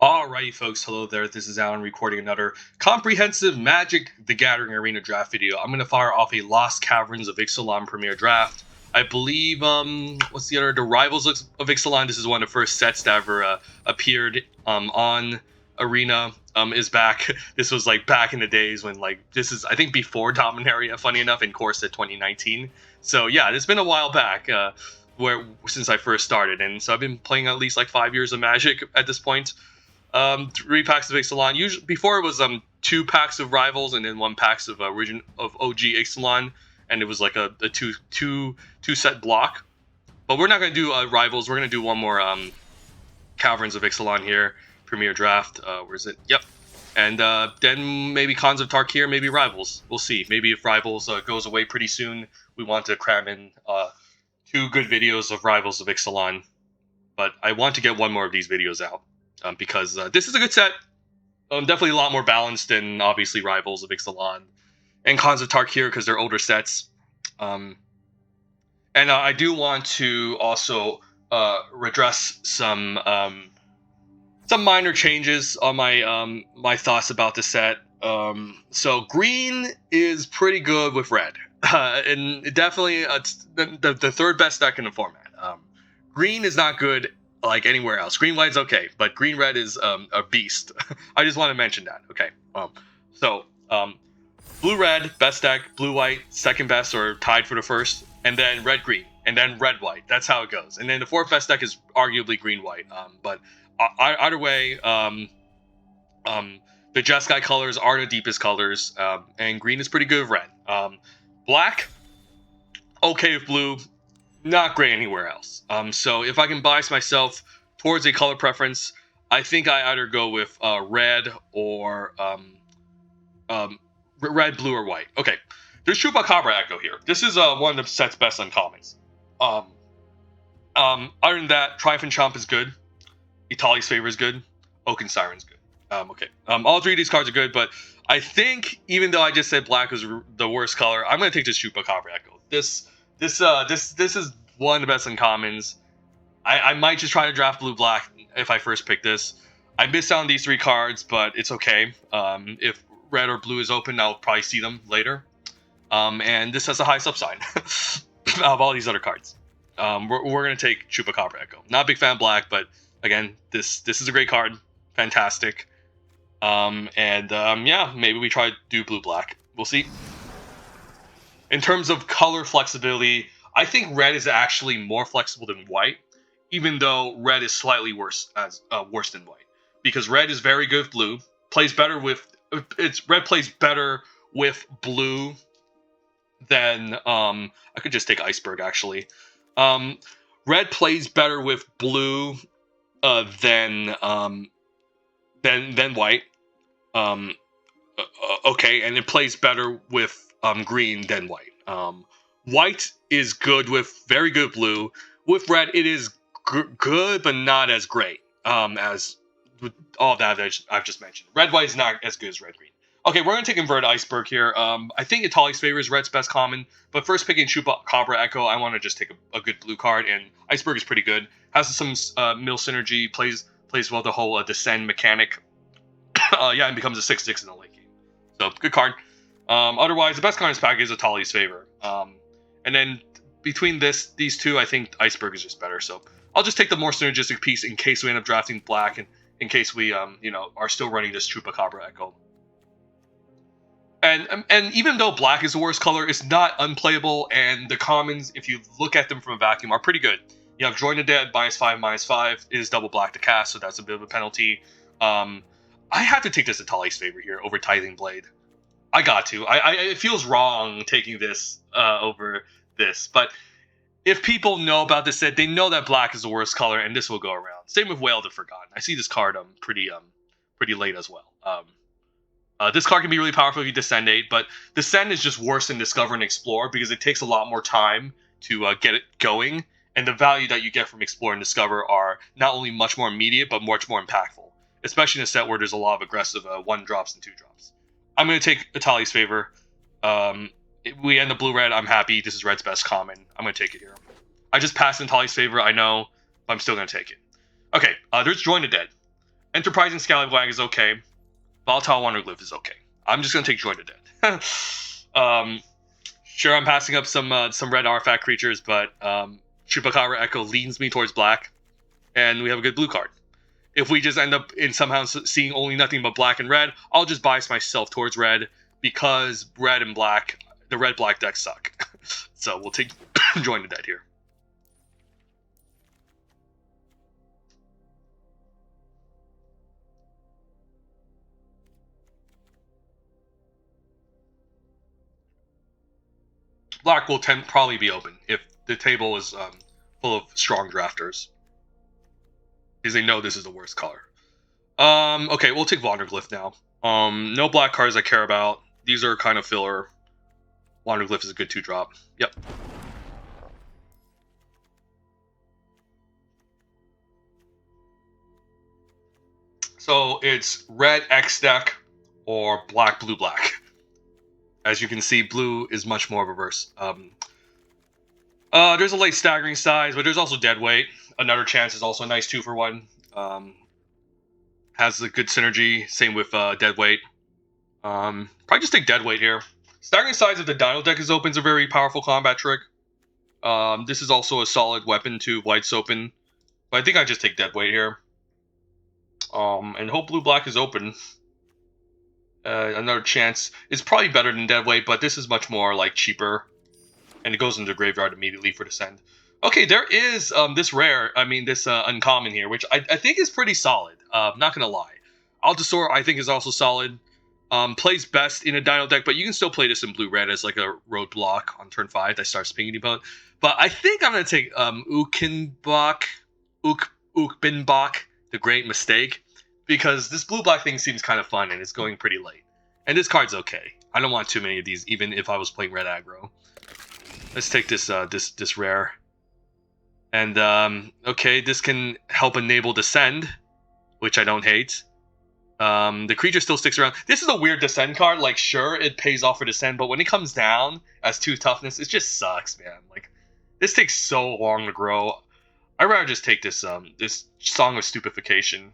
Alrighty, folks. Hello there. This is Alan recording another comprehensive Magic the Gathering Arena draft video. I'm going to fire off a Lost Caverns of Ixalan Premier draft. I believe, what's the other? The Rivals of Ixalan. This is one of the first sets that ever appeared on Arena. Is back. This was like back in the days when this is, I think, before Dominaria, funny enough, in Corset 2019. So yeah, it's been a while back since I first started. And so I've been playing at least 5 years of Magic at this point. 3 packs of Ixalan. Usually, before it was 2 packs of Rivals and then 1 packs of OG Ixalan, and it was like a two set block. But we're not gonna do Rivals. We're gonna do one more Caverns of Ixalan here, Premier Draft. Where is it? Yep. And then maybe Cons of Tarkir, maybe Rivals. We'll see. Maybe if Rivals goes away pretty soon, we want to cram in 2 good videos of Rivals of Ixalan. But I want to get one more of these videos out. Because this is a good set. Definitely a lot more balanced than, obviously, Rivals of Ixalan and Cons of Tarkir because they're older sets. And I do want to also redress some minor changes on my my thoughts about the set. So green is pretty good with red. And definitely the third best deck in the format. Green is not good anywhere else. Green white's okay, but green red is a beast. I just want to mention that. Okay. Blue red best deck, blue white second best or tied for the first, and then red green, and then red white. That's how it goes. And then the fourth best deck is arguably green white. But either way, the Jeskai colors are the deepest colors, and green is pretty good with red. Black, okay with blue. Not great anywhere else. So if I can bias myself towards a color preference, I think I either go with red or red, blue, or white. Okay, there's Chupacabra Echo here. This is one of the set's best uncommons. Other than that, Triumphant Chomp is good. Itali's Favor is good. Oaken Siren's good. Okay. All 3 of these cards are good, but I think even though I just said black was the worst color, I'm going to take this Chupacabra Echo. This is one of the best uncommons. I might just try to draft blue-black if I first pick this. I missed out on these 3 cards, but it's okay. If red or blue is open, I'll probably see them later. And this has the highest upside of all these other cards. We're going to take Chupacabra Echo. Not a big fan of black, but again, this is a great card. Fantastic. Yeah, maybe we try to do blue-black. We'll see. In terms of color flexibility, I think red is actually more flexible than white, even though red is slightly worse than white. Because red is very good with blue, plays better with red plays better with blue than I could just take Iceberg actually. Red plays better with blue than white. Okay, and it plays better with green than white. White is good with very good blue. With red, it is good, but not as great as with all that I've just mentioned. Red white is not as good as red green. Okay, we're going to take Inverted Iceberg here. I think Itali's Favor is red's best common, but first picking Chupacabra Echo, I want to just take a good blue card, and Iceberg is pretty good. Has some mill synergy, plays well the whole Descend mechanic. Yeah, and becomes a 6/6 in the late game. So, good card. Otherwise, the best card in this pack is Itali's Favor. And then between these 2, I think Iceberg is just better. So I'll just take the more synergistic piece in case we end up drafting black, and in case we are still running this Chupacabra Echo. And even though black is the worst color, it's not unplayable, and the commons, if you look at them from a vacuum, are pretty good. You have Join the Dead, -5/-5. It is double black to cast, so that's a bit of a penalty. I have to take this Itali's Favor here over Tithing Blade. I got to. It feels wrong taking this over this, but if people know about this set, they know that black is the worst color, and this will go around. Same with Whale the Forgotten. I see this card pretty late as well. This card can be really powerful if you Descendate, but Descend is just worse than Discover and Explore because it takes a lot more time to get it going, and the value that you get from Explore and Discover are not only much more immediate, but much more impactful, especially in a set where there's a lot of aggressive 1-drops and 2-drops. I'm going to take Itali's Favor. If we end the blue-red, I'm happy. This is red's best common. I'm going to take it here. I just passed Itali's Favor, I know, but I'm still going to take it. Okay, there's Join the Dead. Enterprising Scallywag is okay. Volatile Wanderglyph is okay. I'm just gonna take Join the Dead. Sure, I'm passing up some red artifact creatures, but Chupacabra Echo leans me towards black, and we have a good blue card. If we just end up in somehow seeing only nothing but black and red, I'll just bias myself towards red because red and black, the red-black decks suck. So we'll take Join the Dead here. Black will probably be open if the table is full of strong drafters, because they know this is the worst color. Okay, we'll take Wanderglyph now. No black cards I care about. These are kind of filler. Wanderglyph is a good 2-drop. Yep. So it's red X deck or black blue black. As you can see, blue is much more reverse. There's a late staggering size, but there's also Deadweight. Another Chance is also a nice 2-for-1. Has a good synergy. Same with Deadweight. Probably just take Deadweight here. Staggering size if the Dino deck is open is a very powerful combat trick. This is also a solid weapon to White's open. But I think I just take Deadweight here. And hope blue black is open. Another Chance is probably better than Deadweight, but this is much more like cheaper, and it goes into the graveyard immediately for Descend. Okay, there is this rare, this uncommon here, which I think is pretty solid. Not gonna lie, Altasaur I think is also solid. Plays best in a Dino deck, but you can still play this in blue-red as like a roadblock on turn 5 that starts pinging about. But I think I'm gonna take Ukbinbach, the Great Mistake. Because this blue-black thing seems kind of fun, and it's going pretty late. And this card's okay. I don't want too many of these, even if I was playing red aggro. Let's take this this rare. And, okay, this can help enable Descend, which I don't hate. The creature still sticks around. This is a weird Descend card. Like, sure, it pays off for Descend, but when it comes down as 2 toughness, it just sucks, man. Like, this takes so long to grow. I'd rather just take this, this Song of Stupefaction.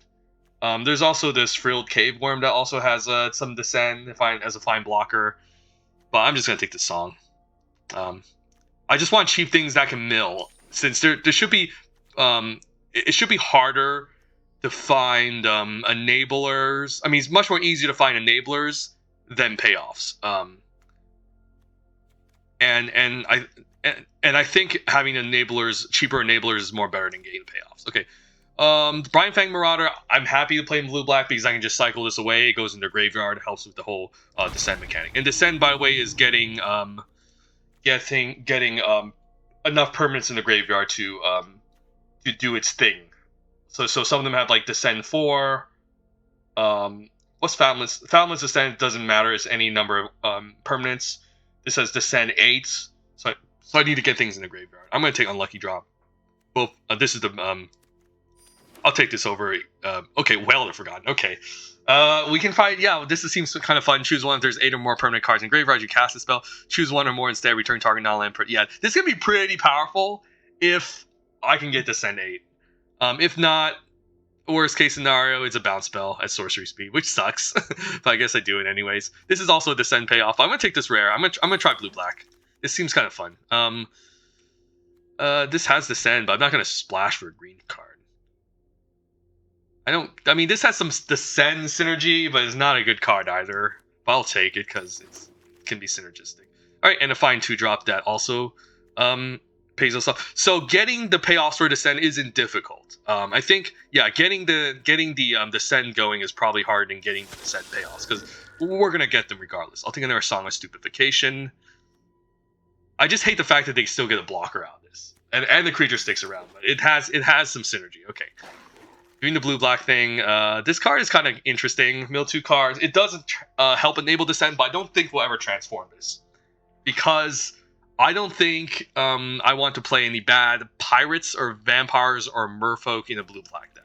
There's also this Frilled Cave Worm that also has some Descend as a fine blocker. But I'm just going to take this song. I just want cheap things that can mill. Since there should be... it should be harder to find enablers. I mean, it's much more easy to find enablers than payoffs. And I think having cheaper enablers is more better than getting payoffs. Okay. Brian Fang Marauder, I'm happy to play in blue-black because I can just cycle this away. It goes in their graveyard. It helps with the whole Descend mechanic. And Descend, by the way, is getting enough permanents in the graveyard to do its thing. So some of them have like Descend 4. What's Fathomless? Fathomless Descend doesn't matter. It's any number of permanents. This says Descend 8. So I need to get things in the graveyard. I'm going to take Unlucky Drop. Well, this is the... I'll take this over. Okay, Whaler Forgotten. Okay. We can find... Yeah, this seems kind of fun. Choose one. If there's 8 or more permanent cards in graveyard, you cast a spell. Choose 1 or more instead. Return target non-land. Yeah, this is going to be pretty powerful if I can get Descend 8. If not, worst case scenario, it's a bounce spell at sorcery speed, which sucks. But I guess I do it anyways. This is also a Descend payoff. I'm going to take this rare. I'm gonna try blue-black. This seems kind of fun. This has Descend, but I'm not going to splash for a green card. I mean, this has some Descend synergy, but it's not a good card either. But I'll take it because it can be synergistic. All right, and a fine 2-drop that also pays us off. So getting the payoffs for Descend isn't difficult. I think, yeah, getting the Descend going is probably harder than getting the Descend payoffs because we're gonna get them regardless. I'll take another Song of Stupefaction. I just hate the fact that they still get a blocker out of this, and the creature sticks around, but it has some synergy. Okay. Doing the blue-black thing, this card is kind of interesting. Mill 2 cards. It doesn't help enable Descend, but I don't think we'll ever transform this. Because I don't think I want to play any bad pirates or vampires or merfolk in a blue-black deck.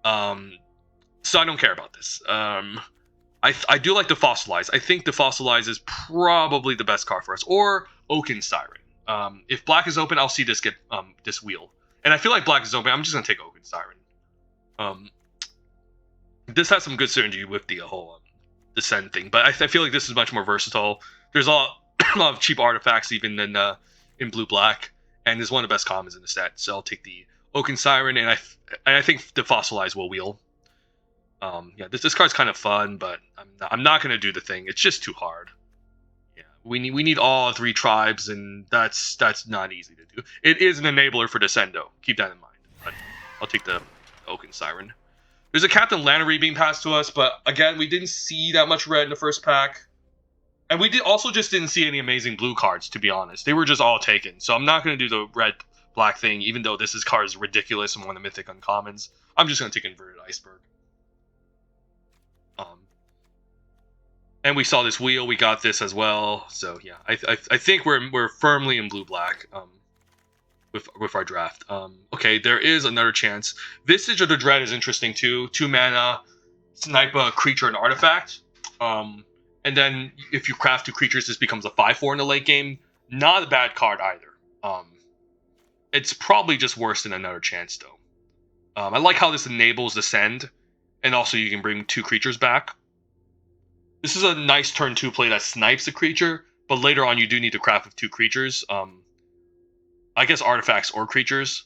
So I don't care about this. I do like the Fossilize. I think the Fossilize is probably the best card for us. Or Oaken Siren. If black is open, I'll see this get this wheel. And I feel like black is open. I'm just going to take Oaken Siren. This has some good synergy with the whole Descend thing, but I feel like this is much more versatile. There's a lot, a lot of cheap artifacts even in blue-black, and is one of the best commons in the set. So I'll take the Oaken Siren, and I think the Fossilized will wheel. Yeah, this card's kind of fun, but I'm not gonna do the thing. It's just too hard. Yeah, we need all 3 tribes, and that's not easy to do. It is an enabler for Descendo. Keep that in mind. But I'll take the Oaken Siren. There's a Captain Lannery being passed to us, but again, we didn't see that much red in the first pack. And we just didn't see any amazing blue cards, to be honest. They were just all taken. So I'm not going to do the red-black thing, even though this card is ridiculous and one of the Mythic Uncommons. I'm just going to take Inverted Iceberg. And we saw this wheel. We got this as well. So yeah, I think we're firmly in blue-black with our draft. Okay, there is another chance. Visage of the Dread is interesting too. 2 mana, snipe a creature and artifact. And then if you craft 2 creatures, this becomes a 5/4 in the late game. Not a bad card either. It's probably just worse than Another Chance, though. I like how this enables Descend, and also you can bring 2 creatures back. This is a nice turn 2 play that snipes a creature, but later on you do need to craft with 2 creatures. I guess artifacts or creatures.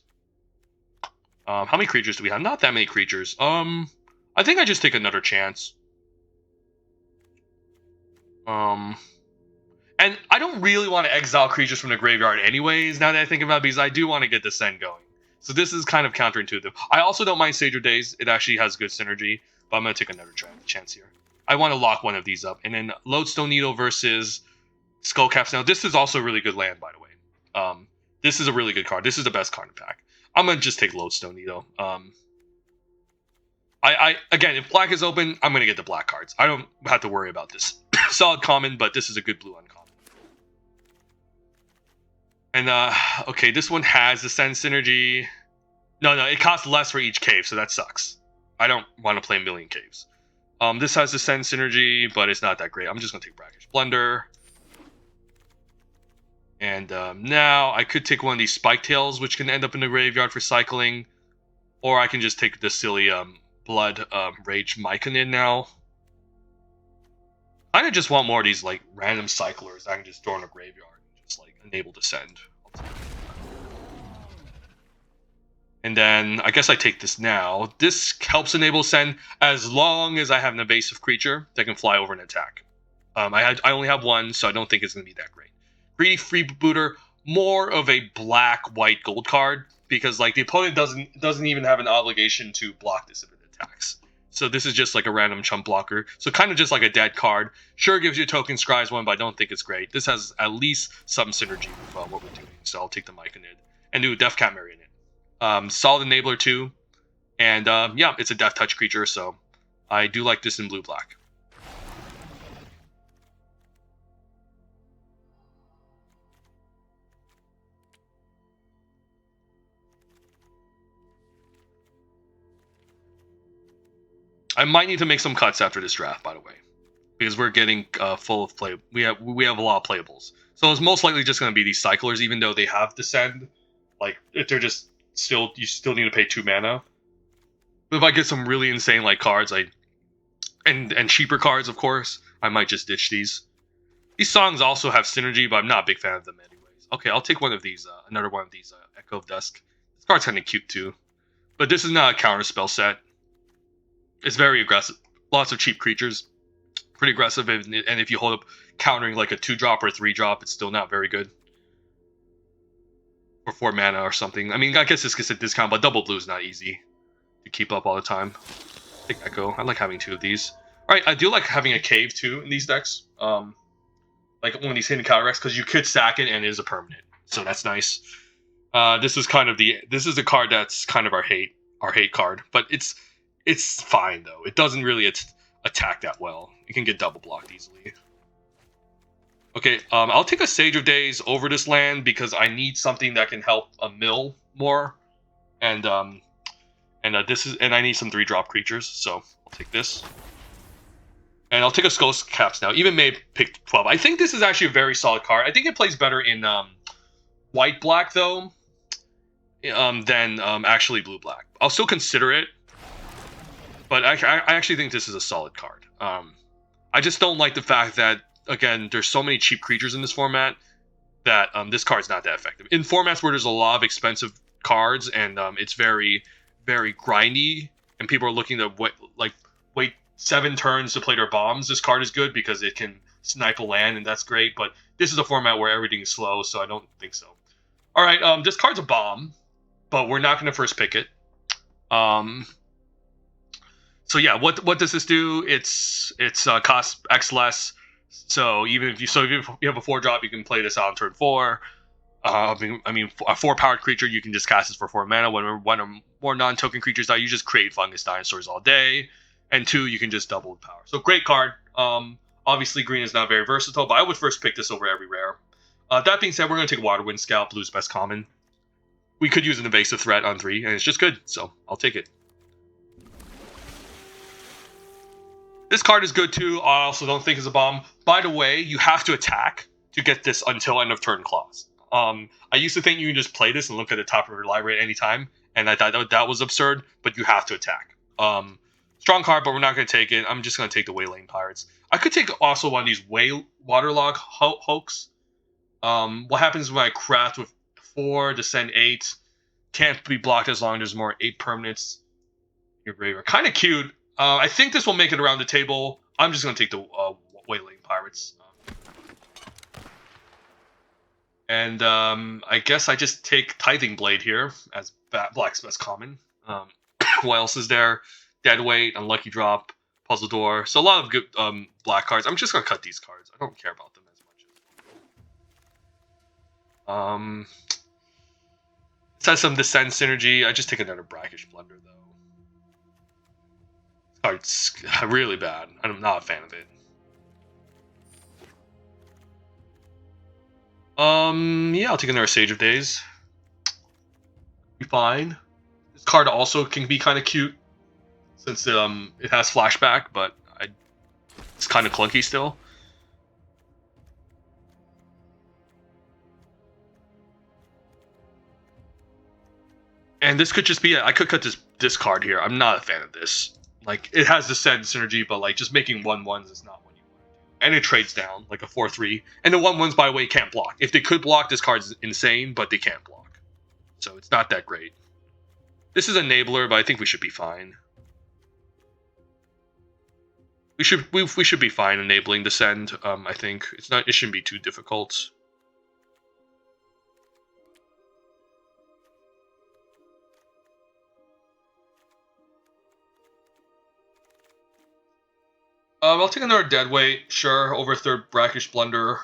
How many creatures do we have? Not that many creatures. I think I just take Another Chance. And I don't really want to exile creatures from the graveyard anyways, now that I think about it, because I do want to get Descend going. So this is kind of counterintuitive. I also don't mind Sage of Days. It actually has good synergy, but I'm going to take another chance here. I want to lock one of these up. And then Lodestone Needle versus Skullcaps. Now, this is also a really good land, by the way. This is a really good card. This is the best card in the pack. I'm going to just take Lodestone Needle. Again, if black is open, I'm going to get the black cards. I don't have to worry about this. Solid common, but this is a good blue uncommon. And, okay, this one has the Send synergy. No, it costs less for each cave, so that sucks. I don't want to play a million caves. This has the Send synergy, but it's not that great. I'm just going to take Brackish Blunder. And now I could take one of these Spike Tails, which can end up in the graveyard for cycling. Or I can just take the silly Blood Rage Myconid now. I kind of just want more of these like random cyclers that I can just throw in a graveyard and just like enable Descend. And then I guess I take this now. This helps enable Send as long as I have an evasive creature that can fly over and attack. I only have one, so I don't think it's going to be that great. Greedy Freebooter, more of a black, white, gold card, because like the opponent doesn't even have an obligation to block this if it attacks. So this is just like a random chump blocker. So kind of just like a dead card. Sure, gives you a token scries one, but I don't think it's great. This has at least some synergy with what we're doing. So I'll take the Myconid and do Death Cat Marionette. Solid enabler too. And yeah, it's a Death Touch creature, so I do like this in blue-black. I might need to make some cuts after this draft, by the way, because we're getting full of play. We have a lot of playables, so it's most likely just going to be these cyclers, even though they have Descend. Like if they're just you still need to pay 2 mana. But if I get some really insane like cards, and cheaper cards, of course, I might just ditch these. These songs also have synergy, but I'm not a big fan of them anyways. Okay, I'll take one of these, another one of these Echo of Dusk. This card's kind of cute too, but this is not a counter spell set. It's very aggressive. Lots of cheap creatures. Pretty aggressive. And if you hold up countering like a 2-drop or a 3-drop, it's still not very good. Or 4 mana or something. I mean, I guess this gets a discount, but double blue is not easy to keep up all the time. Take Echo. I like having 2 of these. Alright, I do like having a cave too in these decks. Like one of these hidden counterattacks, because you could sack it and it is a permanent. So that's nice. This is a card that's kind of our hate card. But it's fine, though. It doesn't really attack that well. You can get double blocked easily. Okay, I'll take a Sage of Days over this land because I need something that can help a mill more. And I need some 3-drop creatures, so I'll take this. And I'll take a Skullcaps now. Even may pick 12. I think this is actually a very solid card. I think it plays better in white-black, though, than actually blue-black. I'll still consider it. But I actually think this is a solid card. I just don't like the fact that, again, there's so many cheap creatures in this format that this card's not that effective. In formats where there's a lot of expensive cards and it's very, very grindy, and people are looking to wait 7 turns to play their bombs, this card is good because it can snipe a land, and that's great. But this is a format where everything is slow, so I don't think so. All right, this card's a bomb, but we're not going to first pick it. So yeah, what does this do? It's cost X less. So even if you have a 4-drop, you can play this out on turn 4. I mean, a 4-powered creature, you can just cast this for 4 mana. When one or more non-token creatures die, you just create fungus dinosaurs all day. And 2, you can just double the power. So great card. Obviously, green is not very versatile, but I would first pick this over every rare. That being said, we're going to take Waterwind Scout, blue's best common. We could use an evasive threat on 3, and it's just good, so I'll take it. This card is good too. I also don't think it's a bomb. By the way, you have to attack to get this until end of turn clause. I used to think you can just play this and look at the top of your library at any time, and I thought that was absurd, but you have to attack. Strong card, but we're not going to take it. I'm just going to take the Waylaying Pirates. I could take also one of these Waterlog Hoax. What happens when I craft with 4, descend 8, can't be blocked as long as there's more 8 permanents in your graveyard. Kind of cute. I think this will make it around the table. I'm just going to take the Waylaying Pirates. And I guess I just take Tithing Blade here as Black's best common. What else is there? Deadweight, Unlucky Drop, Puzzle Door. So a lot of good black cards. I'm just going to cut these cards. I don't care about them as much. This has some Descent synergy. I just take another Brackish Blunder, though. It's really bad. I'm not a fan of it. Yeah, I'll take another Sage of Days. Be fine. This card also can be kind of cute since it has flashback, but it's kind of clunky still. And this could just be it. I could cut this card here. I'm not a fan of this. Like, it has Descent synergy, but like just making 1/1s is not what you want to do. And it trades down like a 4/3. And the 1/1s, by the way, can't block. If they could block, this card's insane, but they can't block. So it's not that great. This is Enabler, but I think we should be fine. We should be fine enabling Descend. I think it shouldn't be too difficult. I'll take another Deadweight, sure, over 3rd Brackish Blunder.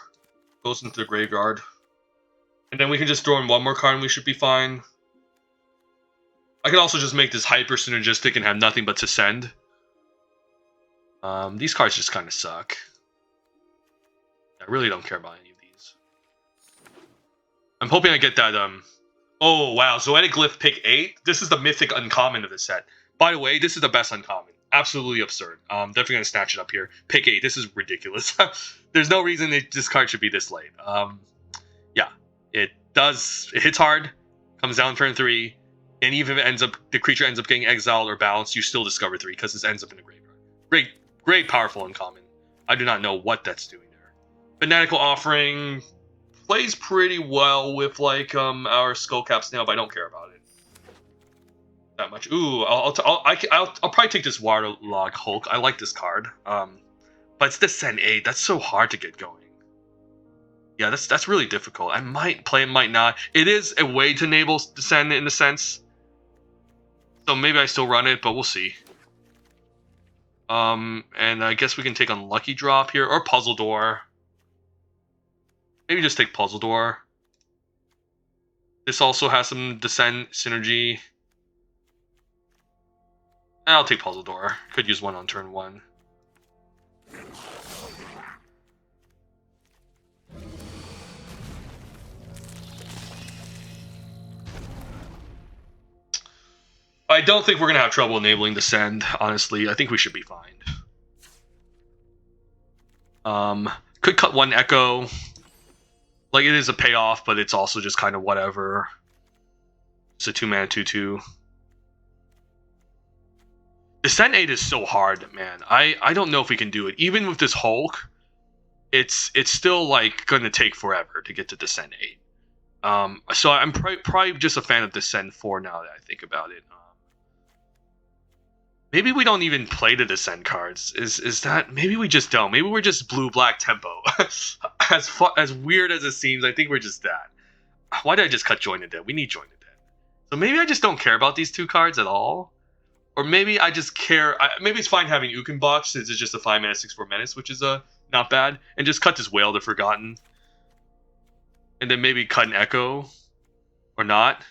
Goes into the graveyard. And then we can just throw in one more card and we should be fine. I could also just make this hyper synergistic and have nothing but to send. These cards just kind of suck. I really don't care about any of these. I'm hoping I get that, Oh, wow, Zoetic Glyph pick 8? This is the mythic uncommon of the set. By the way, this is the best uncommon. Absolutely absurd. Definitely gonna snatch it up here. Pick 8. This is ridiculous. There's no reason this card should be this late. Yeah, it hits hard, comes down turn 3, and even if the creature ends up getting exiled or bounced, you still discover 3 because this ends up in the graveyard. Great, powerful uncommon. I do not know what that's doing there. Fanatical Offering plays pretty well with like our Skullcap Snail, but I don't care about it that much. Ooh, I'll probably take this Waterlog Hulk. I like this card. But it's Descent 8. That's so hard to get going. Yeah, that's really difficult. I might play it, might not. It is a way to enable Descent in a sense. So maybe I still run it, but we'll see. And I guess we can take Unlucky Drop here, or Puzzle Door. Maybe just take Puzzle Door. This also has some Descent synergy. I'll take Puzzle Door. Could use one on turn 1. I don't think we're going to have trouble enabling Descend, honestly. I think we should be fine. Could cut one Echo. Like, it is a payoff, but it's also just kind of whatever. It's a 2-mana 2/2. Descent 8 is so hard, man. I don't know if we can do it. Even with this Hulk, it's still like gonna take forever to get to Descent 8. So I'm probably just a fan of Descent 4 now that I think about it. Maybe we don't even play the Descent cards. Is that, maybe we just don't. Maybe we're just blue-black tempo. As weird as it seems, I think we're just that. Why did I just cut Join the Dead? We need Join the Dead. So maybe I just don't care about these two cards at all. Or maybe I just care. Maybe it's fine having Ukenbach since it's just a 5-mana 6/4 menace, which is not bad. And just cut this Whale the Forgotten. And then maybe cut an Echo. Or not.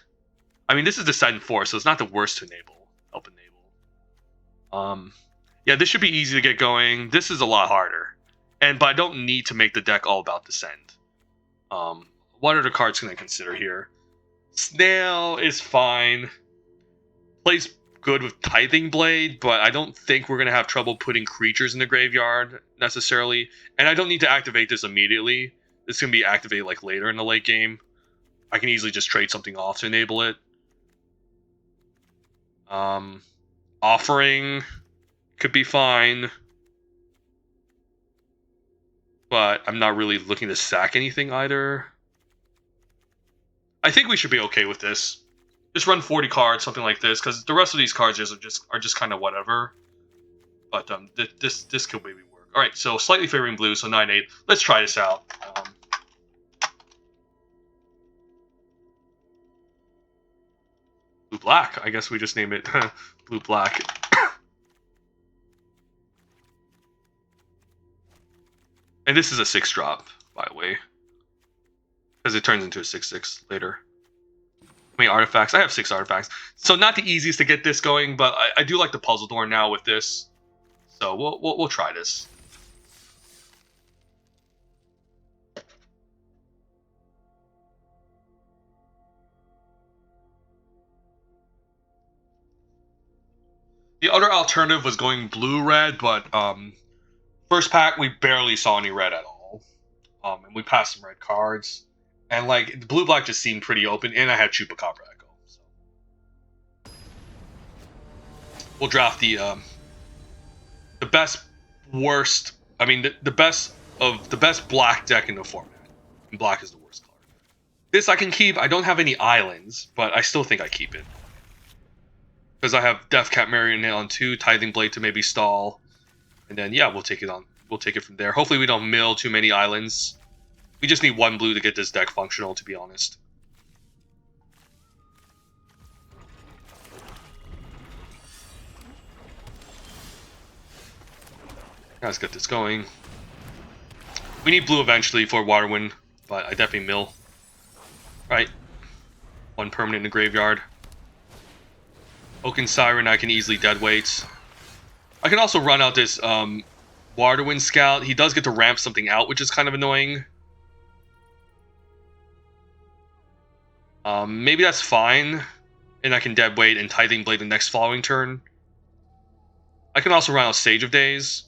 I mean, this is Descent 4, so it's not the worst to enable. Help enable. Yeah, this should be easy to get going. This is a lot harder. But I don't need to make the deck all about Descent. What other cards can I consider here? Snail is fine. Plays good with Tithing Blade, but I don't think we're going to have trouble putting creatures in the graveyard necessarily. And I don't need to activate this immediately. This can be activated like later in the late game. I can easily just trade something off to enable it. Offering could be fine. But I'm not really looking to sack anything either. I think we should be okay with this. Just run 40 cards, something like this, because the rest of these cards are just kind of whatever. But this could maybe work. All right, so slightly favoring blue, so 9/8. Let's try this out. Blue black. I guess we just name it blue black. And this is a 6-drop, by the way, because it turns into a 6/6 later. How many artifacts? I have 6 artifacts. So not the easiest to get this going, but I do like the Puzzle Door now with this. So we'll try this. The other alternative was going blue-red, but first pack we barely saw any red at all. And we passed some red cards. And like the blue-black just seemed pretty open, and I had Chupacabra Echo. So. We'll draft the best, worst. I mean the best black deck in the format. And black is the worst color. This I can keep. I don't have any islands, but I still think I keep it. Because I have Deathcat Marionette on 2, Tithing Blade to maybe stall. And then yeah, we'll take it on. We'll take it from there. Hopefully we don't mill too many islands. We just need 1 blue to get this deck functional, to be honest. Let's get this going. We need blue eventually for Waterwind, but I definitely mill. Right. 1 permanent in the graveyard. Oaken Siren I can easily deadweight. I can also run out this Waterwind Scout. He does get to ramp something out, which is kind of annoying. Maybe that's fine. And I can deadweight and Tithing Blade the next following turn. I can also run out Sage of Days.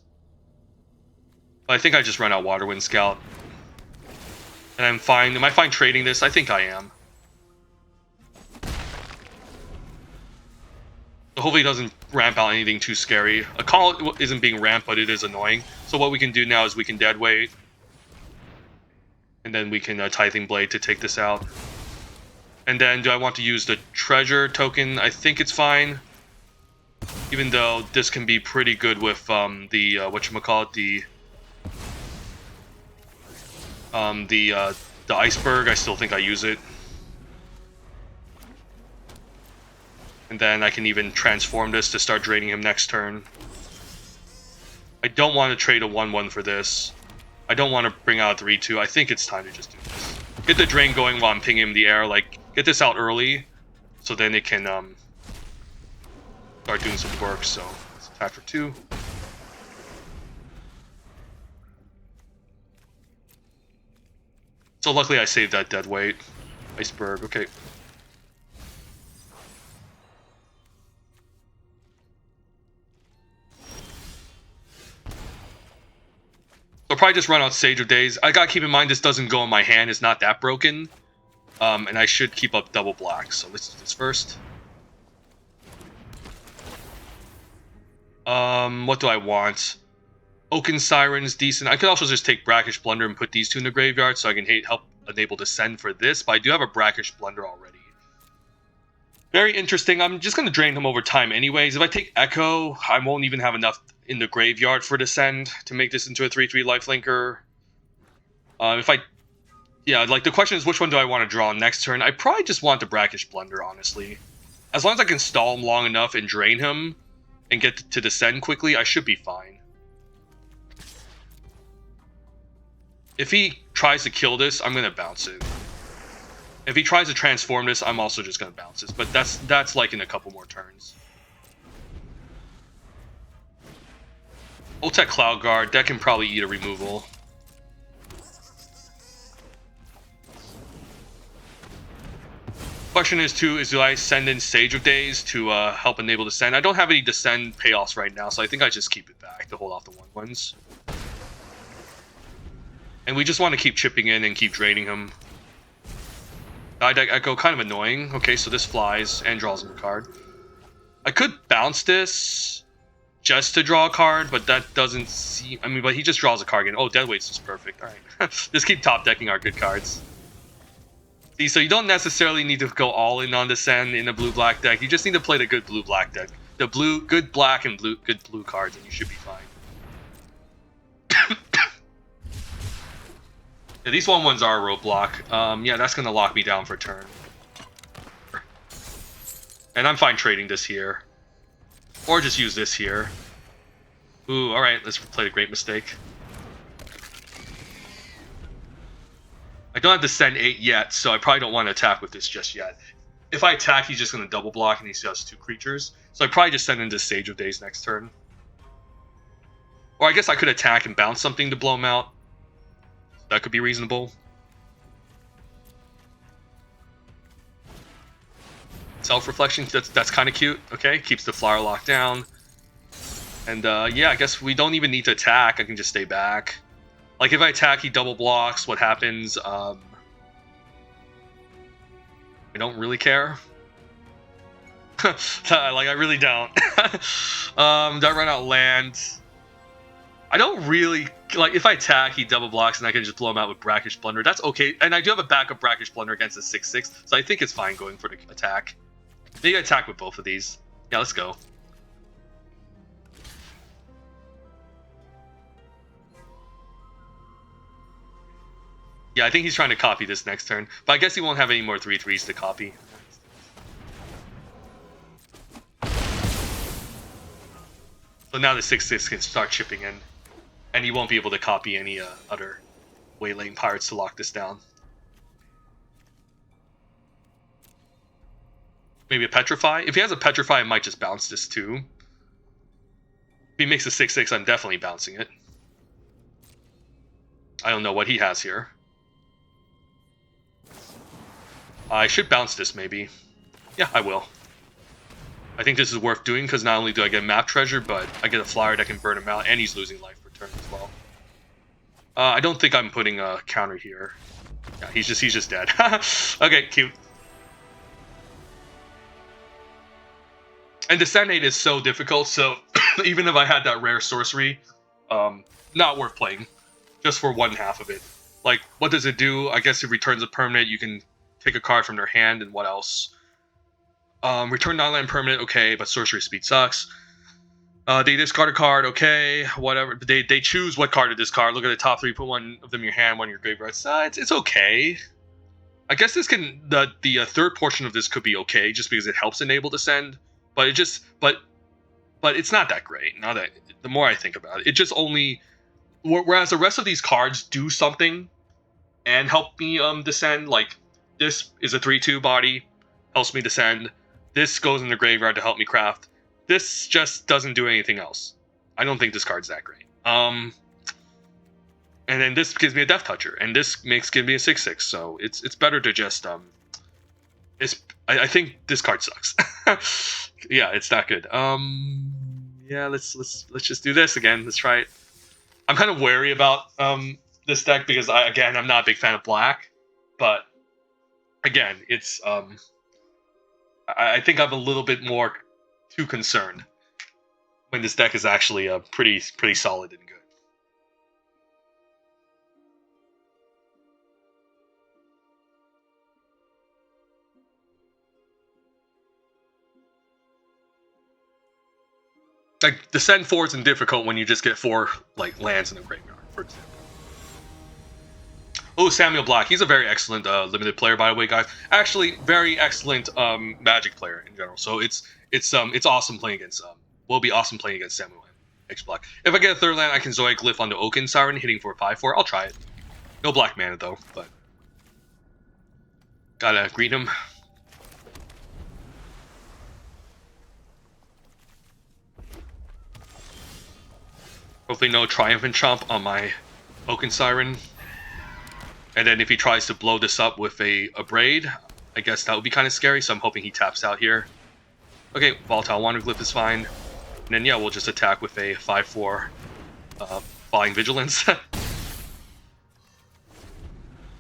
But I think I just run out Waterwind Scout. And I'm fine. Am I fine trading this? I think I am. So hopefully it doesn't ramp out anything too scary. A call isn't being ramped, but it is annoying. So what we can do now is we can deadweight. And then we can Tithing Blade to take this out. And then do I want to use the treasure token? I think it's fine. Even though this can be pretty good with the whatchamacallit, the iceberg, I still think I use it. And then I can even transform this to start draining him next turn. I don't want to trade a 1/1 for this. I don't want to bring out a 3/2. I think it's time to just do this. Get the drain going while I'm pinging him in the air. Like, get this out early, so then it can start doing some work. So let's attack for 2. So luckily I saved that deadweight. Iceberg, okay. So probably just run out Sage of Days. I gotta keep in mind this doesn't go in my hand. It's not that broken. And I should keep up double black. So let's do this first. What do I want? Oaken Siren's decent. I could also just take Brackish Blunder and put these two in the graveyard so I can help enable Descend for this, but I do have a Brackish Blunder already. Very interesting. I'm just going to drain him over time anyways. If I take Echo, I won't even have enough in the graveyard for Descend to make this into a 3/3 lifelinker. Like the question is which one do I want to draw next turn? I probably just want the Brackish Blunder, honestly. As long as I can stall him long enough and drain him and get to Descend quickly, I should be fine. If he tries to kill this, I'm going to bounce it. If he tries to transform this, I'm also just going to bounce this. But that's like in a couple more turns. Ultec Cloud Guard, that can probably eat a removal. Question is too, do I send in Sage of Days to help enable Descend? I don't have any Descend payoffs right now, so I think I just keep it back to hold off the 1/1s. And we just want to keep chipping in and keep draining him. Deck Echo, kind of annoying. Okay, so this flies and draws him a card. I could bounce this just to draw a card, but that doesn't seem... I mean, but he just draws a card again. Oh, Deadweights is perfect. All right. Just keep top decking our good cards. See, so you don't necessarily need to go all in on Descend in a blue-black deck. You just need to play the good blue-black deck. The good black and good blue cards, and you should be fine. Yeah, these 1/1s are a roadblock. Yeah, that's going to lock me down for turn. And I'm fine trading this here. Or just use this here. Ooh, alright, let's play the great mistake. I don't have to send 8 yet, so I probably don't want to attack with this just yet. If I attack, he's just going to double block and he still has 2 creatures. So I probably just send in this Sage of Days next turn. Or I guess I could attack and bounce something to blow him out. That could be reasonable. Self-reflection, that's kind of cute. Okay, keeps the flower locked down. And yeah, I guess we don't even need to attack. I can just stay back. Like if I attack, he double blocks. What happens? I don't really care. Like I really don't. Do I run out land? I don't really like if I attack, he double blocks, and I can just blow him out with Brackish Blunder. That's okay, and I do have a backup Brackish Blunder against the 6/6, so I think it's fine going for the attack. Maybe attack with both of these. Yeah, let's go. Yeah, I think he's trying to copy this next turn, but I guess he won't have any more 3/3s to copy. So now the 6/6 can start chipping in. And he won't be able to copy any other Waylaying Pirates to lock this down. Maybe a Petrify? If he has a Petrify, I might just bounce this too. If he makes a 6/6, I'm definitely bouncing it. I don't know what he has here. I should bounce this maybe. Yeah, I will. I think this is worth doing because not only do I get Map Treasure, but I get a flyer that can burn him out, and he's losing life per turn as well. I don't think I'm putting a counter here. Yeah, he's just dead. Okay, cute. And Descendate is so difficult, so even if I had that rare sorcery, not worth playing. Just for 1/2 of it. Like, what does it do? I guess it returns a permanent, you can take a card from their hand, and what else? Return non-land permanent, okay, but sorcery speed sucks. They discard a card, okay, whatever. They choose what card to discard. Look at the top 3, put one of them in your hand, one in your graveyard. It's okay. I guess this can the third portion of this could be okay, just because it helps enable Descend. But it just but it's not that great. Now that the more I think about it, it just only whereas the rest of these cards do something and help me Descend. Like this is a 3/2 body, helps me Descend. This goes in the graveyard to help me craft. This just doesn't do anything else. I don't think this card's that great. And then this gives me a Death Toucher, and this gives me a 6/6. So it's better to just I think this card sucks. Yeah, it's not good. Yeah, let's just do this again. Let's try it. I'm kind of wary about this deck because I'm not a big fan of black, but again, it's I think I'm a little bit more too concerned. when this deck is actually pretty solid and good. Like, Descent 4 isn't difficult when you just get 4 like lands in the graveyard, for example. Oh, Samuel Black. He's a very excellent limited player, by the way, guys. Actually, very excellent Magic player in general. So it's awesome playing against. Will be awesome playing against Samuel X Black. If I get a third land, I can Zoic Glyph on the Oaken Siren, hitting for 5/4. I'll try it. No black mana though, but gotta greet him. Hopefully no Triumphant Chomp on my Oaken Siren. And then if he tries to blow this up with a Braid, I guess that would be kind of scary, so I'm hoping he taps out here. Okay, Volatile Wanderglyph is fine. And then, yeah, we'll just attack with a 5/4 Falling Vigilance.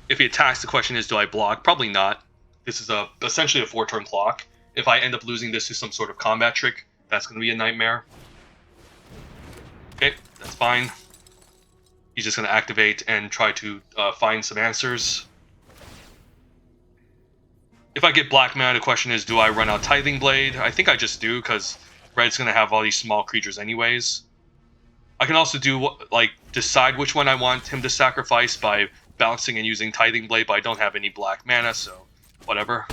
If he attacks, the question is, do I block? Probably not. This is essentially a 4-turn clock. If I end up losing this to some sort of combat trick, that's going to be a nightmare. Okay, that's fine. He's just going to activate and try to find some answers. If I get black mana, the question is, do I run out Tithing Blade? I think I just do, because red's going to have all these small creatures anyways. I can also do, like, decide which one I want him to sacrifice by bouncing and using Tithing Blade, but I don't have any black mana, so whatever.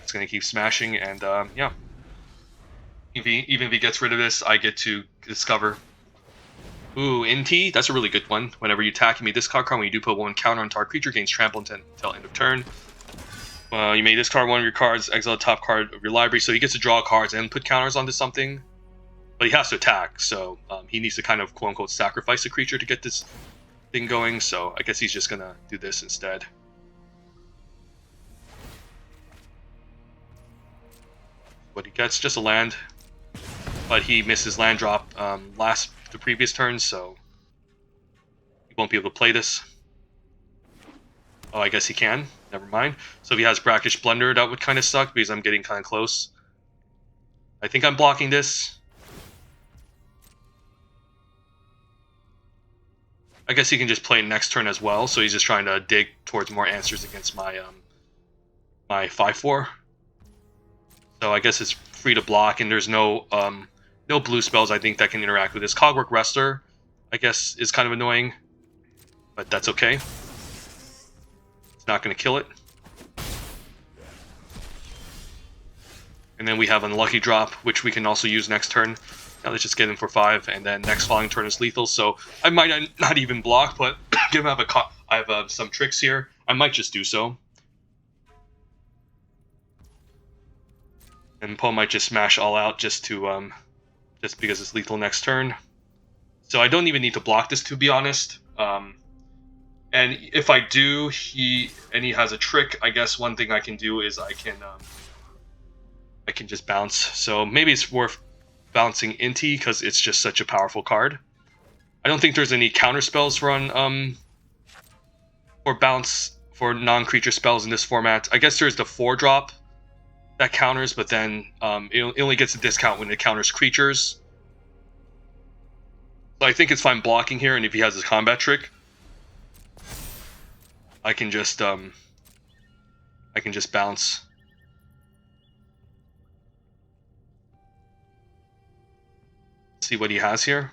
It's going to keep smashing, and yeah. Even if he gets rid of this, I get to discover. Ooh, Inti, that's a really good one. Whenever you attack, you may discard card. When you do put 1 counter on target creature, gains trample until end of turn. You may discard 1 of your cards, exile the top card of your library. So he gets to draw cards and put counters onto something. But he has to attack, so he needs to kind of quote-unquote sacrifice a creature to get this thing going. So I guess he's just going to do this instead. What he gets, just a land. But he misses land drop the previous turn, so he won't be able to play this. Oh, I guess he can. Never mind. So if he has Brackish Blunder, that would kind of suck, because I'm getting kind of close. I think I'm blocking this. I guess he can just play next turn as well, so he's just trying to dig towards more answers against my my 5/4. So I guess it's free to block, and there's no blue spells, I think, that can interact with this. Cogwork Wrestler, I guess, is kind of annoying, but that's okay. It's not going to kill it. And then we have Unlucky Drop, which we can also use next turn. Now let's just get him for 5, and then next following turn is lethal, so I might not even block, but given I have some tricks here, I might just do so. And Poe might just smash all out just to just because it's lethal next turn. So I don't even need to block this, to be honest. And if I do, he has a trick, I guess one thing I can do is I can just bounce. So maybe it's worth bouncing Inti, because it's just such a powerful card. I don't think there's any counter spells for bounce for non-creature spells in this format. I guess there's the 4-drop that counters, but then it only gets a discount when it counters creatures. So I think it's fine blocking here, and if he has his combat trick, I can just bounce. See what he has here.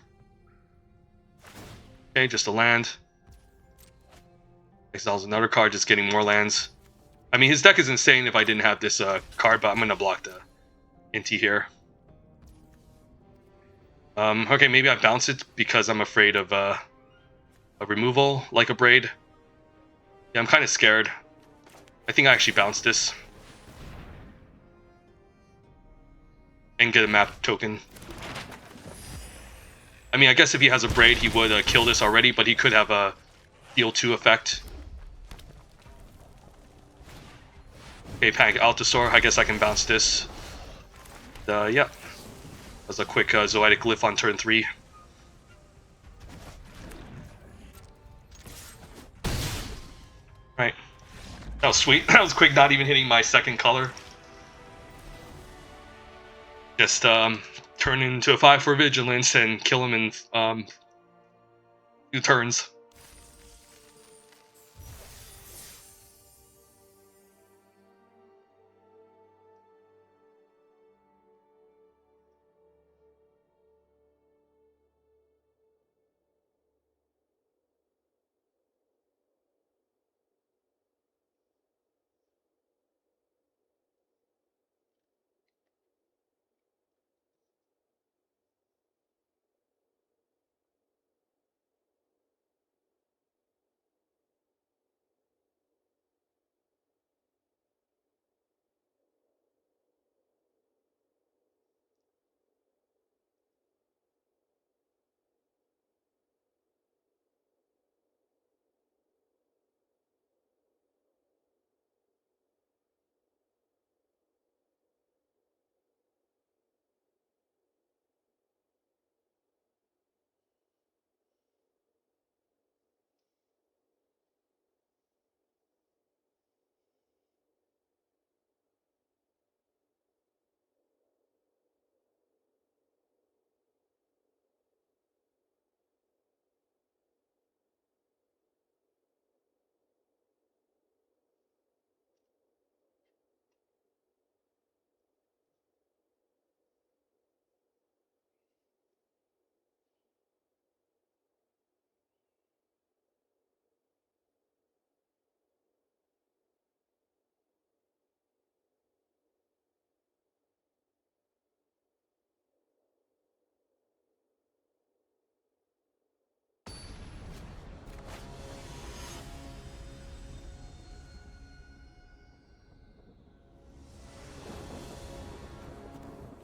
Okay, just a land. Exiles another card, just getting more lands. I mean, his deck is insane if I didn't have this card, but I'm going to block the Inti here. Okay, maybe I bounce it because I'm afraid of a removal, like a Braid. Yeah, I'm kind of scared. I think I actually bounced this. And get a map token. I mean, I guess if he has a Braid, he would kill this already, but he could have a Heal 2 effect. Okay, Panic Altosaur, I guess I can bounce this. Yeah. That's a quick Zoetic Glyph on turn 3. Right. That was sweet. That was quick, not even hitting my second color. Just turn into a 5/4 vigilance and kill him in 2 turns.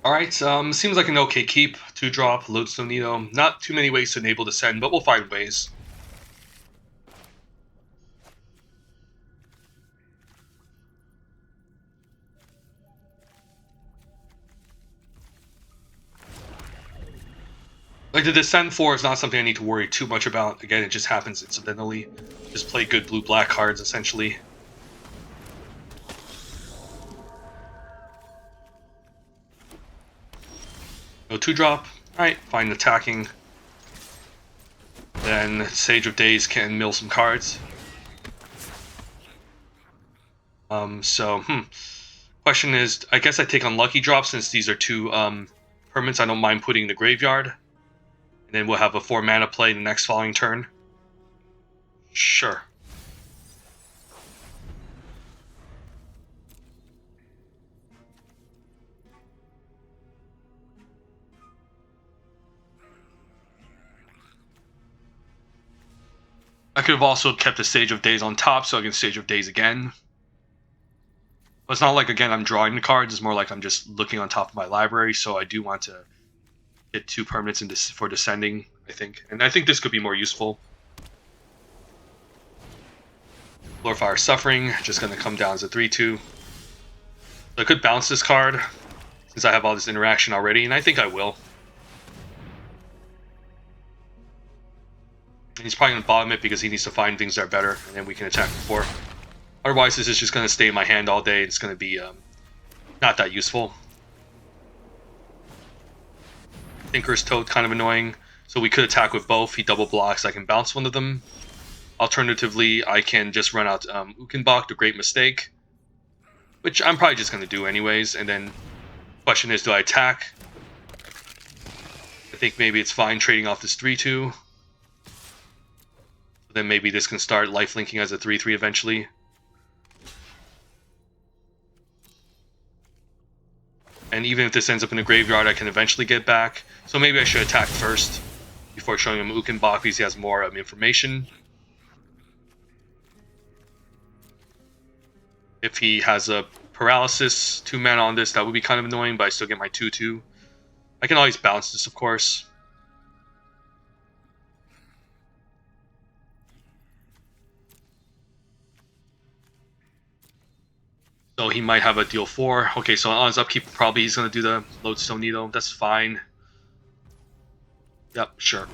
Alright, seems like an okay keep. 2-drop, Lodestone Needle. Not too many ways to enable Descend, but we'll find ways. Like, the Descend 4 is not something I need to worry too much about. Again, it just happens incidentally. Just play good blue-black cards, essentially. Go 2-drop. Alright, fine attacking. Then Sage of Days can mill some cards. Question is, I guess I take on Lucky Drop since these are 2 permanents I don't mind putting in the graveyard. And then we'll have a 4 mana play the next following turn. Sure. I could have also kept the Sage of Days on top so I can Sage of Days again. But it's not like, again, I'm drawing the cards. It's more like I'm just looking on top of my library. So I do want to get 2 permanents in this for Descending, I think. And I think this could be more useful. Glorify Suffering, just going to come down as a 3/2. So I could bounce this card, since I have all this interaction already, and I think I will. And he's probably going to bottom it because he needs to find things that are better, and then we can attack before. Otherwise, this is just going to stay in my hand all day. It's going to be not that useful. Tinker's Toad, kind of annoying. So we could attack with both. He double blocks. I can bounce one of them. Alternatively, I can just run out Ukenbach, the Great Mistake, which I'm probably just going to do anyways. And then question is, do I attack? I think maybe it's fine trading off this 3/2. Then maybe this can start lifelinking as a 3/3 eventually. And even if this ends up in the graveyard, I can eventually get back. So maybe I should attack first before showing him Ukenbach because he has more information. If he has a paralysis 2 mana on this, that would be kind of annoying, but I still get my 2/2. I can always bounce this, of course. So he might have a deal 4. Okay, so on his upkeep, probably he's going to do the Lodestone Needle. That's fine. Yep, sure.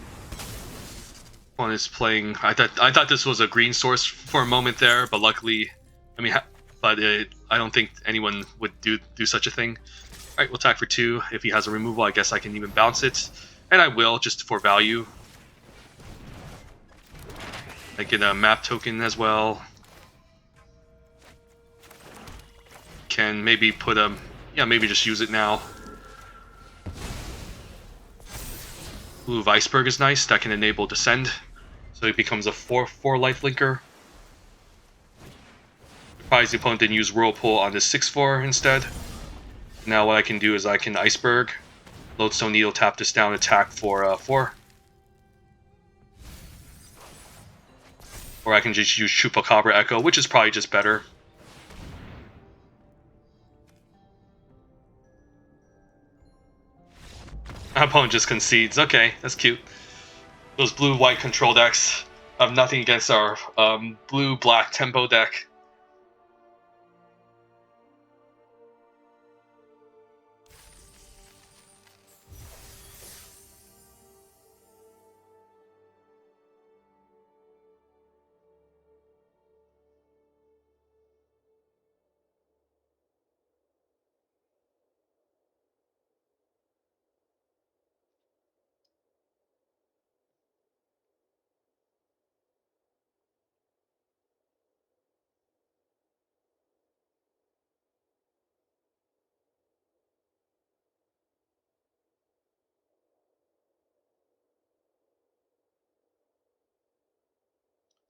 One is playing. I thought this was a green source for a moment there, but luckily, I mean, I don't think anyone would do such a thing. All Alright, we'll attack for 2. If he has a removal, I guess I can even bounce it. And I will, just for value. I get a map token as well. Can maybe put a... yeah, maybe just use it now. Ooh, Iceberg is nice. That can enable Descend. So it becomes a 4/4 lifelinker. Surprised the opponent didn't use Whirlpool on the 6/4 instead. Now what I can do is I can Iceberg, Lodestone Needle, tap this down, attack for 4. Or I can just use Chupacabra Echo, which is probably just better. My opponent just concedes. Okay, that's cute. Those blue-white control decks have nothing against our blue-black tempo deck.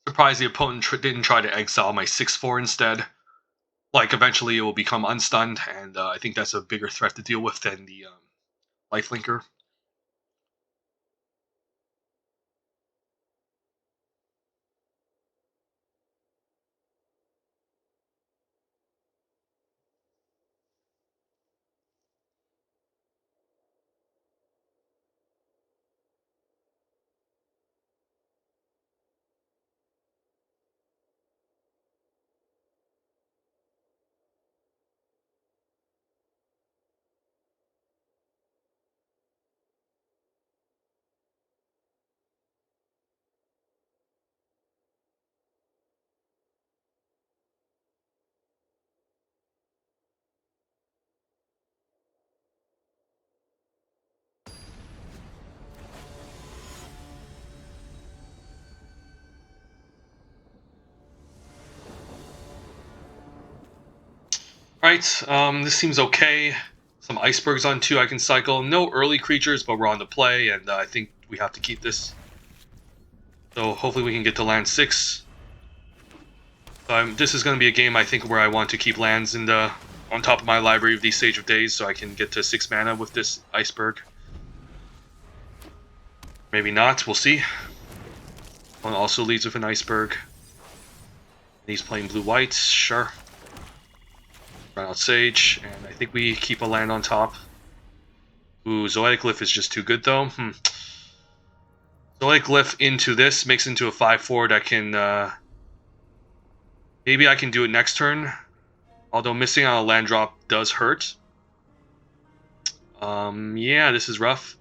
Surprised the opponent didn't try to exile my 6/4 instead. Like, eventually it will become unstunned, and I think that's a bigger threat to deal with than the lifelinker. Right, this seems okay. Some icebergs on 2 I can cycle. No early creatures, but we're on the play, and I think we have to keep this. So hopefully we can get to land 6. This is going to be a game, I think, where I want to keep lands in the on top of my library of these Sage of Days, so I can get to 6 mana with this iceberg. Maybe not, we'll see. One also leads with an iceberg. He's playing blue-white, sure. Run out Sage, and I think we keep a land on top. Ooh, Zoetic Glyph is just too good, though. Zoetic Glyph into this makes into a 5/4 that can... maybe I can do it next turn. Although missing on a land drop does hurt. Yeah, this is rough.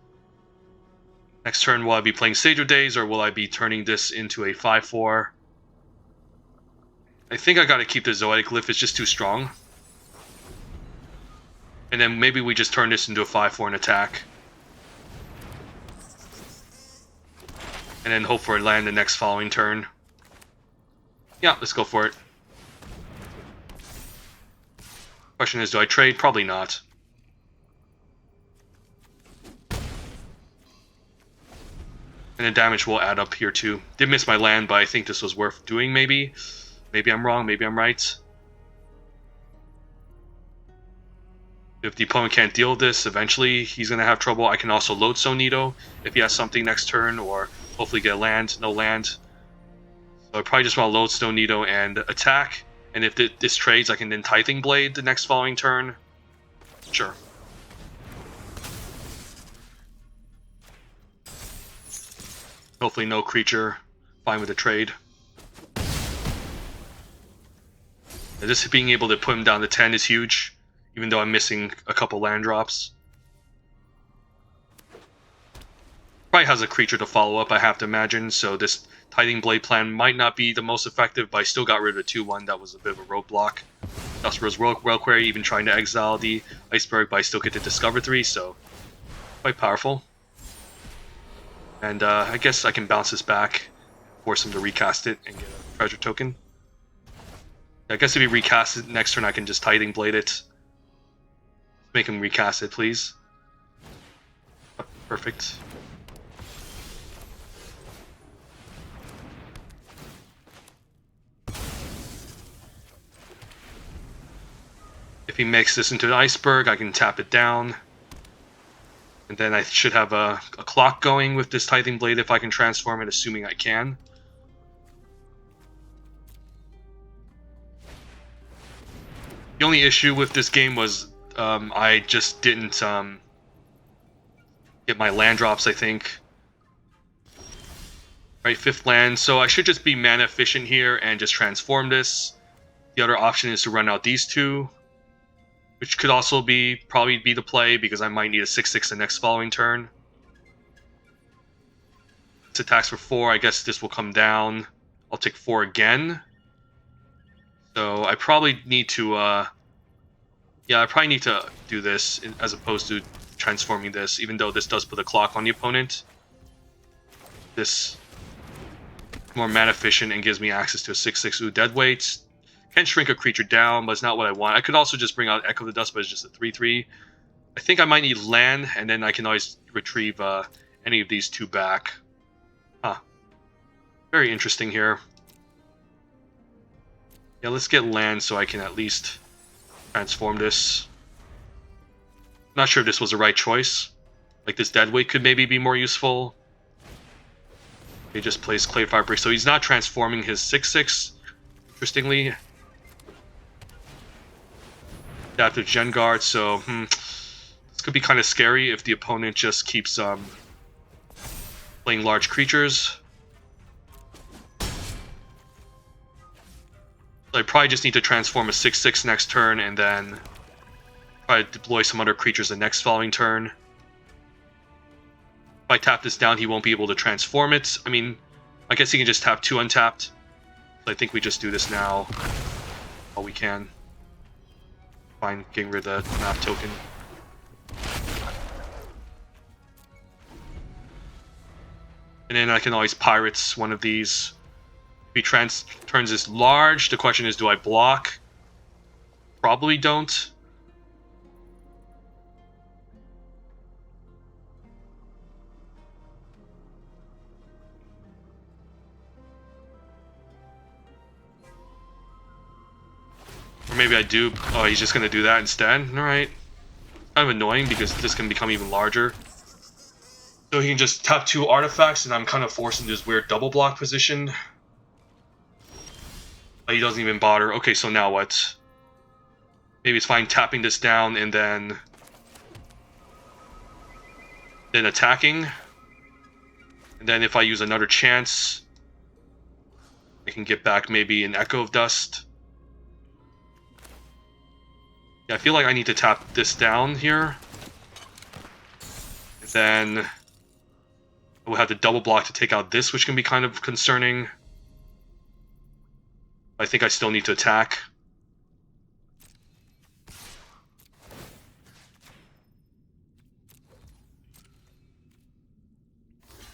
Next turn, will I be playing Sage of Days, or will I be turning this into a 5/4? I think I gotta keep the Zoetic Glyph, it's just too strong. And then maybe we just turn this into a 5/4 and attack. And then hope for a land the next following turn. Yeah, let's go for it. Question is, do I trade? Probably not. And the damage will add up here too. Did miss my land, but I think this was worth doing maybe. Maybe I'm wrong, maybe I'm right. If the opponent can't deal with this, eventually he's going to have trouble. I can also Lodestone Needle if he has something next turn, or hopefully get a land. No land. So I probably just want to Lodestone Needle and attack. And if this trades, I can then Tithing Blade the next following turn. Sure. Hopefully no creature. Fine with a trade. And this being able to put him down to 10 is huge. Even though I'm missing a couple land drops. Probably has a creature to follow up, I have to imagine, so this Tithing Blade plan might not be the most effective, but I still got rid of the 2/1, that was a bit of a roadblock. Dustbro's Reliquary, even trying to exile the Iceberg, but I still get to discover 3, so quite powerful. And I guess I can bounce this back, force him to recast it, and get a treasure token. I guess if he recasts it next turn, I can just Tithing Blade it. Make him recast it, please. Perfect. If he makes this into an Iceberg, I can tap it down. And then I should have a clock going with this Tithing Blade if I can transform it, assuming I can. The only issue with this game was I just didn't get my land drops, I think. Right, 5th land, so I should just be mana efficient here and just transform this. The other option is to run out these 2. Which could also probably be the play, because I might need a 6/6 the next following turn. This attacks for 4, I guess this will come down. I'll take 4 again. So I probably need to, yeah, I probably need to do this as opposed to transforming this, even though this does put a clock on the opponent. This more mana efficient and gives me access to a 6/6 Deadweight. Can shrink a creature down, but it's not what I want. I could also just bring out Echo of the Dust, but it's just a 3/3. I think I might need land, and then I can always retrieve any of these 2 back. Huh. Very interesting here. Yeah, let's get land so I can at least transform this. Not sure if this was the right choice. Like, this Deadweight could maybe be more useful. He just plays Clayfire Brick, so he's not transforming his 6/6, interestingly. Adaptive Gen Guard, so this could be kind of scary if the opponent just keeps playing large creatures. So I probably just need to transform a 6/6 next turn and then try to deploy some other creatures the next following turn. If I tap this down, he won't be able to transform it. I mean, I guess he can just tap 2 untapped. So I think we just do this now while we can. Fine, getting rid of the map token. And then I can always pirates one of these. If he turns this large, the question is, do I block? Probably don't. Or maybe I do. Oh, he's just going to do that instead? Alright. Kind of annoying because this can become even larger. So he can just tap 2 artifacts and I'm kind of forced into this weird double block position. He doesn't even bother. Okay, so now what? Maybe it's fine tapping this down and then attacking. And then if I use another chance, I can get back maybe an Echo of Dust. Yeah, I feel like I need to tap this down here. And then we'll have to double block to take out this, which can be kind of concerning. I think I still need to attack.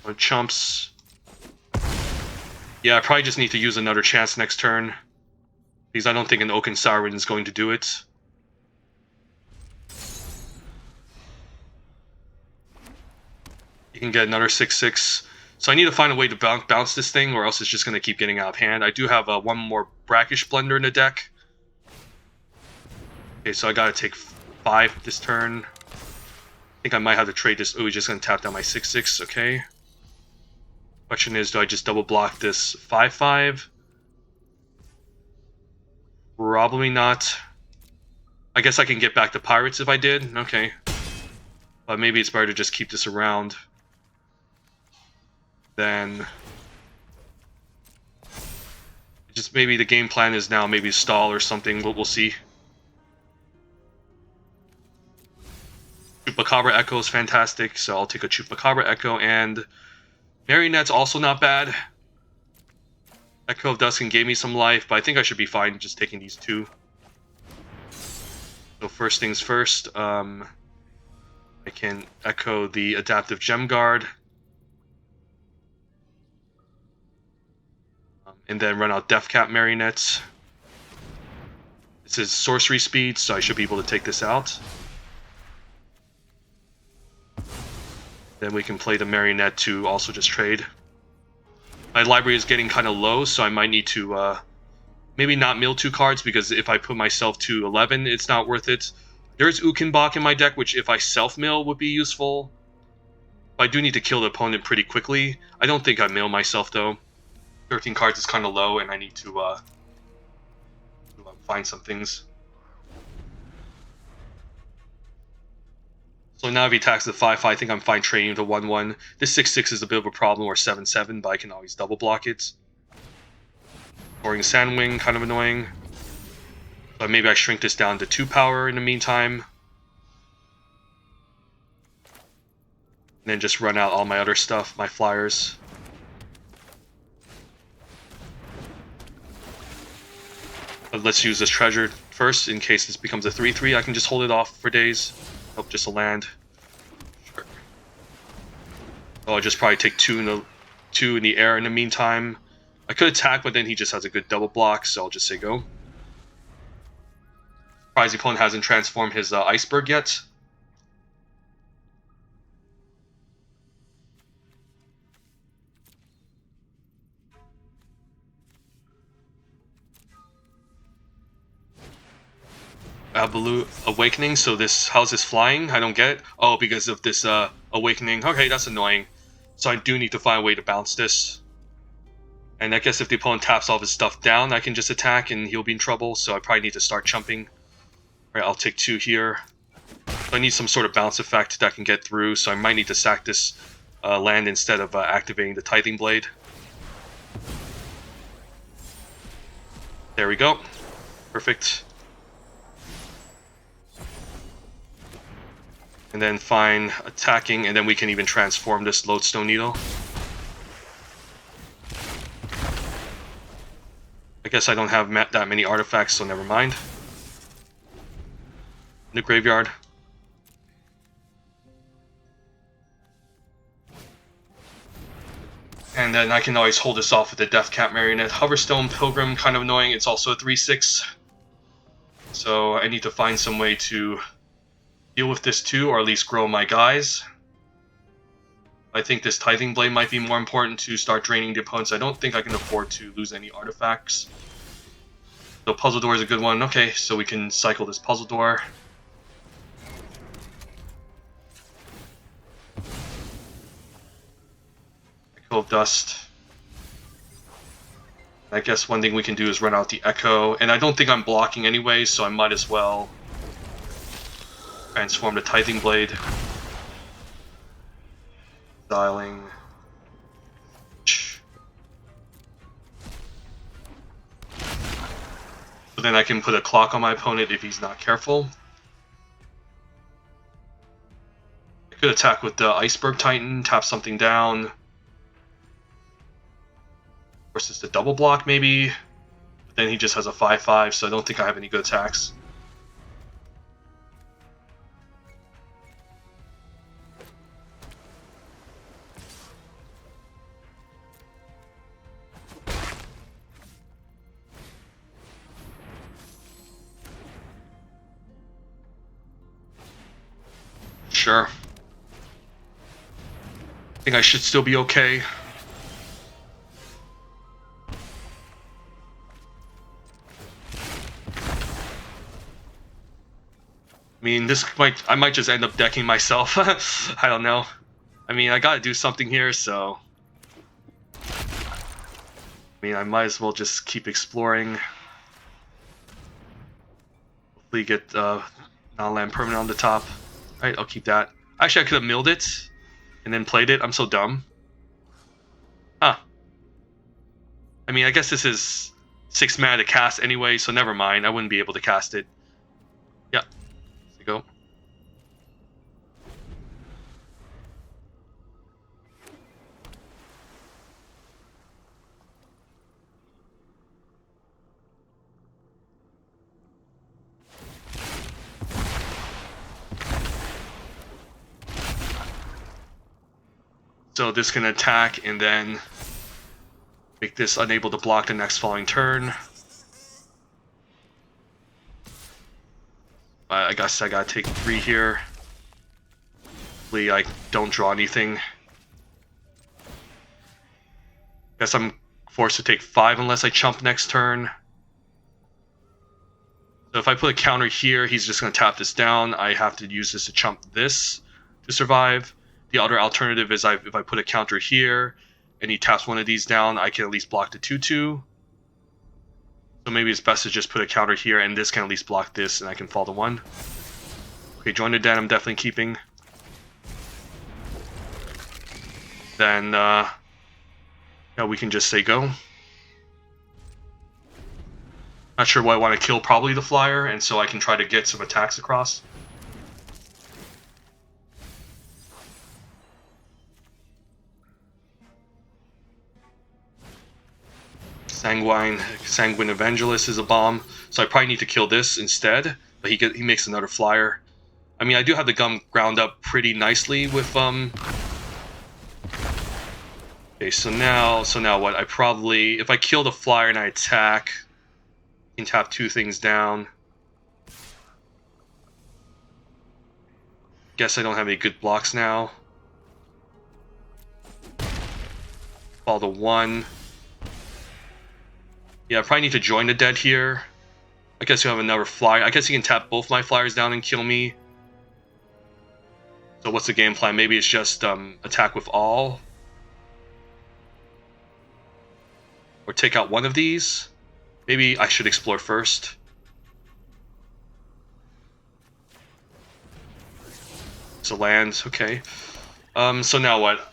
Or chumps. Yeah, I probably just need to use another chance next turn, because I don't think an Oaken Siren is going to do it. You can get another 6/6. So I need to find a way to bounce this thing, or else it's just going to keep getting out of hand. I do have one more Brackish Blender in the deck. Okay, so I got to take 5 this turn. I think I might have to trade this. Oh, he's just going to tap down my 6/6. Okay. Question is, do I just double block this 5/5? Probably not. I guess I can get back to Pirates if I did. Okay. But maybe it's better to just keep this around. Then just maybe the game plan is now maybe stall or something. We'll see. Chupacabra Echo is fantastic, so I'll take a Chupacabra Echo, and Marionette's also not bad. Echo of Dusk gave me some life, but I think I should be fine just taking these 2. So first things first, I can echo the Adaptive Gem Guard. And then run out Deathcap Marionettes. This is sorcery speed, so I should be able to take this out. Then we can play the Marionette to also just trade. My library is getting kind of low, so I might need to maybe not mill 2 cards, because if I put myself to 11, it's not worth it. There's Ukenbach in my deck, which if I self-mill would be useful. But I do need to kill the opponent pretty quickly. I don't think I mill myself, though. 13 cards is kind of low, and I need to find some things. So now if he attacks the 5-5, I think I'm fine trading the 1-1. This 6-6 is a bit of a problem, or 7-7, but I can always double block it. Scoring Sandwing, kind of annoying. But maybe I shrink this down to 2 power in the meantime. And then just run out all my other stuff, my flyers. But let's use this treasure first, in case this becomes a 3-3. I can just hold it off for days. Oh, just a land. Sure. Oh, I'll just probably take 2 in the air in the meantime. I could attack, but then he just has a good double block, so I'll just say go. Surprised the opponent hasn't transformed his iceberg yet. Awakening, so this, how's this flying? I don't get it. Oh, because of this awakening. Okay, that's annoying. So I do need to find a way to bounce this. And I guess if the opponent taps all of his stuff down, I can just attack and he'll be in trouble, so I probably need to start chumping. Alright, I'll take 2 here. So I need some sort of bounce effect that I can get through, so I might need to sack this land instead of activating the Tithing Blade. There we go. Perfect. And then fine attacking, and then we can even transform this Lodestone Needle. I guess I don't have that many artifacts, so never mind. In the graveyard. And then I can always hold this off with the Deathcap Marionette. Hoverstone Pilgrim, kind of annoying. It's also a 3-6. So I need to find some way to deal with this too, or at least grow my guys. I think this Tithing Blade might be more important to start draining the opponents. I don't think I can afford to lose any artifacts. So Puzzle Door is a good one. Okay, so we can cycle this Puzzle Door. Echo of Dust. I guess one thing we can do is run out the Echo, and I don't think I'm blocking anyway, so I might as well transform the Tithing Blade. Dialing. So then I can put a clock on my opponent if he's not careful. I could attack with the Iceberg Titan, tap something down. Versus the double block maybe. But then he just has a 5-5, so I don't think I have any good attacks. Sure. I think I should still be okay. I mean, I might just end up decking myself. I don't know. I mean, I gotta do something here, so I mean, I might as well just keep exploring. Hopefully get non-land permanent on the top. Alright, I'll keep that. Actually, I could have milled it and then played it. I'm so dumb. Huh. I mean, I guess this is 6 mana to cast anyway, so never mind. I wouldn't be able to cast it. Yeah. There you go. So this can attack and then make this unable to block the next following turn. I guess I gotta take 3 here. Hopefully I don't draw anything. Guess I'm forced to take 5 unless I chump next turn. So if I put a counter here, he's just going to tap this down. I have to use this to chump this to survive. The other alternative is if I put a counter here and he taps one of these down, I can at least block the 2/2. So maybe it's best to just put a counter here and this can at least block this and I can fall to 1. Okay, join the den I'm definitely keeping. Then yeah, we can just say go. Not sure why I want to kill probably the flyer, and so I can try to get some attacks across. Sanguine Evangelist is a bomb, so I probably need to kill this instead, but he makes another flyer. I mean, I do have the gun ground up pretty nicely with Okay, so now what? I probably, if I kill the flyer and I attack, I can tap 2 things down. Guess I don't have any good blocks now. Fall to 1. Yeah, I probably need to join the dead here. I guess you have another flyer. I guess you can tap both my flyers down and kill me. So what's the game plan? Maybe it's just attack with all. Or take out one of these. Maybe I should explore first. So lands, okay. So now what?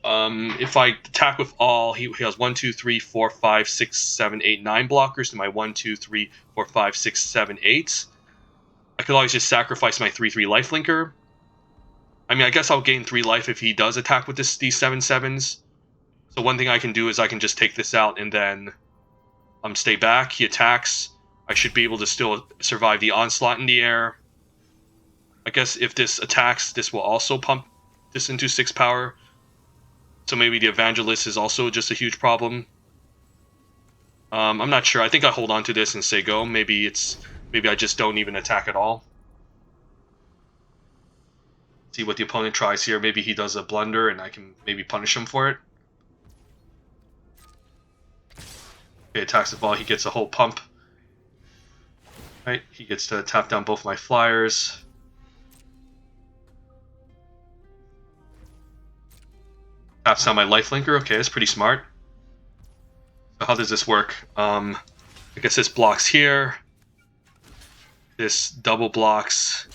If I attack with all, he has 1, 2, 3, 4, 5, 6, 7, 8, 9 blockers to my 1, 2, 3, 4, 5, 6, 7, 8. I could always just sacrifice my 3/3 lifelinker. I mean, I guess I'll gain 3 life if he does attack with these 7/7s. So one thing I can do is I can just take this out and then stay back. He attacks. I should be able to still survive the onslaught in the air. I guess if this attacks, this will also pump this into 6 power. So maybe the Evangelist is also just a huge problem. I'm not sure. I think I hold on to this and say go. Maybe I just don't even attack at all. See what the opponent tries here. Maybe he does a blunder and I can maybe punish him for it. Okay, attacks the ball. He gets a whole pump. Right, he gets to tap down both my flyers. Taps down my lifelinker. Okay, that's pretty smart. So how does this work? I guess this blocks here. This double blocks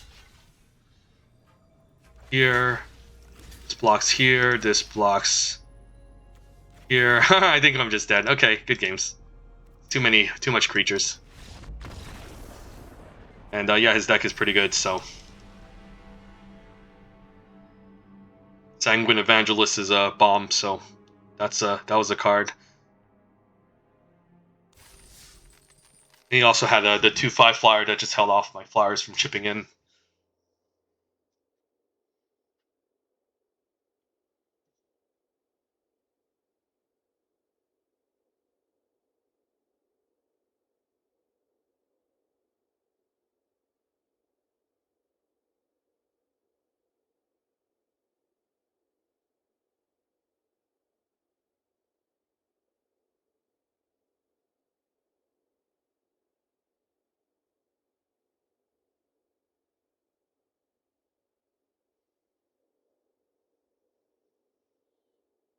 here. This blocks here. This blocks here. I think I'm just dead. Okay, good games. Too much creatures. And yeah, his deck is pretty good, so. Sanguine Evangelist is a bomb, so that was a card. And he also had the 2/5 flyer that just held off my flyers from chipping in.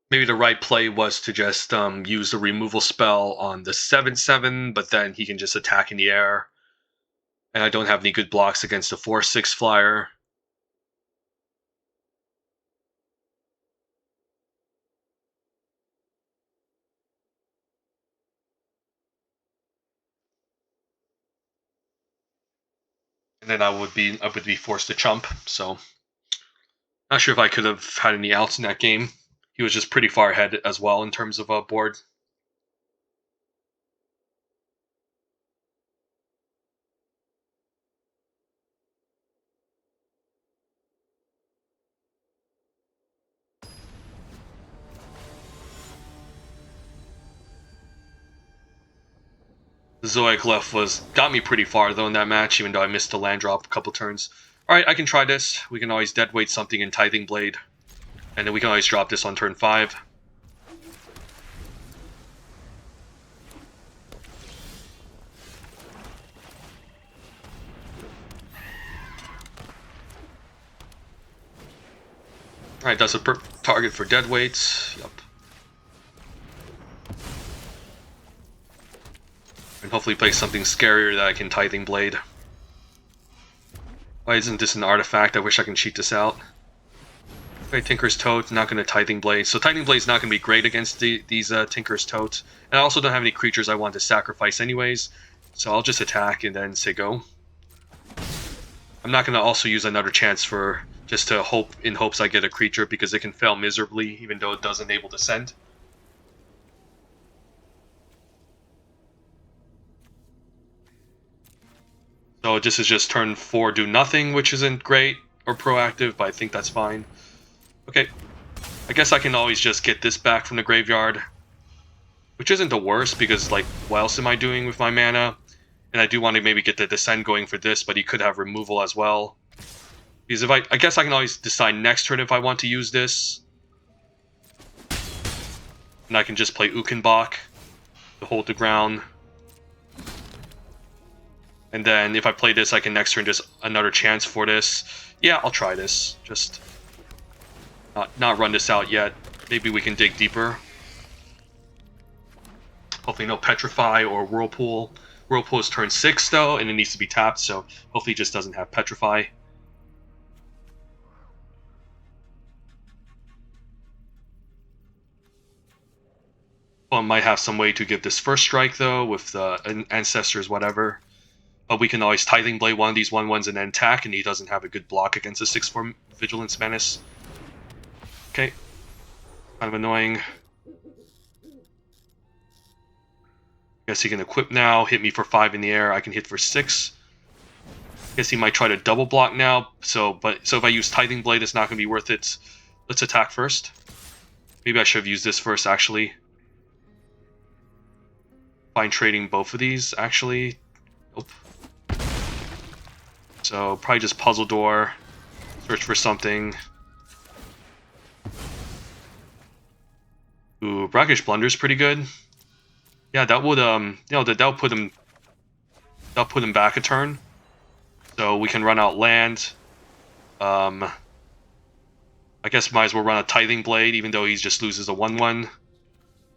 Maybe the right play was to just use the removal spell on the 7/7, but then he can just attack in the air. And I don't have any good blocks against the 4/6 flyer. And then I would be forced to chump. So not sure if I could have had any outs in that game. He was just pretty far ahead as well in terms of board. Zoic left got me pretty far though in that match, even though I missed the land drop a couple turns. Alright, I can try this. We can always deadweight something in Tithing Blade. And then we can always drop this on turn 5. Alright, that's a target for deadweights. Yup. And hopefully play something scarier that I can Tithing Blade. Why isn't this an artifact? I wish I can cheat this out. Okay, Tinker's Tote, not going to Tithing Blade. So Tithing Blade's not going to be great against these Tinker's Tote. And I also don't have any creatures I want to sacrifice anyways. So I'll just attack and then say go. I'm not going to also use another chance for just to hope in hopes I get a creature because it can fail miserably even though it does enable descent. So this is just turn 4 do nothing, which isn't great or proactive, but I think that's fine. Okay, I guess I can always just get this back from the graveyard, which isn't the worst because like what else am I doing with my mana? And I do want to maybe get the descent going for this, but he could have removal as well. Because if I guess I can always decide next turn if I want to use this. And I can just play Ukenbach to hold the ground. And then if I play this, I can next turn just another chance for this. Yeah, I'll try this. Just not run this out yet. Maybe we can dig deeper. Hopefully no Petrify or Whirlpool. Whirlpool is turn 6 though, and it needs to be tapped, so hopefully it just doesn't have Petrify. Well, might have some way to give this first strike though, with the Ancestors, whatever. But we can always Tithing Blade one of these 1/1s and then attack, and he doesn't have a good block against a 6/4 Vigilance Menace. Okay. Kind of annoying. Guess he can equip now, hit me for 5 in the air, I can hit for 6. Guess he might try to double block now, so if I use Tithing Blade, it's not going to be worth it. Let's attack first. Maybe I should have used this first, actually. Fine trading both of these, actually. Nope. So, probably just Puzzle Door. Search for something. Ooh, Brackish Blunder's pretty good. Yeah, that would that'll put him back a turn. So we can run out land. I guess might as well run a Tithing Blade, even though he just loses a 1/1.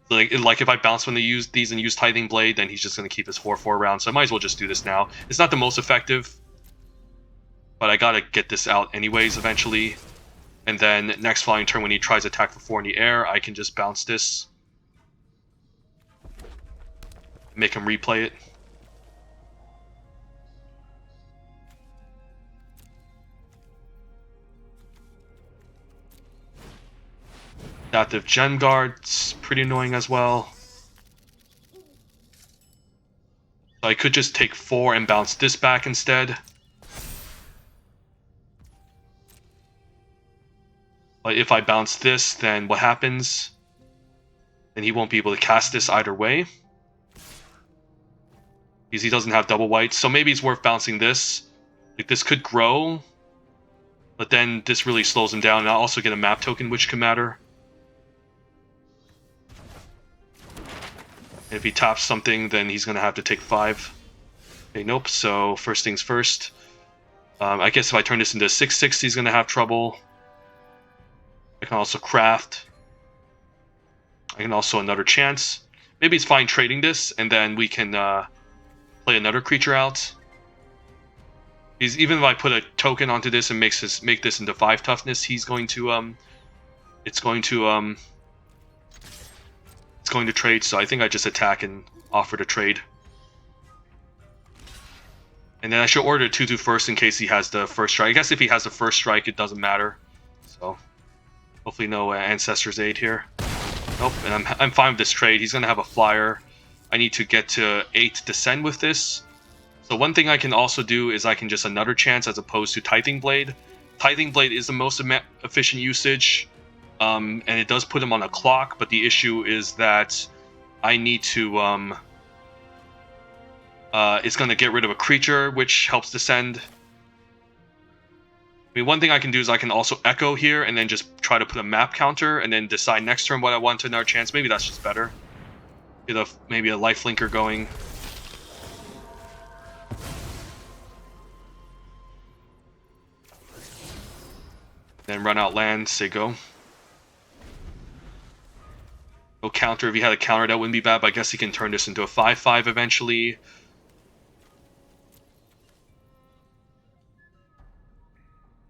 Like if I bounce when they use these and use Tithing Blade, then he's just going to keep his 4/4 around. So I might as well just do this now. It's not the most effective, but I gotta get this out anyways eventually. And then next flying turn when he tries to attack for 4 in the air, I can just bounce this. Make him replay it. Adaptive Gem Guard's pretty annoying as well. So I could just take 4 and bounce this back instead. But if I bounce this, then what happens? Then he won't be able to cast this either way. Because he doesn't have double white. So maybe it's worth bouncing this. Like this could grow. But then this really slows him down. And I'll also get a map token, which can matter. If he taps something, then he's going to have to take 5. Okay, nope. So first things first. I guess if I turn this into 6/6, he's going to have trouble. I can also craft. I can also another chance. Maybe it's fine trading this, and then we can play another creature out. Because even if I put a token onto this and make this into 5 toughness, he's going to it's going to trade. So I think I just attack and offer to trade. And then I should order 2/2 first in case he has the first strike. I guess if he has the first strike, it doesn't matter. So hopefully no Ancestor's Aid here. Nope, and I'm fine with this trade. He's gonna have a flyer. I need to get to 8 Descend with this. So one thing I can also do is I can just another chance as opposed to Tithing Blade. Tithing Blade is the most efficient usage, and it does put him on a clock. But the issue is that I need to It's going to get rid of a creature, which helps descend. I mean, one thing I can do is I can also echo here and then just try to put a map counter and then decide next turn what I want to another chance. Maybe that's just better. Get maybe a lifelinker going. Then run out land, say go. No counter. If he had a counter, that wouldn't be bad, but I guess he can turn this into a 5/5 eventually.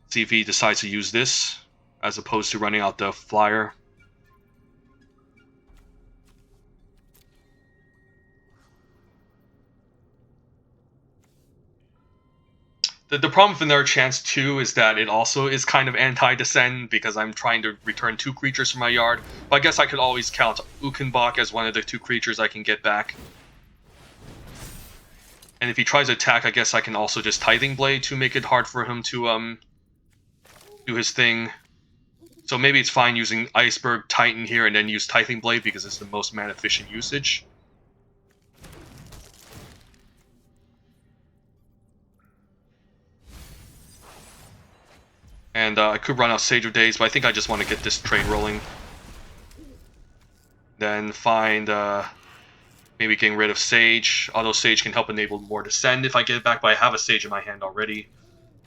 See if he decides to use this, as opposed to running out the flyer. The problem with another chance too is that it also is kind of anti-descend because I'm trying to return 2 creatures from my yard. But I guess I could always count Ukenbach as one of the 2 creatures I can get back. And if he tries to attack, I guess I can also just Tithing Blade to make it hard for him to do his thing. So maybe it's fine using Iceberg, Titan here, and then use Tithing Blade because it's the most mana efficient usage. And I could run out Sage of Days, but I think I just want to get this trade rolling. Then find maybe getting rid of Sage, although Sage can help enable more Descend if I get it back, but I have a Sage in my hand already.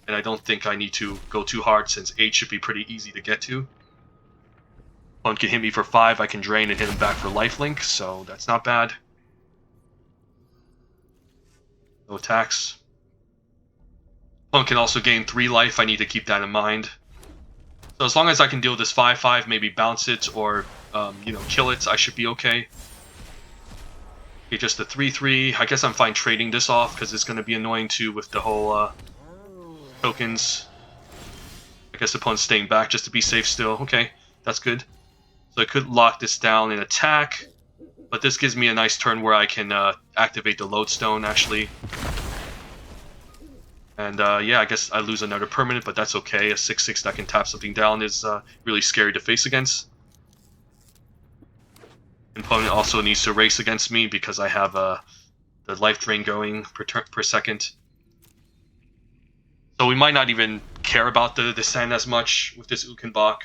And I don't think I need to go too hard since 8 should be pretty easy to get to. Opponent can hit me for 5, I can drain and hit him back for lifelink, so that's not bad. No attacks. Opponent can also gain 3 life, I need to keep that in mind. So as long as I can deal with this 5/5, maybe bounce it or you know, kill it, I should be okay. Okay, just a 3/3. I guess I'm fine trading this off because it's going to be annoying too with the whole tokens. I guess the opponent's staying back just to be safe still. Okay, that's good. So I could lock this down and attack, but this gives me a nice turn where I can activate the Lodestone actually. And yeah, I guess I lose another permanent, but that's okay. A 6/6 that can tap something down is really scary to face against. Opponent also needs to race against me because I have the life drain going per second. So we might not even care about the descent as much with this Ukenbach.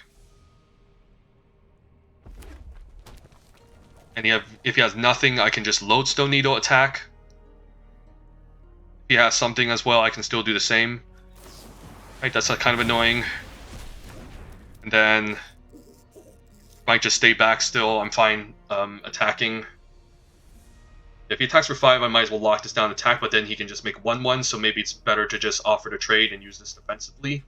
And if he has nothing, I can just Lodestone Needle attack. If he has something as well, I can still do the same. Right, that's kind of annoying. And then might just stay back still. I'm fine attacking. If he attacks for 5, I might as well lock this down and attack, but then he can just make 1/1, so maybe it's better to just offer to trade and use this defensively.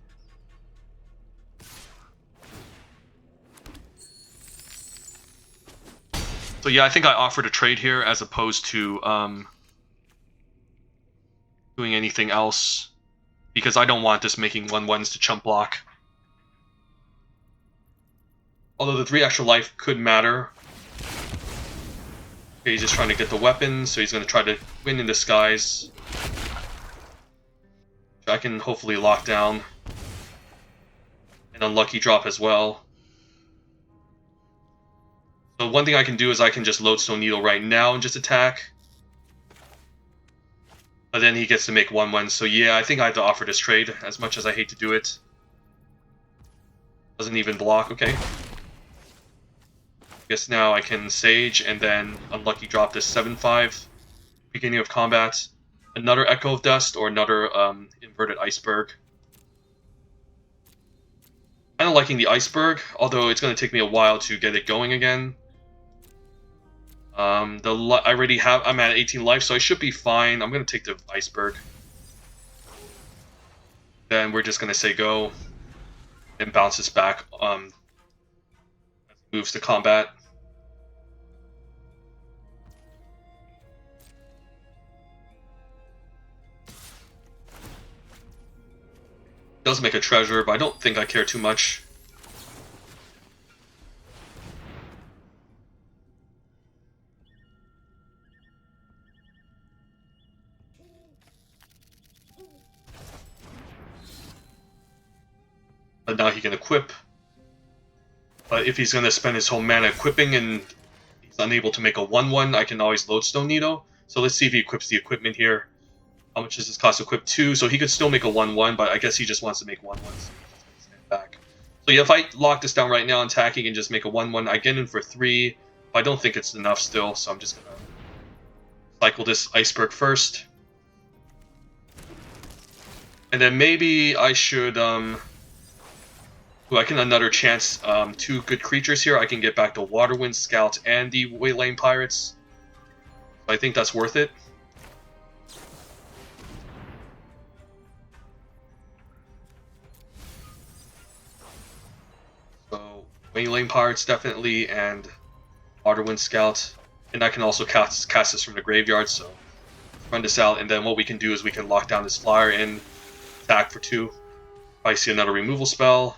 So yeah, I think I offer to trade here as opposed to doing anything else, because I don't want this making 1/1s to chump block. Although the 3 extra life could matter. Okay, he's just trying to get the weapon, so he's going to try to win in disguise. Which I can hopefully lock down. An unlucky drop as well. So one thing I can do is I can just Lodestone Needle right now and just attack. But then he gets to make 1/1, so yeah, I think I have to offer this trade, as much as I hate to do it. Doesn't even block, okay. Guess now I can Sage and then unlucky drop this 7/5. Beginning of combat. Another Echo of Dust or another inverted Iceberg. Kind of liking the Iceberg, although it's going to take me a while to get it going again. I'm at 18 life, so I should be fine. I'm going to take the Iceberg. Then we're just going to say go. And bounces back as he moves to combat. Does make a treasure, but I don't think I care too much. But now he can equip. But if he's going to spend his whole mana equipping and he's unable to make a 1/1, I can always Lodestone Needle. So let's see if he equips the equipment here. How much does this cost to equip? 2, so he could still make a 1/1, but I guess he just wants to make 1/1, so he's gonna stand back. So yeah, if I lock this down right now and attacking and just make a 1/1, I get in for 3, but I don't think it's enough still, so I'm just gonna cycle this iceberg first. And then maybe I should, I can another chance 2 good creatures here. I can get back the Waterwind Scout and the Waylaying Pirates. I think that's worth it. So Waylaying Pirates definitely, and Waterwind Scout. And I can also cast this from the graveyard, so run this out, and then what we can do is we can lock down this flyer and attack for 2. I see another removal spell.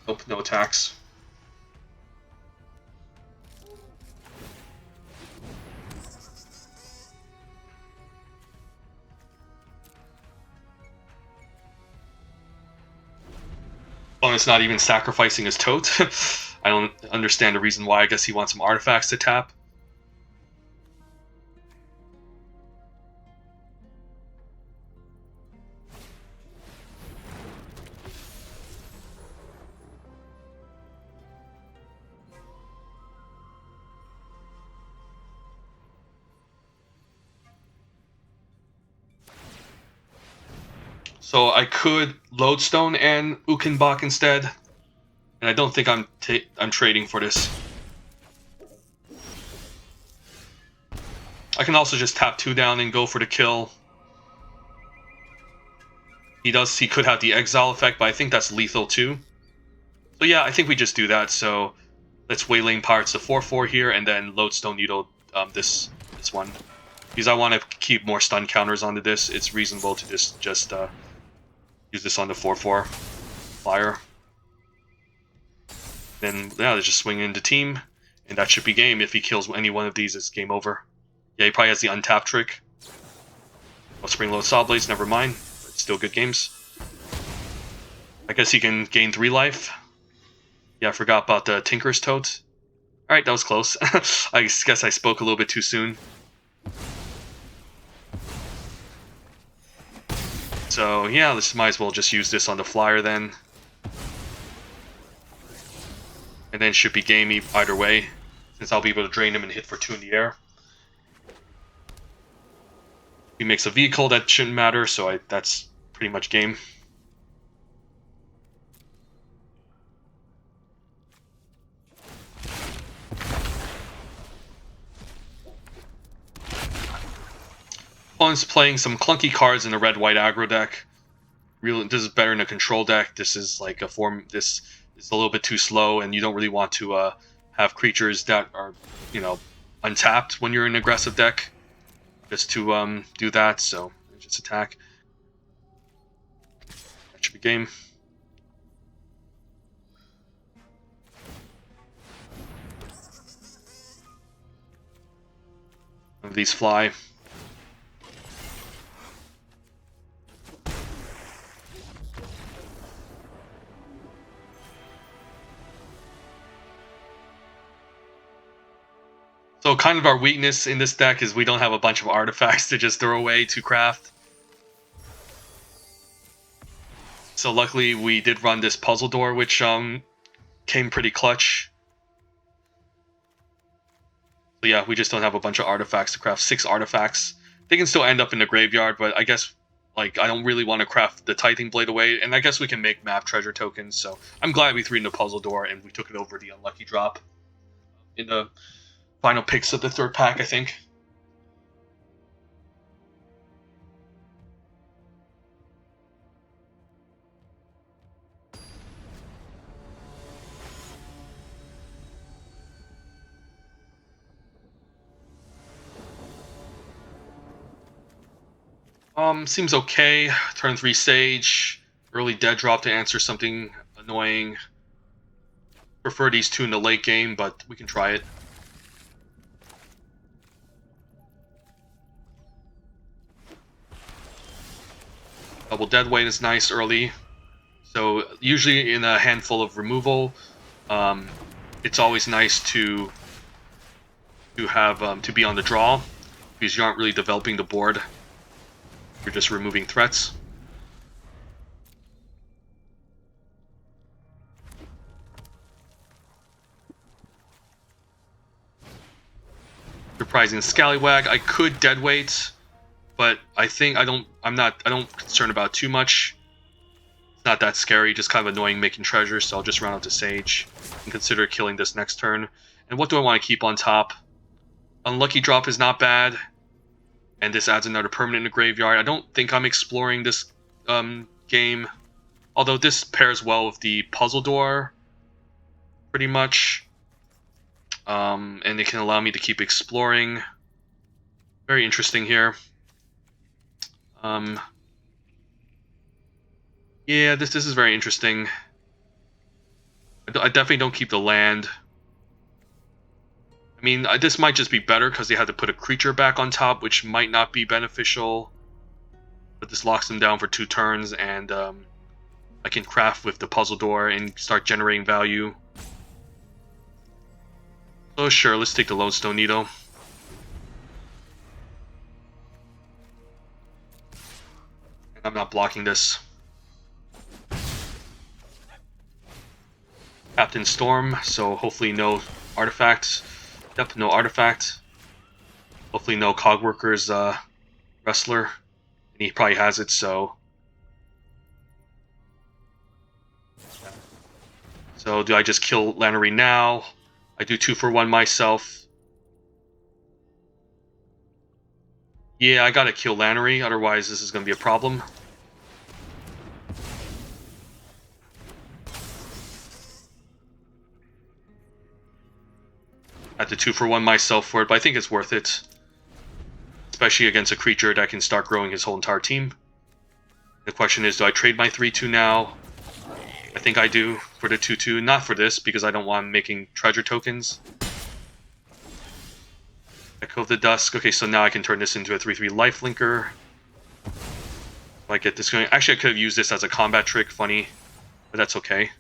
Nope, no attacks. Well, it's not even sacrificing his tote. I don't understand the reason why. I guess he wants some artifacts to tap. So I could Lodestone and Ukenbach instead, and I don't think I'm trading for this. I can also just tap 2 down and go for the kill. He could have the exile effect, but I think that's lethal too. So yeah, I think we just do that. So let's Waylaying Pirates the 4/4 here, and then Lodestone Needle this one. Because I want to keep more stun counters onto this, it's reasonable to just use this on the 4/4 flyer. Then yeah, let's just swing into team, and that should be game. If he kills any one of these, it's game over. Yeah, he probably has the untap trick. Oh, Spring-Loaded Saw Blades, never mind. But still good games. I guess he can gain 3 life. Yeah, I forgot about the Tinker's Tote. Alright, that was close. I guess I spoke a little bit too soon. So yeah, let's might as well just use this on the flyer then. And then should be gamey either way, since I'll be able to drain him and hit for 2 in the air. He makes a vehicle, that shouldn't matter, so that's pretty much game. Opponent's playing some clunky cards in a red-white aggro deck. Really, this is better in a control deck. This is like a form. This is a little bit too slow, and you don't really want to have creatures that are, untapped when you're in an aggressive deck. Just to do that, so just attack. That should be game. One of these fly. So kind of our weakness in this deck is we don't have a bunch of artifacts to just throw away to craft. So luckily we did run this puzzle door, which came pretty clutch. So yeah, we just don't have a bunch of artifacts to craft. 6 artifacts. They can still end up in the graveyard, but I guess I don't really want to craft the Tithing Blade away, and I guess we can make map treasure tokens. So I'm glad we threw in the puzzle door and we took it over the unlucky drop in the final picks of the 3rd pack, I think. Seems okay. Turn 3 Sage, early dead drop to answer something annoying. Prefer these 2 in the late game, but we can try it. Double Deadweight is nice early. So usually in a handful of removal, it's always nice to to have to be on the draw, because you aren't really developing the board. You're just removing threats. Surprising Scallywag. I could deadweight, but I don't concerned about it too much. It's not that scary, just kind of annoying making treasures, so I'll just run out to Sage and consider killing this next turn. And what do I want to keep on top? Unlucky Drop is not bad, and this adds another permanent in the graveyard. I don't think I'm exploring this game, although this pairs well with the Puzzle Door, pretty much. And it can allow me to keep exploring. Very interesting here. Yeah, this is very interesting. I definitely don't keep the land. I mean, this might just be better because they had to put a creature back on top, which might not be beneficial. But this locks them down for 2 turns, and I can craft with the Puzzle Door and start generating value. So sure, let's take the Lodestone Needle. I'm not blocking this. Captain Storm, so hopefully no artifacts. Yep, no artifact. Hopefully no Cogworker's Wrestler. And he probably has it, so... So do I just kill Lannery now? I do 2 for 1 myself. Yeah, I gotta kill Lannery, otherwise this is gonna be a problem. I have to 2 for 1 myself for it, but I think it's worth it. Especially against a creature that can start growing his whole entire team. The question is, do I trade my 3-2 now? I think I do for the 2-2. Not for this, because I don't want making treasure tokens. Echo of the Dusk. Okay, so now I can turn this into a 3-3 lifelinker. If I get this going. Actually, I could have used this as a combat trick. Funny. But that's okay.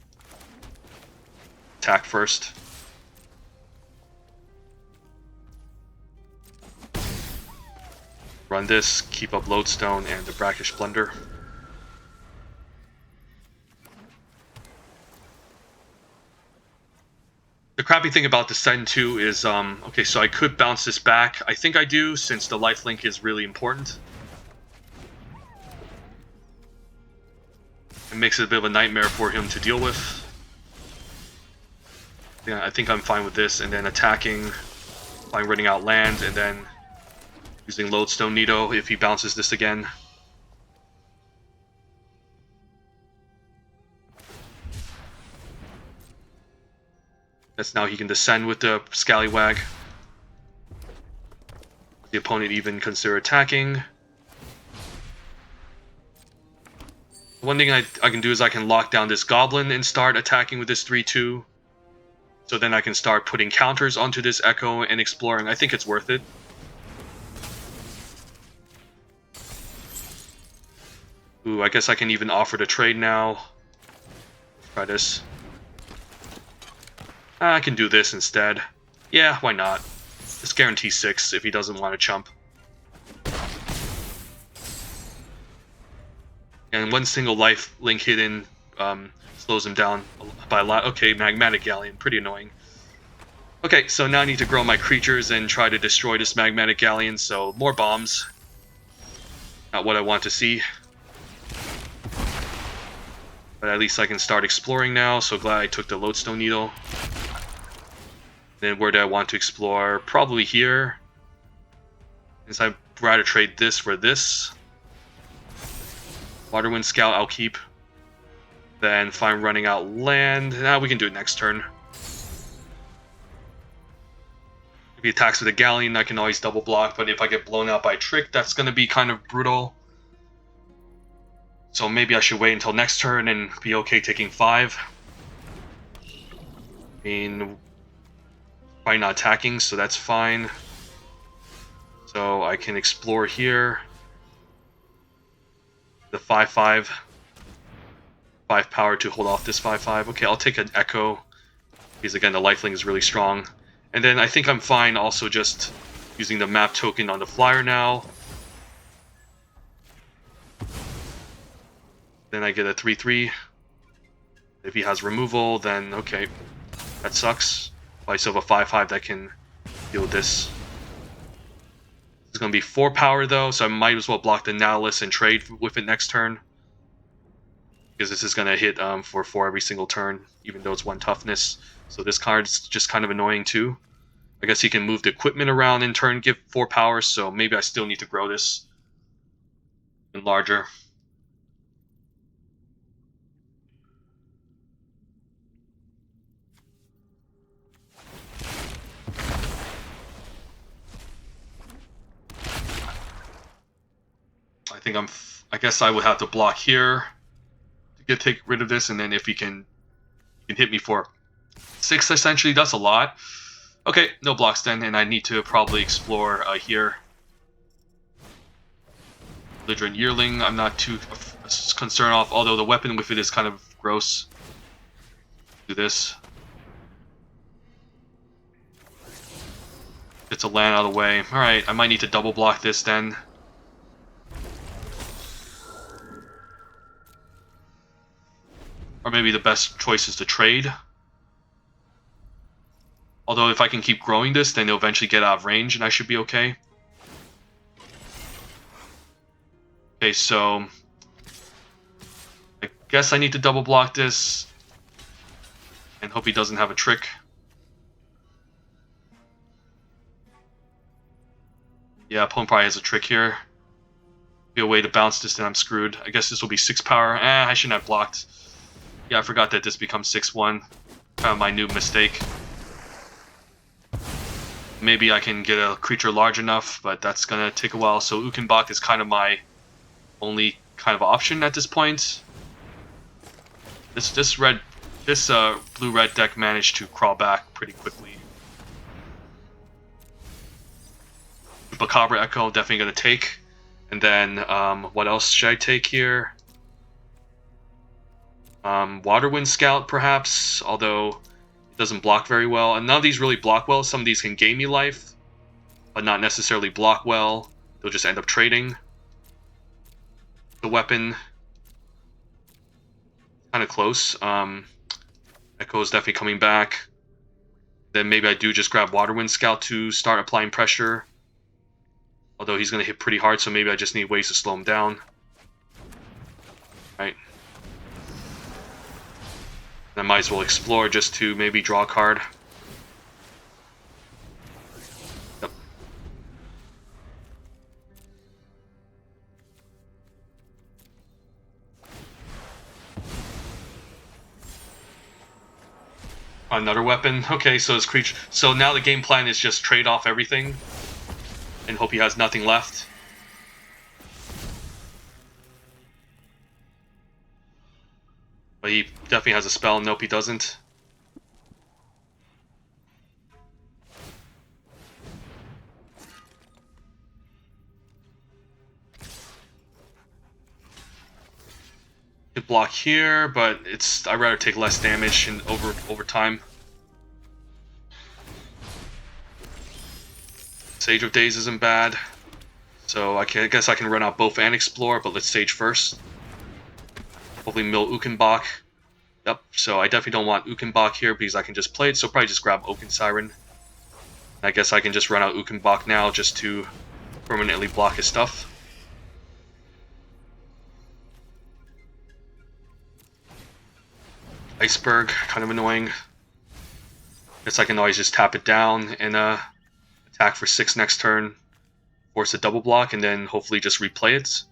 Attack first. Run this, keep up Lodestone and the Brackish Plunder. The crappy thing about the Send 2 is, okay, so I could bounce this back. I think I do, since the lifelink is really important. It makes it a bit of a nightmare for him to deal with. Yeah, I think I'm fine with this, and then attacking, by running out land, and then using Lodestone Needle if he bounces this again. That's now he can descend with the Scallywag. The opponent even consider attacking. One thing I can do is I can lock down this Goblin and start attacking with this 3-2. So then I can start putting counters onto this Echo and exploring. I think it's worth it. Ooh, I guess I can even offer to trade now. Try this. I can do this instead. Yeah, why not? This guarantees 6 if he doesn't want to chump. And one single life link hidden slows him down by a lot. Okay, Magmatic Galleon, pretty annoying. Okay, so now I need to grow my creatures and try to destroy this Magmatic Galleon, so more bombs. Not what I want to see. But at least I can start exploring now, so glad I took the Lodestone Needle. Then where do I want to explore? Probably here. Since I'd rather trade this for this. Waterwind Scout I'll keep. Then if I'm running out land, now we can do it next turn. If he attacks with a Galleon, I can always double block, but if I get blown out by a trick, that's going to be kind of brutal. So maybe I should wait until next turn and be okay taking 5. I mean, probably not attacking, so that's fine. So I can explore here. The 5-5. 5 power to hold off this 5-5. Okay, I'll take an Echo. Because again, the lifelink is really strong. And then I think I'm fine also just using the map token on the flyer now. Then I get a 3/3. If he has removal, then okay, that sucks. I still have a 5/5 that can deal with this. It's going to be 4 power though, so I might as well block the Nautilus and trade with it next turn. Because this is going to hit for 4 every single turn, even though it's 1 toughness. So this card's just kind of annoying too. I guess he can move the equipment around in turn, give 4 power, so maybe I still need to grow this and larger. I guess I would have to block here to take rid of this, and then if he can hit me for 6 essentially. That's a lot. Okay, no blocks then, and I need to probably explore here. Belligerent Yearling, I'm not too concerned off, although the weapon with it is kind of gross. Do this. It's a land out of the way. Alright, I might need to double block this then. Or maybe the best choice is to trade. Although if I can keep growing this, then they'll eventually get out of range and I should be okay. Okay, so I guess I need to double block this and hope he doesn't have a trick. Yeah, opponent probably has a trick here. Be a way to bounce this, then I'm screwed. I guess this will be 6 power. I shouldn't have blocked. Yeah, I forgot that this becomes 6/1. Kind of my new mistake. Maybe I can get a creature large enough, but that's gonna take a while. So Ukenbach is kind of my only kind of option at this point. This blue-red deck managed to crawl back pretty quickly. Bacabra Echo definitely gonna take, and then what else should I take here? Waterwind Scout perhaps, although it doesn't block very well, and none of these really block well. Some of these can gain me life, but not necessarily block well. They'll just end up trading. The weapon, kind of close. Echo is definitely coming back. Then maybe I do just grab Waterwind Scout to start applying pressure. Although he's going to hit pretty hard, so maybe I just need ways to slow him down. Right. I might as well explore just to maybe draw a card. Yep. Another weapon. Okay, so his creature. So now the game plan is just trade off everything and hope he has nothing left. But he definitely has a spell. Nope, he doesn't. Could block here, but I'd rather take less damage and over time. Sage of Days isn't bad, so I guess I can run out both and explore. But let's Sage first. Hopefully mill Ukenbach. Yep, so I definitely don't want Ukenbach here because I can just play it, so probably just grab Oaken Siren. I guess I can just run out Ukenbach now just to permanently block his stuff. Iceberg, kind of annoying. Guess I can always just tap it down and attack for 6 next turn, force a double block, and then hopefully just replay it.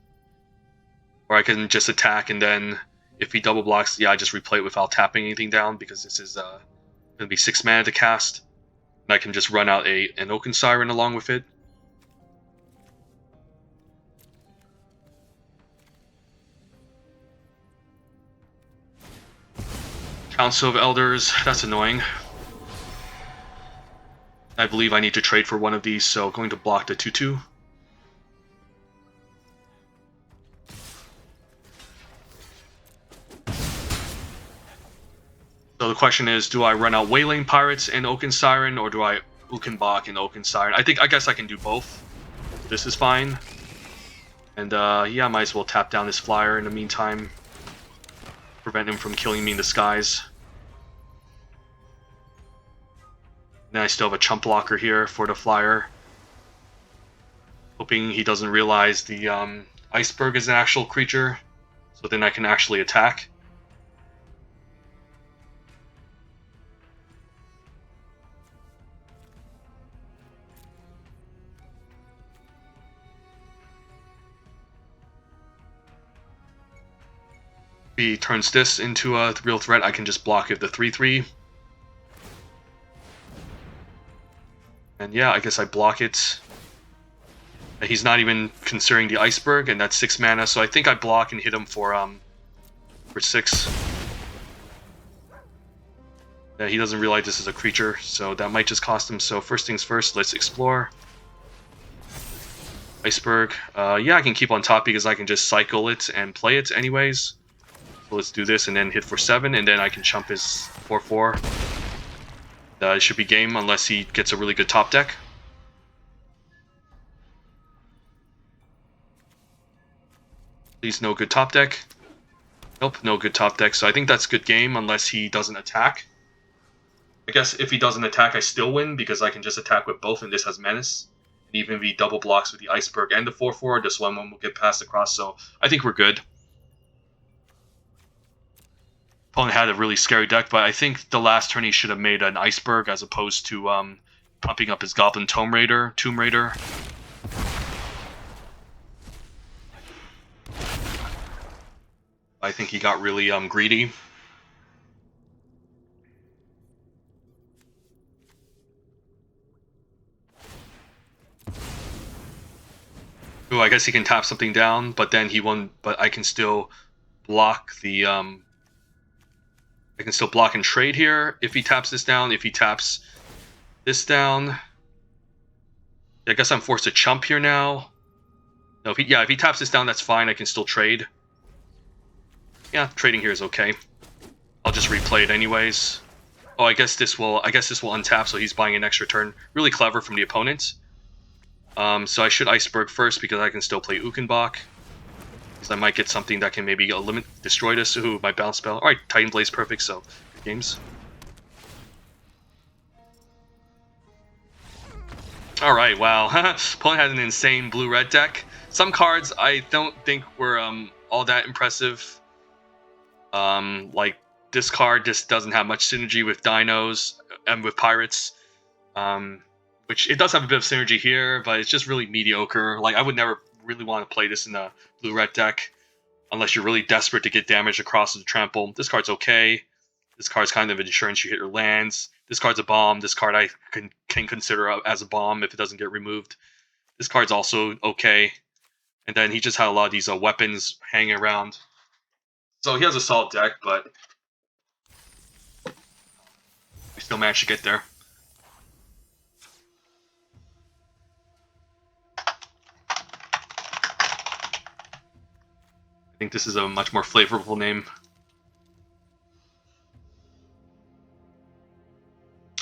Or I can just attack and then if he double blocks, yeah, I just replay it without tapping anything down because this is going to be 6 mana to cast. And I can just run out an Oaken Siren along with it. Council of Elders, that's annoying. I believe I need to trade for one of these, so going to block the 2/2. So the question is, do I run out Wailing Pirates and Oaken Siren, or do I Ukenbach and Oaken Siren? I guess I can do both. This is fine. And yeah, I might as well tap down this flyer in the meantime. Prevent him from killing me in the skies. Then I still have a chump blocker here for the flyer. Hoping he doesn't realize the iceberg is an actual creature. So then I can actually attack. If he turns this into a real threat, I can just block it the 3/3. And yeah, I guess I block it. He's not even considering the iceberg, and that's 6 mana, so I think I block and hit him for 6. Yeah, he doesn't realize this is a creature, so that might just cost him. So first things first, let's explore. Iceberg. Yeah, I can keep on top because I can just cycle it and play it anyways. So let's do this and then hit for 7, and then I can chump his 4/4. It should be game unless he gets a really good top deck. Please, no good top deck. Nope, no good top deck. So I think that's good game unless he doesn't attack. I guess if he doesn't attack, I still win because I can just attack with both, and this has menace. And even if he double blocks with the iceberg and the 4/4, this one will get passed across. So I think we're good. Opponent had a really scary deck, but I think the last turn he should have made an iceberg as opposed to pumping up his Goblin Tomb Raider. I think he got really greedy. Ooh, I guess he can tap something down, but then he won't. But I can still block the. I can still block and trade here if he taps this down. If he taps this down, I guess I'm forced to chump here now. No, if he taps this down, that's fine. I can still trade. Yeah, trading here is okay. I'll just replay it anyways. Oh, I guess this will untap, so he's buying an extra turn. Really clever from the opponent. So I should iceberg first because I can still play Ukenbach. Because I might get something that can maybe destroy this. Ooh, my bounce spell. Alright, Titan Blaze perfect, so good games. Alright, wow. Opponent had an insane blue-red deck. Some cards I don't think were all that impressive. Like this card just doesn't have much synergy with dinos and with pirates. Which it does have a bit of synergy here, but it's just really mediocre. Like I would never really want to play this in a blue-red deck unless you're really desperate to get damage across the trample. This card's okay. This card's kind of insurance. You hit your lands. This card's a bomb. This card I can consider as a bomb if it doesn't get removed. This card's also okay. And then he just had a lot of these weapons hanging around. So he has a solid deck, but we still managed to get there. I think this is a much more flavorful name.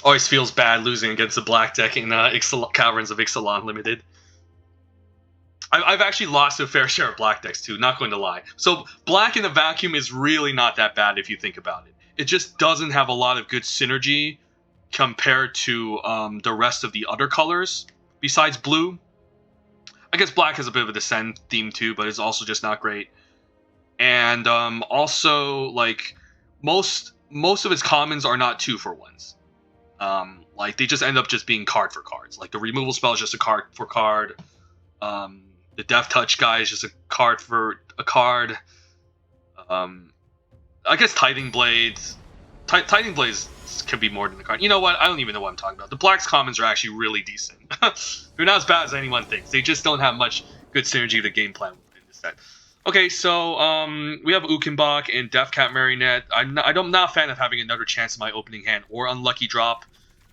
Always feels bad losing against a black deck in Caverns of Ixalan Limited. I've actually lost a fair share of black decks too, not going to lie. So black in a vacuum is really not that bad if you think about it. It just doesn't have a lot of good synergy compared to the rest of the other colors besides blue. I guess black has a bit of a Descend theme too, but it's also just not great. And also, like, most of its commons are not 2-for-1s. Like, they just end up just being card for cards. Like, the removal spell is just a card for card. The Death Touch guy is just a card for a card. I guess Tithing Blades... Tithing Blades can be more than a card. You know what? I don't even know what I'm talking about. The Black's commons are actually really decent. They're not as bad as anyone thinks. They just don't have much good synergy to game plan in this set. Okay, so we have Ukenbach and Deathcat Marionette. I'm not a fan of having another chance in my opening hand or Unlucky Drop.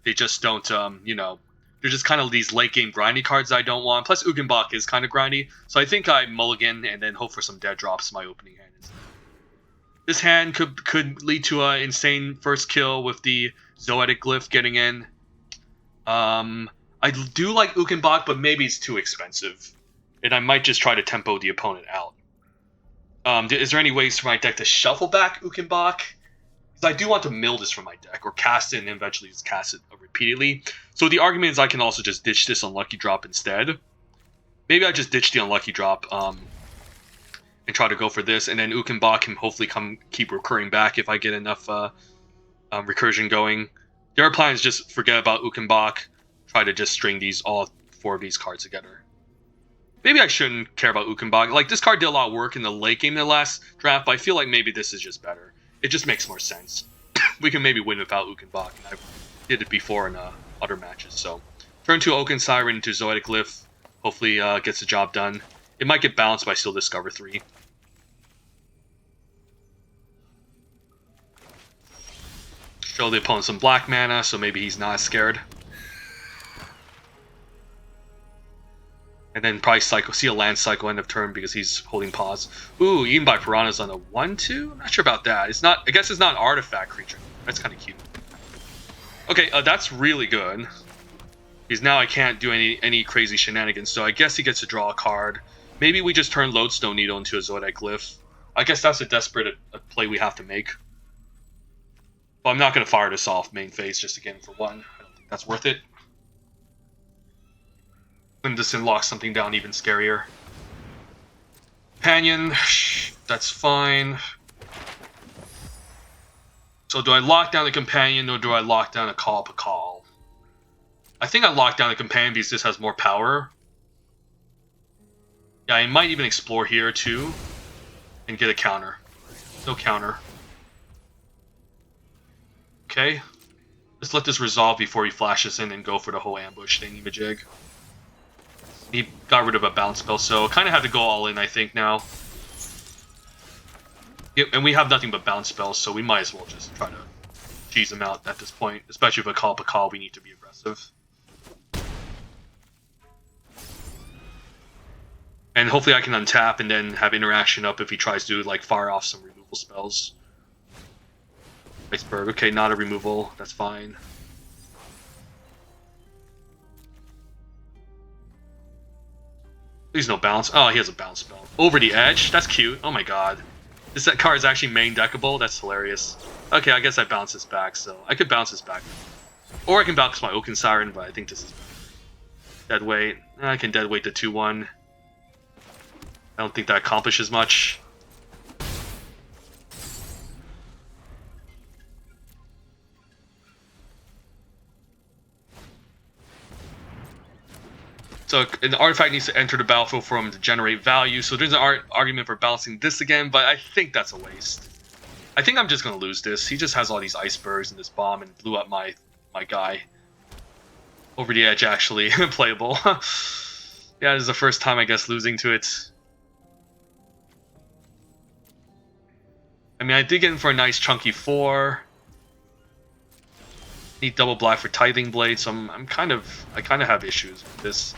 They just don't, you know, they're just kind of these late game grindy cards I don't want. Plus Ukenbach is kind of grindy, so I think I mulligan and then hope for some dead drops in my opening hand. This hand could lead to an insane first kill with the Zoetic Glyph getting in. I do like Ukenbach, but maybe it's too expensive. And I might just try to tempo the opponent out. Is there any ways for my deck to shuffle back Ukenbach? Because I do want to mill this from my deck, or cast it and eventually just cast it repeatedly. So the argument is I can also just ditch this Unlucky Drop instead. Maybe I just ditch the Unlucky Drop and try to go for this, and then Ukenbach can hopefully keep recurring back if I get enough recursion going. The other plan is just forget about Ukenbach, try to just string all 4 of these cards together. Maybe I shouldn't care about Ukenbach. Like, this card did a lot of work in the late game in the last draft, but I feel like maybe this is just better. It just makes more sense. We can maybe win without Ukenbach, and I did it before in other matches. So, turn 2 Oaken Siren into Zoetic Glyph. Hopefully gets the job done. It might get bounced, but I still discover 3. Show the opponent some black mana, so maybe he's not scared. And then probably see a land cycle end of turn because he's holding pause. Ooh, Eaten by Piranhas on a 1/2? I'm not sure about that. It's not. I guess it's not an artifact creature. That's kind of cute. Okay, that's really good. Because now I can't do any crazy shenanigans, so I guess he gets to draw a card. Maybe we just turn Lodestone Needle into a Zoetic Glyph. I guess that's a desperate play we have to make. But I'm not going to fire this off main phase just again for 1. I don't think that's worth it. And this unlocks something down even scarier. Companion, that's fine. So do I lock down the Companion or do I lock down a Call Pakal? I think I lock down the Companion because this has more power. Yeah, I might even explore here too. And get a counter. No counter. Okay. Let's let this resolve before he flashes in and go for the whole ambush thingy-majig. He got rid of a bounce spell, so kind of have to go all in, I think, now. Yeah, and we have nothing but bounce spells, so we might as well just try to cheese him out at this point. Especially if a call we need to be aggressive. And hopefully I can untap and then have interaction up if he tries to, like, fire off some removal spells. Iceberg, okay, not a removal, that's fine. Please no bounce. Oh, he has a bounce spell. Over the Edge? That's cute. Oh my god. This card is actually main deckable? That's hilarious. Okay, I guess I bounce this back, so I could bounce this back. Or I can bounce my Oaken Siren, but I think this is deadweight. I can deadweight the 2/1. I don't think that accomplishes much. So an artifact needs to enter the battlefield for him to generate value. So there's an argument for balancing this again, but I think that's a waste. I think I'm just going to lose this. He just has all these icebergs and this bomb and blew up my guy. Over the Edge, actually. Playable. Yeah, this is the first time, I guess, losing to it. I mean, I did get in for a nice chunky 4. Need double black for Tithing Blade, so I kind of have issues with this.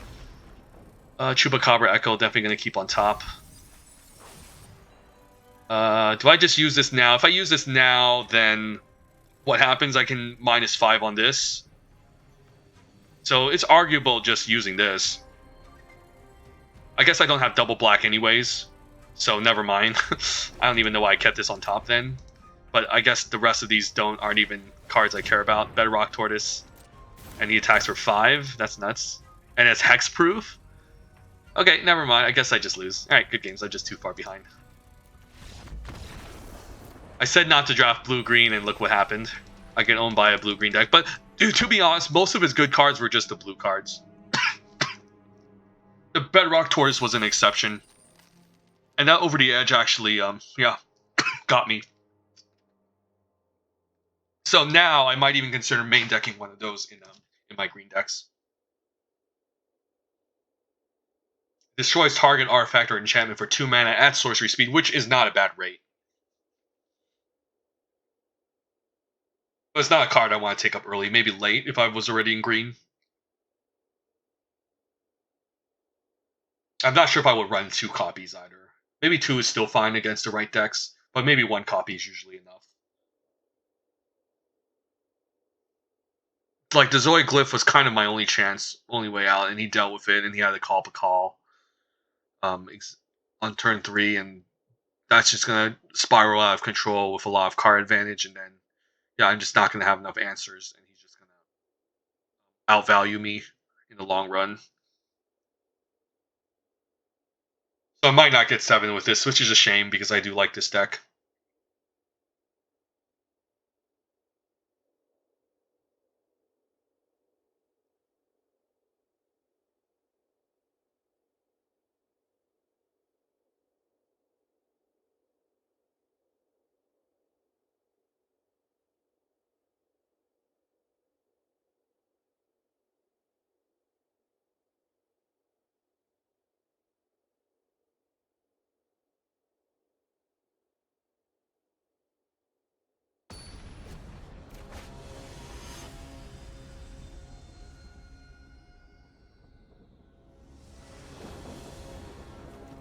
Chupacabra Echo definitely going to keep on top. Do I just use this now? If I use this now, then what happens? I can -5 on this. So it's arguable just using this. I guess I don't have double black anyways, so never mind. I don't even know why I kept this on top then. But I guess the rest of these aren't even cards I care about. Bedrock Tortoise. And he attacks for 5. That's nuts. And it's hexproof? Okay, never mind. I guess I just lose. Alright, good games. I'm just too far behind. I said not to draft blue-green, and look what happened. I get owned by a blue-green deck. But, dude, to be honest, most of his good cards were just the blue cards. The Bedrock Tortoise was an exception. And that Over the Edge actually, yeah, got me. So now I might even consider main decking one of those in my green decks. Destroys target artifact or enchantment for 2 mana at sorcery speed, which is not a bad rate. But it's not a card I want to take up early, maybe late if I was already in green. I'm not sure if I would run 2 copies either. Maybe 2 is still fine against the right decks, but maybe one copy is usually enough. Like the Zoe Glyph was kind of my only chance, only way out, and he dealt with it, and he had to call Pakal um, on turn 3, and that's just gonna spiral out of control with a lot of card advantage, and then yeah, I'm just not gonna have enough answers, and he's just gonna outvalue me in the long run. So I might not get 7 with this, which is a shame because I do like this deck.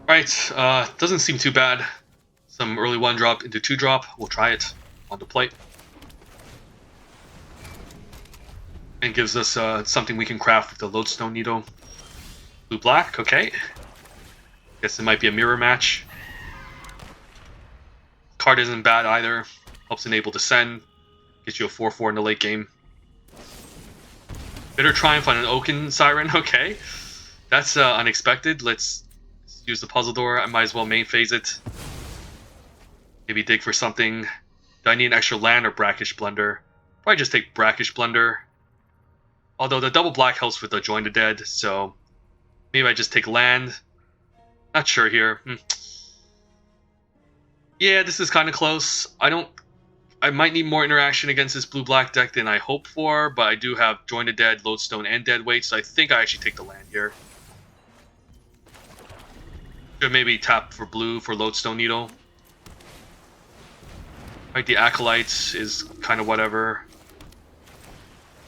Right, doesn't seem too bad. Some early 1-drop into 2-drop. We'll try it on the plate. And gives us something we can craft with the Lodestone Needle. Blue-black, okay. Guess it might be a mirror match. Card isn't bad either. Helps enable Descend. Gets you a 4/4 in the late game. Bitter Triumph on an Oaken Siren, okay. That's unexpected. Let's use the puzzle door. I might as well main phase it. Maybe dig for something. Do I need an extra land or Brackish Blunder? Probably just take Brackish Blunder. Although the double black helps with the Join the Dead, so maybe I just take land. Not sure here. Yeah, this is kind of close. I might need more interaction against this blue-black deck than I hoped for, but I do have Join the Dead, Lodestone, and Deadweight, so I think I actually take the land here. Should maybe tap for blue for Lodestone Needle. Like the Acolytes is kind of whatever.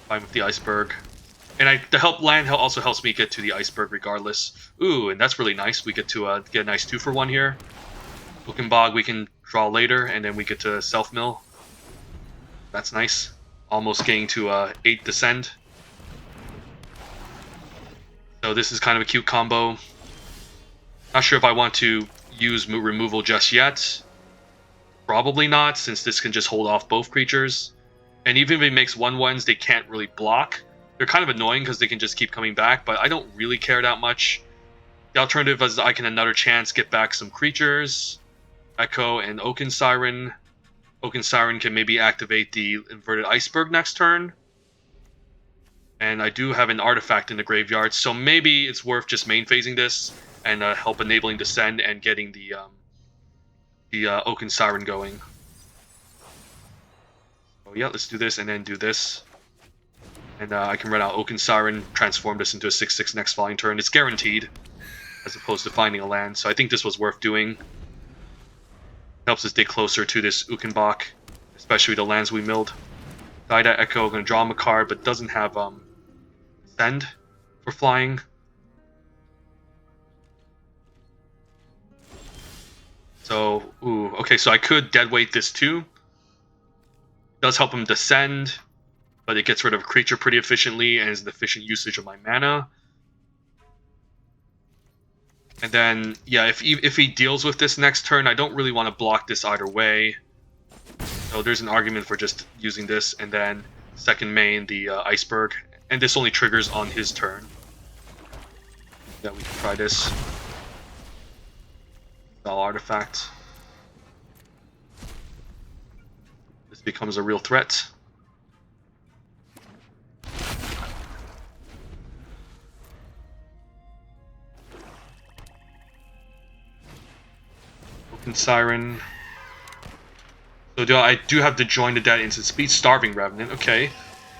Fine with the Iceberg. And the help land also helps me get to the Iceberg regardless. Ooh, and that's really nice. We get to get a nice 2-for-1 here. Looking Bog we can draw later, and then we get to Self-Mill. That's nice. Almost getting to 8 Descend. So this is kind of a cute combo. Not sure if I want to use removal just yet. Probably not, since this can just hold off both creatures. And even if it makes 1/1s, they can't really block. They're kind of annoying because they can just keep coming back, but I don't really care that much. The alternative is I can another chance get back some creatures. Echo and Oaken Siren. Oaken Siren can maybe activate the Inverted Iceberg next turn. And I do have an artifact in the graveyard, so maybe it's worth just main phasing this and help enabling Descend and getting the Oaken Siren going. So yeah, let's do this and then do this. And I can run out Oaken Siren, transform this into a 6/6 next following turn. It's guaranteed, as opposed to finding a land, so I think this was worth doing. Helps us stay closer to this Ukenbach, especially the lands we milled. Dida Echo, going to draw him a card, but doesn't have Send for flying. So, ooh, okay, so I could Deadweight this too. Does help him Descend, but it gets rid of a creature pretty efficiently and is an efficient usage of my mana. And then, yeah, if he deals with this next turn, I don't really want to block this either way. So there's an argument for just using this, and then second main the Iceberg. And this only triggers on his turn. Yeah, we can try this. Spell Artifact. This becomes a real threat. Siren. So I do have to Join the Dead instant speed. Starving Revenant. Okay.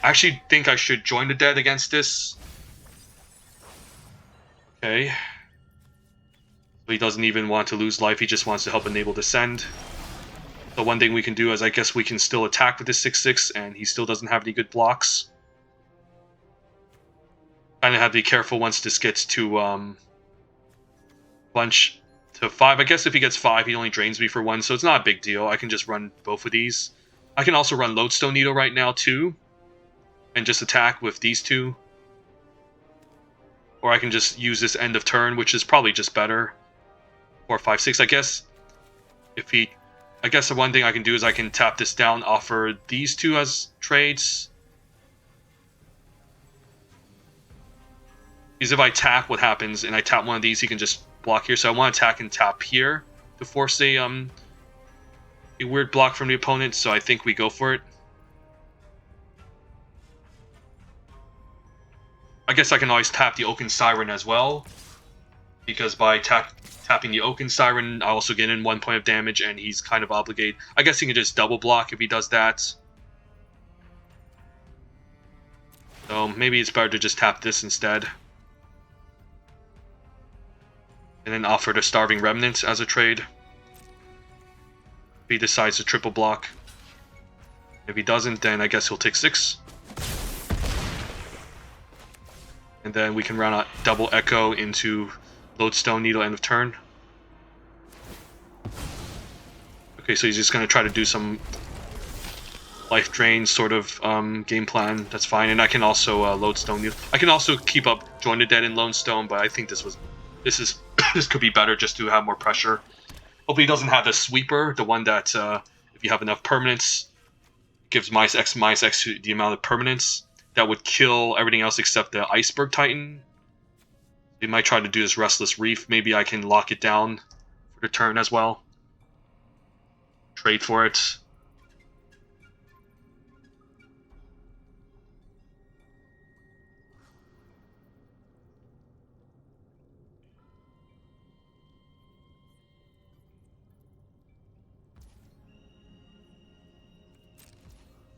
I actually think I should Join the Dead against this. Okay. So he doesn't even want to lose life. He just wants to help enable Descend. So one thing we can do is I guess we can still attack with this 6/6 and he still doesn't have any good blocks. Kind of have to be careful once this gets to bunch. to 5. I guess if he gets 5, he only drains me for 1, so it's not a big deal. I can just run both of these. I can also run Lodestone Needle right now, too, and just attack with these two. Or I can just use this end of turn, which is probably just better. 4, 5, 6, I guess. I guess the one thing I can do is I can tap this down, offer these two as trades. Because if I tap, what happens? And I tap one of these, he can just block here. So I want to attack and tap here to force a weird block from the opponent. So I think we go for it. I guess I can always tap the Oaken Siren as well. Because by tapping the Oaken Siren, I also get in 1 point of damage, and he's kind of obligated. I guess he can just double block if he does that. So maybe it's better to just tap this instead. And then offer the Starving Remnant as a trade. If he decides to triple block. If he doesn't, then I guess he'll take 6. And then we can run a double Echo into Lodestone Needle end of turn. Okay, so he's just going to try to do some life drain sort of game plan. That's fine. And I can also Lodestone Needle. I can also keep up Join the Dead and Lodestone, but I think this could be better just to have more pressure. Hopefully he doesn't have the Sweeper, the one that if you have enough permanents, gives -X to the amount of permanents. That would kill everything else except the Iceberg Titan. He might try to do this Restless Reef. Maybe I can lock it down for the turn as well. Trade for it.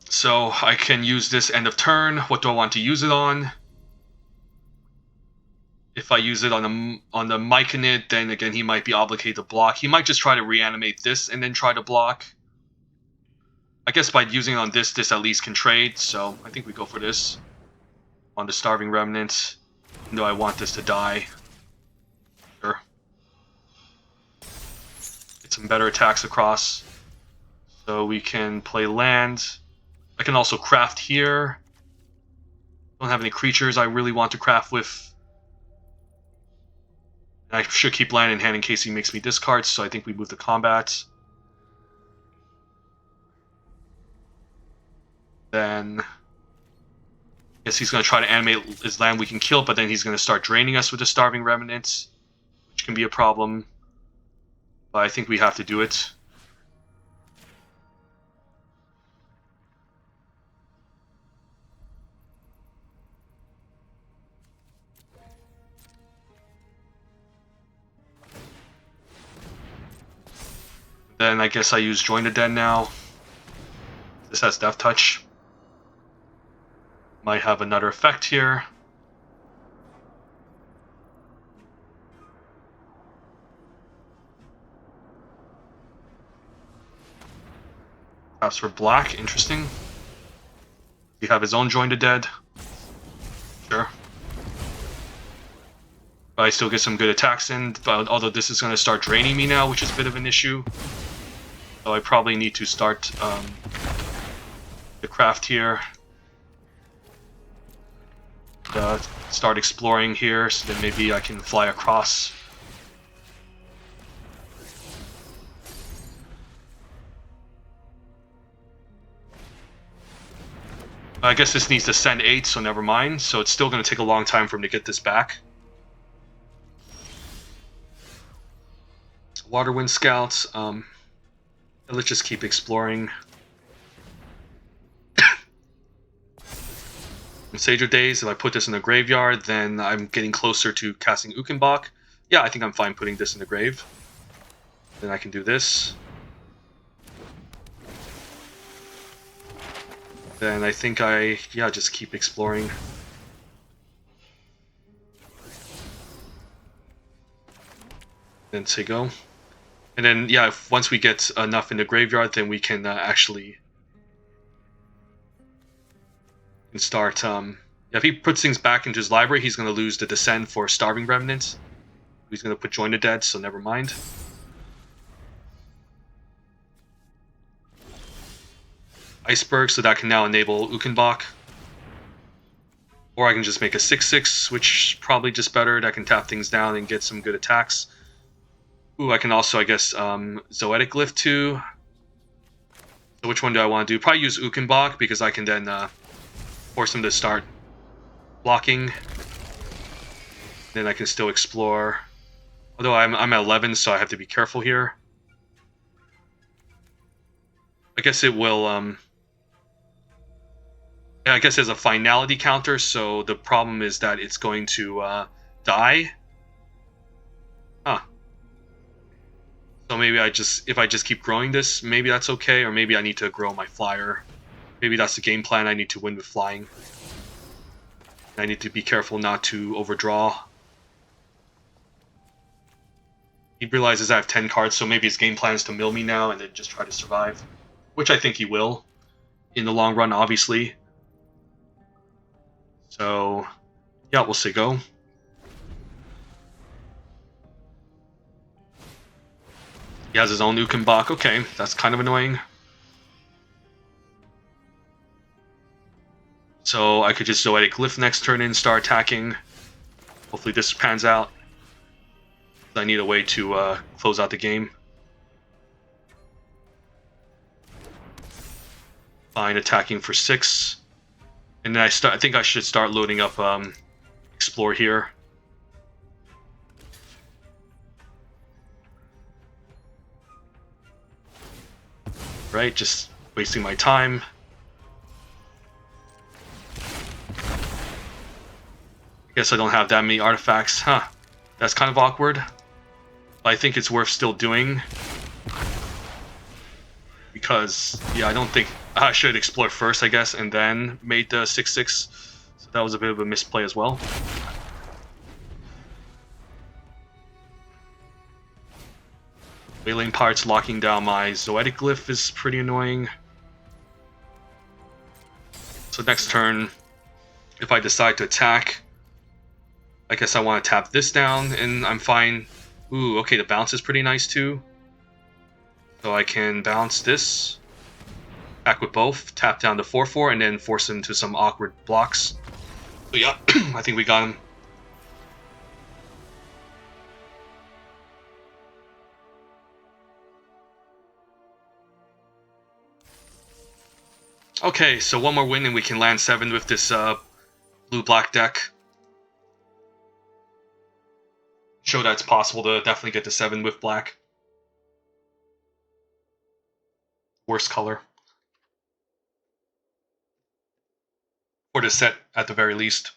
So I can use this end of turn. What do I want to use it on? If I use it on the Myconid, then again he might be obligated to block. He might just try to reanimate this and then try to block. I guess by using it on this at least can trade. So I think we go for this on the Starving Remnant. Even though I want this to die. Sure. Get some better attacks across. So we can play land. I can also craft here. Don't have any creatures I really want to craft with. I should keep land in hand in case he makes me discard, so I think we move to combat. Then I guess he's going to try to animate his land we can kill, but then he's going to start draining us with the Starving Remnants, which can be a problem. But I think we have to do it. Then I guess I use Join the Dead now. This has Death Touch. Might have another effect here. Perhaps for black, interesting. You have his own Join the Dead. Sure. But I still get some good attacks in, but although this is going to start draining me now, which is a bit of an issue. So I probably need to start the craft here. Start exploring here, so then maybe I can fly across. I guess this needs to send 8, so never mind. So it's still going to take a long time for him to get this back. Waterwind Scouts. Let's just keep exploring. In Sage of Days, if I put this in the graveyard, then I'm getting closer to casting Ukenbach. Yeah, I think I'm fine putting this in the grave. Then I can do this. Then I think just keep exploring. Then say go. And then, yeah, once we get enough in the graveyard, then we can actually start. If he puts things back into his library, he's going to lose the Descend for Starving Remnant. He's going to put Join the Dead, so never mind. Iceberg, so that can now enable Ukenbach. Or I can just make a 6/6, which is probably just better. That can tap things down and get some good attacks. Ooh, I can also, I guess, Zoetic Glyph too. So which one do I want to do? Probably use Ukenbach, because I can then force him to start blocking. Then I can still explore. Although I'm at 11, so I have to be careful here. I guess it will... yeah, I guess there's a finality counter, so the problem is that it's going to die. Huh. So maybe if I just keep growing this, maybe that's okay, or maybe I need to grow my flyer. Maybe that's the game plan. I need to win with flying. I need to be careful not to overdraw. He realizes I have 10 cards, so maybe his game plan is to mill me now and then just try to survive. Which I think he will. In the long run, obviously. So, yeah, we'll say go. He has his own Ukenbach. Okay, that's kind of annoying. So I could just Zoetic Glyph next turn and start attacking. Hopefully this pans out. I need a way to close out the game. Fine, attacking for 6. And then I think I should start loading up Explore here. Right, just wasting my time. Guess I don't have that many artifacts. Huh. That's kind of awkward. But I think it's worth still doing. Because, yeah, I don't think... I should explore first, I guess, and then made the 6/6. So that was a bit of a misplay as well. Wailing Pirates locking down my Zoetic Glyph is pretty annoying. So next turn, if I decide to attack, I guess I want to tap this down, and I'm fine. Ooh, okay, the bounce is pretty nice too. So I can bounce this, back with both, tap down to 4/4, and then force him to some awkward blocks. So yeah, I think we got him. Okay, so one more win and we can land 7 with this blue-black deck. Show that it's possible to definitely get to 7 with black. Worst color. For the set, at the very least.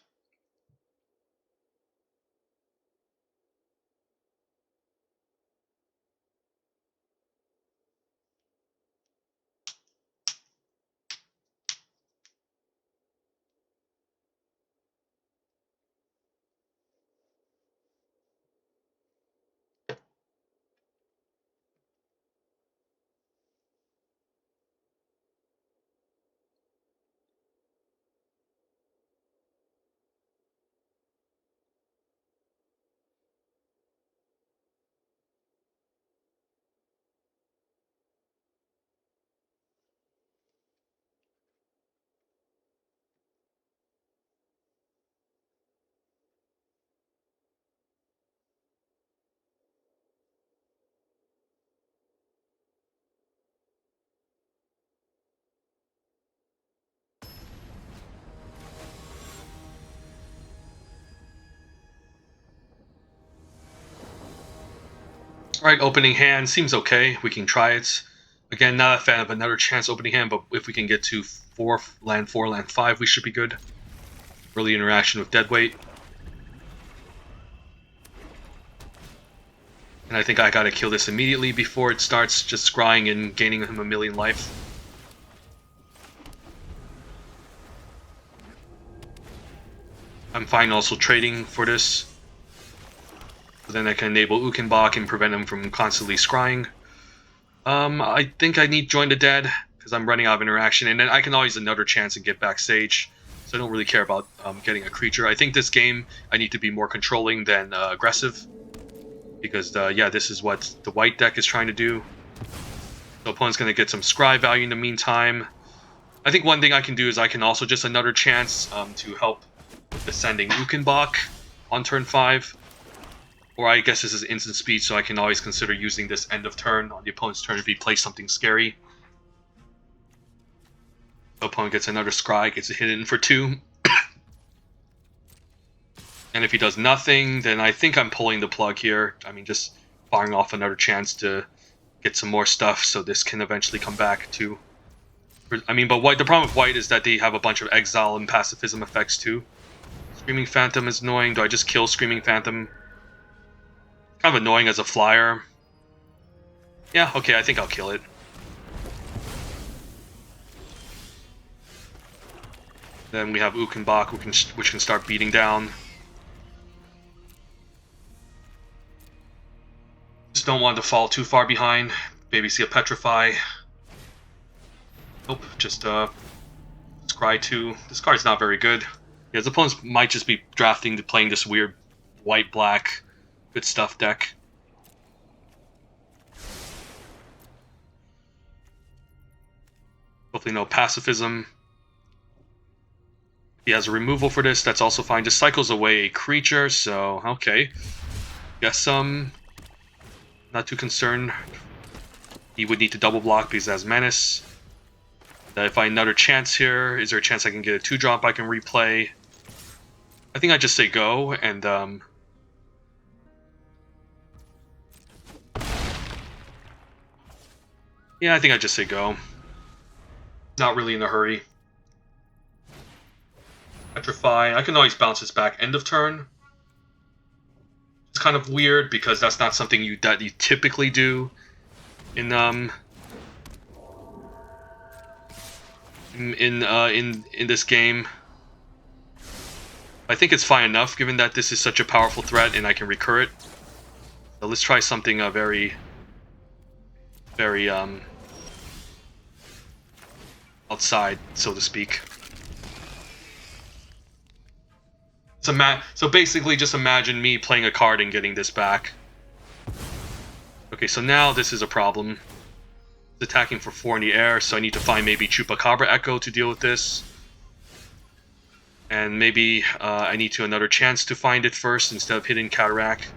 Alright, opening hand seems okay. We can try it. Again, not a fan of another chance opening hand, but if we can get to 4, land 5, we should be good. Early interaction with Deadweight. And I think I gotta kill this immediately before it starts just scrying and gaining him a million life. I'm fine also trading for this. Then I can enable Ukenbach and prevent him from constantly scrying. I think I need Join the Dead, because I'm running out of interaction, and then I can always another chance and get back Sage. So I don't really care about getting a creature. I think this game I need to be more controlling than aggressive. because yeah, this is what the white deck is trying to do. The opponent's going to get some scry value in the meantime. I think one thing I can do is I can also just another chance to help with descending Ukenbach on turn 5. Or I guess this is instant speed, so I can always consider using this end of turn on the opponent's turn if he plays something scary. The opponent gets another scry, gets a hit in for 2. And if he does nothing, then I think I'm pulling the plug here. I mean, just firing off another chance to get some more stuff so this can eventually come back to... I mean, but the problem with white is that they have a bunch of exile and pacifism effects too. Screaming Phantom is annoying. Do I just kill Screaming Phantom? Kind of annoying as a flyer. Yeah, okay, I think I'll kill it. Then we have Ukenbach, which can start beating down. Just don't want to fall too far behind. Maybe see a Petrify. Nope, just Scry 2. This card's not very good. Yeah, his opponents might just be drafting to playing this weird white-black good stuff deck. Hopefully no pacifism. He has a removal for this, that's also fine. Just cycles away a creature, so okay. Guess not too concerned. He would need to double block because it has Menace. If I another chance here, is there a chance I can get a 2-drop I can replay? I think I just say go, and yeah, I think I just say go. Not really in a hurry. Petrify, I can always bounce this back end of turn. It's kind of weird because that's not something that you typically do in this game. I think it's fine enough given that this is such a powerful threat and I can recur it. So let's try something very outside, so to speak. So basically just imagine me playing a card and getting this back. Okay, so now this is a problem. It's attacking for 4 in the air, so I need to find maybe Chupacabra Echo to deal with this. And maybe I need to another chance to find it first instead of hitting Cataract.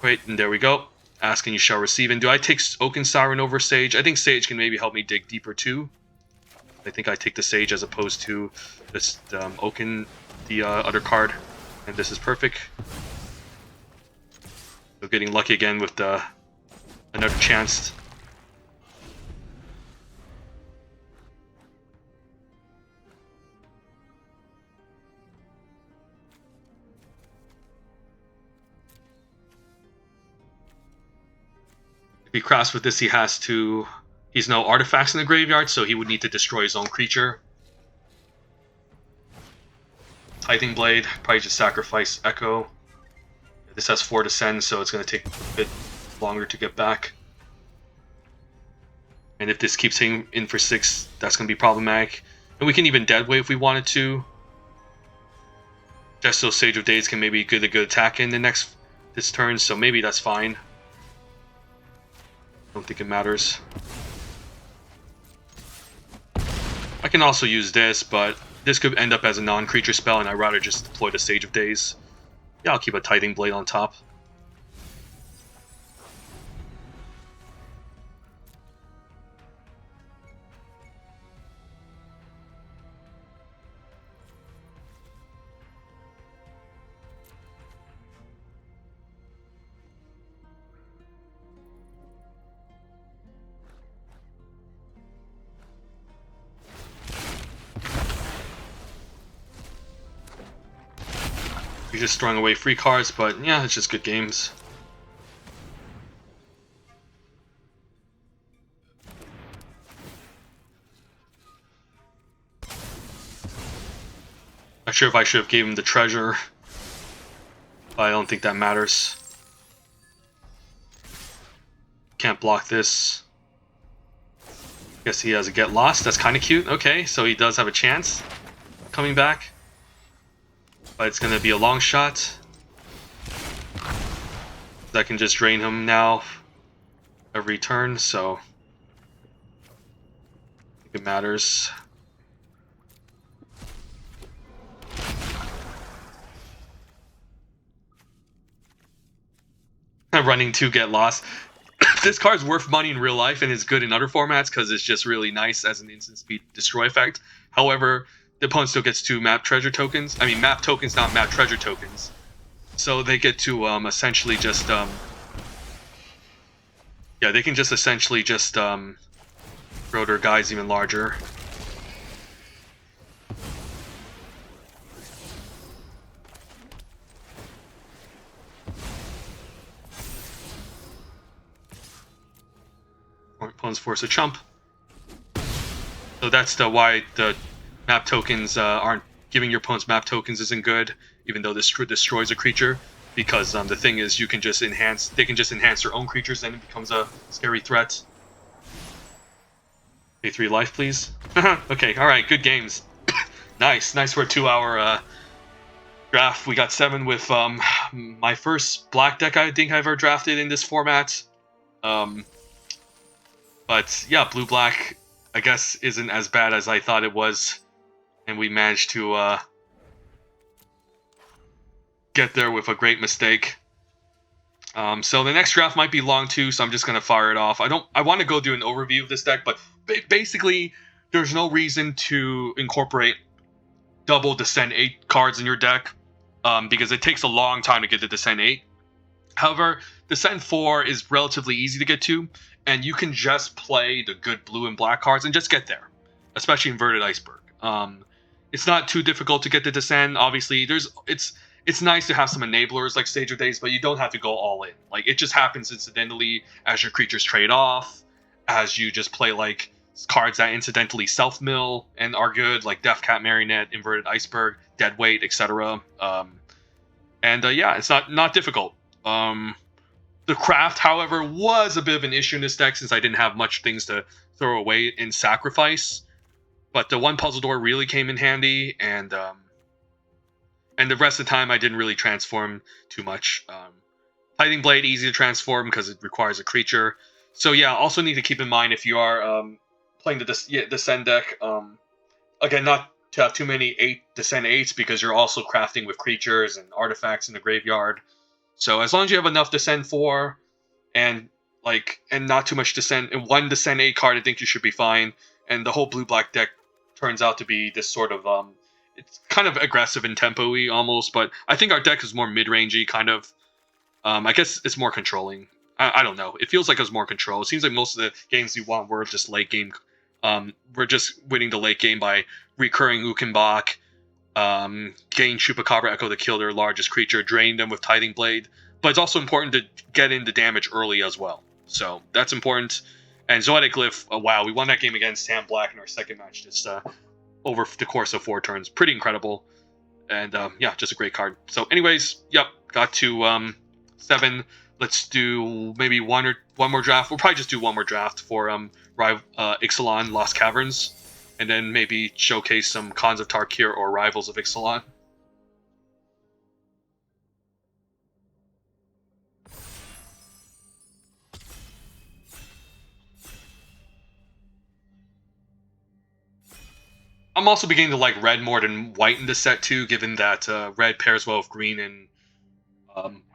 Wait, and there we go. Ask and you shall receive. And do I take Oaken Siren over Sage? I think Sage can maybe help me dig deeper too. I think I take the Sage as opposed to this Oaken, the other card. And this is perfect. So getting lucky again with another chance. If he crafts with this, he's no artifacts in the graveyard, so he would need to destroy his own creature. Tithing Blade, probably just sacrifice Echo. This has 4 to send, so it's going to take a bit longer to get back. And if this keeps hitting in for 6, that's going to be problematic. And we can even Deadweight if we wanted to. Just so Sage of Days can maybe get a good attack in this turn, so maybe that's fine. Don't think it matters. I can also use this, but this could end up as a non-creature spell, and I'd rather just deploy the Sage of Days. Yeah, I'll keep a Tithing Blade on top. You're just throwing away free cards, but yeah, it's just good games. Not sure if I should have gave him the treasure, but I don't think that matters. Can't block this. Guess he has a Get Lost. That's kind of cute. Okay, so he does have a chance coming back. But it's going to be a long shot. That can just drain him now every turn, so I think it matters. Running to get lost. This card's worth money in real life and is good in other formats because it's just really nice as an instant speed destroy effect. However, the opponent still gets 2 map treasure tokens. I mean, map tokens, not map treasure tokens. So they get to essentially just yeah, they can just essentially just grow their guys even larger. Opponents force a chump. So that's why the map tokens aren't giving your opponents map tokens isn't good, even though this destroys a creature. Because the thing is, you can just enhance. They can just enhance their own creatures, and it becomes a scary threat. Pay 3 life, please. Okay, all right, good games. Nice for a 2-hour draft. We got 7 with my first black deck I think I've ever drafted in this format. But yeah, blue-black, I guess, isn't as bad as I thought it was. And we managed to get there with a great mistake. So the next draft might be long too, so I'm just going to fire it off. I want to go do an overview of this deck, but basically, there's no reason to incorporate double Descent 8 cards in your deck, because it takes a long time to get to Descent 8. However, Descent 4 is relatively easy to get to, and you can just play the good blue and black cards and just get there, especially Inverted Iceberg. It's not too difficult to get to Descent. Obviously, it's nice to have some enablers like Stage of Days, but you don't have to go all in. Like, it just happens incidentally as your creatures trade off, as you just play like cards that incidentally self-mill and are good, like Death Cat Marionette, Inverted Iceberg, Deadweight, etc. Yeah, it's not difficult. The craft, however, was a bit of an issue in this deck since I didn't have much things to throw away in sacrifice. But the one puzzle door really came in handy, and the rest of the time I didn't really transform too much. Tithing Blade, easy to transform because it requires a creature. So yeah, also need to keep in mind if you are playing the Descend deck, again, not to have too many Descend 8s because you're also crafting with creatures and artifacts in the graveyard. So as long as you have enough Descend 4 and not too much Descend, and 1 Descend 8 card, I think you should be fine. And the whole blue-black deck turns out to be this sort of it's kind of aggressive and tempo-y almost, but I think our deck is more mid-rangey, kind of. I guess it's more controlling. I don't know. It feels like it was more control. It seems like most of the games we want were just late game. We're just winning the late game by recurring Ukenbach, gain Chupacabra Echo to kill their largest creature, drain them with Tithing Blade. But it's also important to get in the damage early as well. So that's important. And Zoetic Glyph, wow, we won that game against Sam Black in our second match just over the course of 4 turns. Pretty incredible. And yeah, just a great card. So anyways, yep, got to 7. Let's do maybe one more draft. We'll probably just do one more draft for Ixalan Lost Caverns, and then maybe showcase some Khans of Tarkir or Rivals of Ixalan. I'm also beginning to like red more than white in this set too, given that red pairs well with green and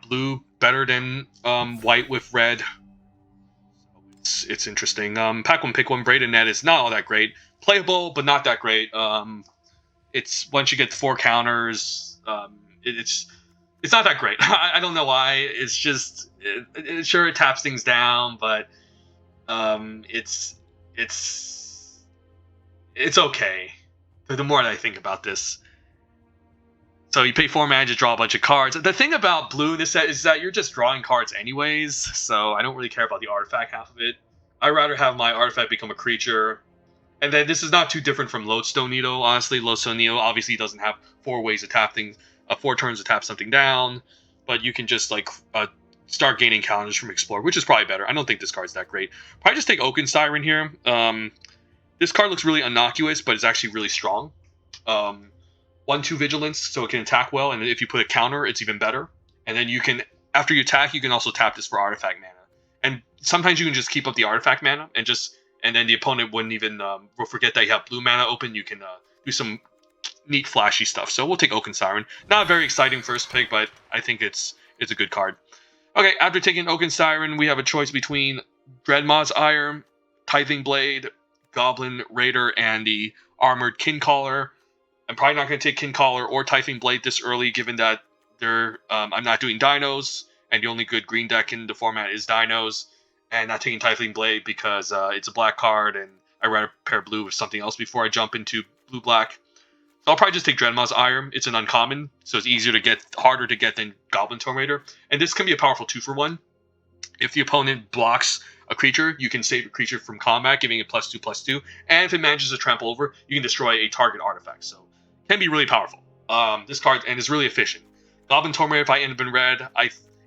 blue better than white with red. It's interesting. Pack one, pick one. Braided Net is not all that great. Playable, but not that great. It's once you get 4 counters, it's not that great. I don't know why. It's just sure it taps things down, but it's okay. The more that I think about this. So you pay 4 mana to draw a bunch of cards. The thing about blue in this set is that you're just drawing cards anyways, so I don't really care about the artifact half of it. I'd rather have my artifact become a creature. And then this is not too different from Lodestone Needle, honestly. Lodestone Needle obviously doesn't have 4 ways to tap things, 4 turns to tap something down, but you can just start gaining counters from Explore, which is probably better. I don't think this card's that great. Probably just take Oaken Siren here. This card looks really innocuous, but it's actually really strong. 1/2 Vigilance, so it can attack well, and if you put a counter, it's even better. And then you can after you attack, you can also tap this for artifact mana. And sometimes you can just keep up the artifact mana and then the opponent wouldn't even will forget that you have blue mana open. You can do some neat flashy stuff. So we'll take Oaken Siren. Not a very exciting first pick, but I think it's a good card. Okay, after taking Oaken Siren, we have a choice between Dreadmaw's Ire, Tithing Blade, Goblin Raider, and the Armored Kincaller. I'm probably not going to take Kincaller or Tithing Blade this early, given that I'm not doing Dinos, and the only good green deck in the format is Dinos, and not taking Tithing Blade because it's a black card, and I'd rather pair blue with something else before I jump into blue-black. So I'll probably just take Dreadmaw's Ire. It's an uncommon, so it's easier to get, harder to get than Goblin Tomb Raider. And this can be a powerful 2-for-1. If the opponent blocks a creature, you can save a creature from combat, giving it +2/+2. And if it manages to trample over, you can destroy a target artifact. So it can be really powerful. This card, and is really efficient. Goblin Tomb Raider, if I end up in red,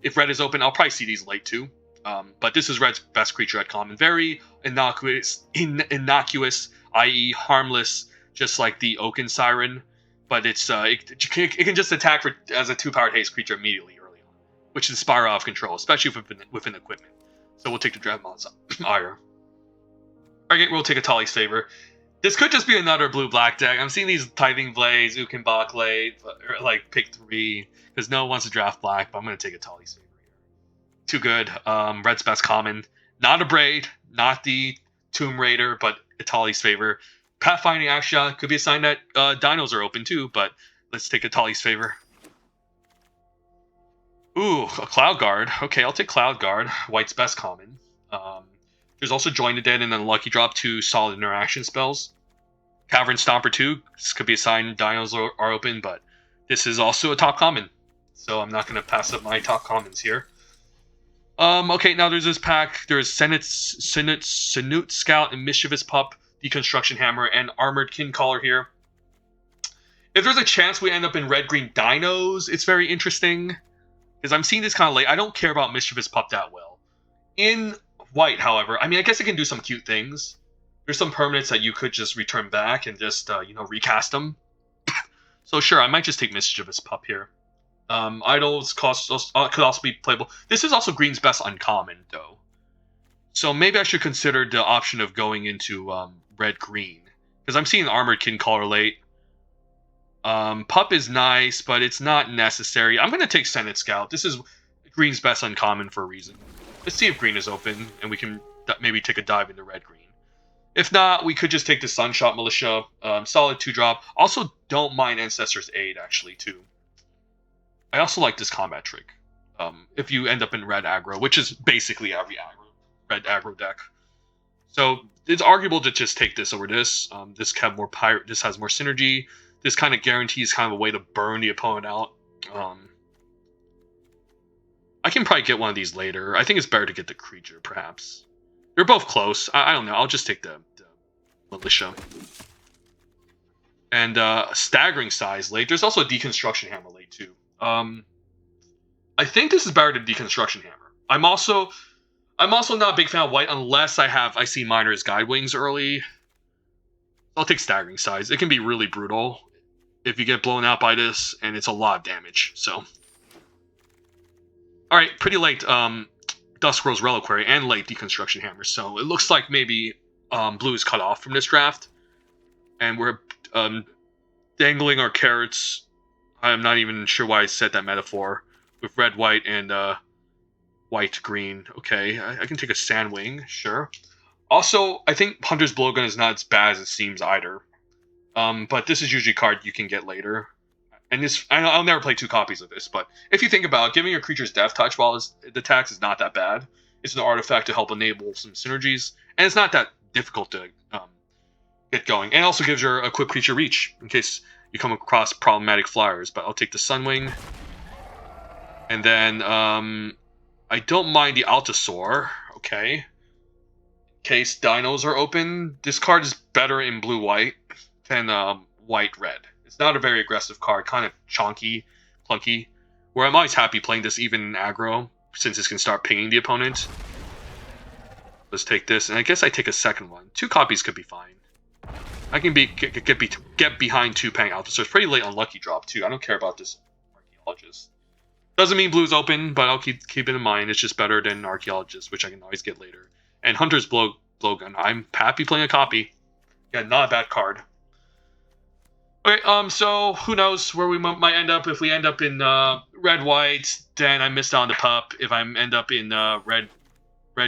if red is open, I'll probably see these late too. But this is red's best creature at common. Very innocuous, i.e. harmless, just like the Oaken Siren. But it can just attack as a 2-powered haste creature immediately early on, which is Spiral of Control, especially within equipment. So we'll take the Dreadmaw's Ire. Alright, we'll take a Tali's Favor. This could just be another blue-black deck. I'm seeing these Tithing Blades, Ukenbach Blade, or like pick 3, because no one wants to draft black, but I'm going to take a Tali's Favor here. Too good. Red's best common. Not a Braid, not the Tomb Raider, but a Tali's Favor. Pathfinding Action could be a sign that dinos are open too, but let's take a Tali's Favor. Ooh, a Cloud Guard. Okay, I'll take Cloud Guard. White's best common. There's also Join the Dead and then Lucky Drop 2 solid interaction spells. Cavern Stomper 2. This could be a sign dinos are open, but this is also a top common. So I'm not going to pass up my top commons here. Okay, now there's this pack. There's Sinute Scout and Mischievous Pup, Deconstruction Hammer, and Armored Kincaller here. If there's a chance we end up in red-green dinos, it's very interesting. Because I'm seeing this kind of late. I don't care about Mischievous Pup that well. In white, however, I mean, I guess it can do some cute things. There's some permanents that you could just return back and just, recast them. So sure, I might just take Mischievous Pup here. Idols could also be playable. This is also green's best uncommon, though. So maybe I should consider the option of going into red-green. Because I'm seeing Armored Kincaller late. Pup is nice, but it's not necessary. I'm going to take Senate Scout. This is green's best uncommon for a reason. Let's see if green is open, and we can maybe take a dive into red-green. If not, we could just take the Sunshot Militia. Solid 2-drop. Also, don't mind Ancestor's Aid, actually, too. I also like this combat trick. If you end up in red aggro, which is basically every red aggro deck. So it's arguable to just take this over this. This has more synergy. This kind of guarantees kind of a way to burn the opponent out. I can probably get one of these later. I think it's better to get the creature, perhaps. They're both close. I don't know. I'll just take the Militia. And Staggering Size late. There's also a Deconstruction Hammer late, too. I think this is better than Deconstruction Hammer. I'm also not a big fan of white unless I see Miner's Guidewings early. I'll take Staggering Size. It can be really brutal if you get blown out by this, and it's a lot of damage. So, all right, pretty late Duskrow's Reliquary and late Deconstruction Hammer. So it looks like maybe blue is cut off from this draft, and we're dangling our carrots. I'm not even sure why I said that metaphor with red, white, and white, green. Okay, I can take a Sandwing, sure. Also, I think Hunter's Blowgun is not as bad as it seems either. But this is usually a card you can get later. And I'll never play 2 copies of this, but if you think about it, giving your creature's Death Touch while it attacks is not that bad. It's an artifact to help enable some synergies, and it's not that difficult to get going. And it also gives your equipped creature reach, in case you come across problematic flyers. But I'll take the Sunwing. And then, I don't mind the Altasaur, okay. In case dinos are open, this card is better in blue-white than white-red. It's not a very aggressive card, kind of chonky, clunky, where I'm always happy playing this even in aggro, since this can start pinging the opponent. Let's take this, and I guess I take a second one. 2 copies could be fine. I can get behind 2 Pang Altasaur. It's pretty late on Lucky Drop, too. I don't care about this Archaeologist. Doesn't mean blue's open, but I'll keep it in mind. It's just better than Archaeologist, which I can always get later. And Hunter's Blowgun. I'm happy playing a copy. Yeah, not a bad card. Okay, so who knows where we might end up. If we end up in red white, then I missed out on the pup. If I end up in red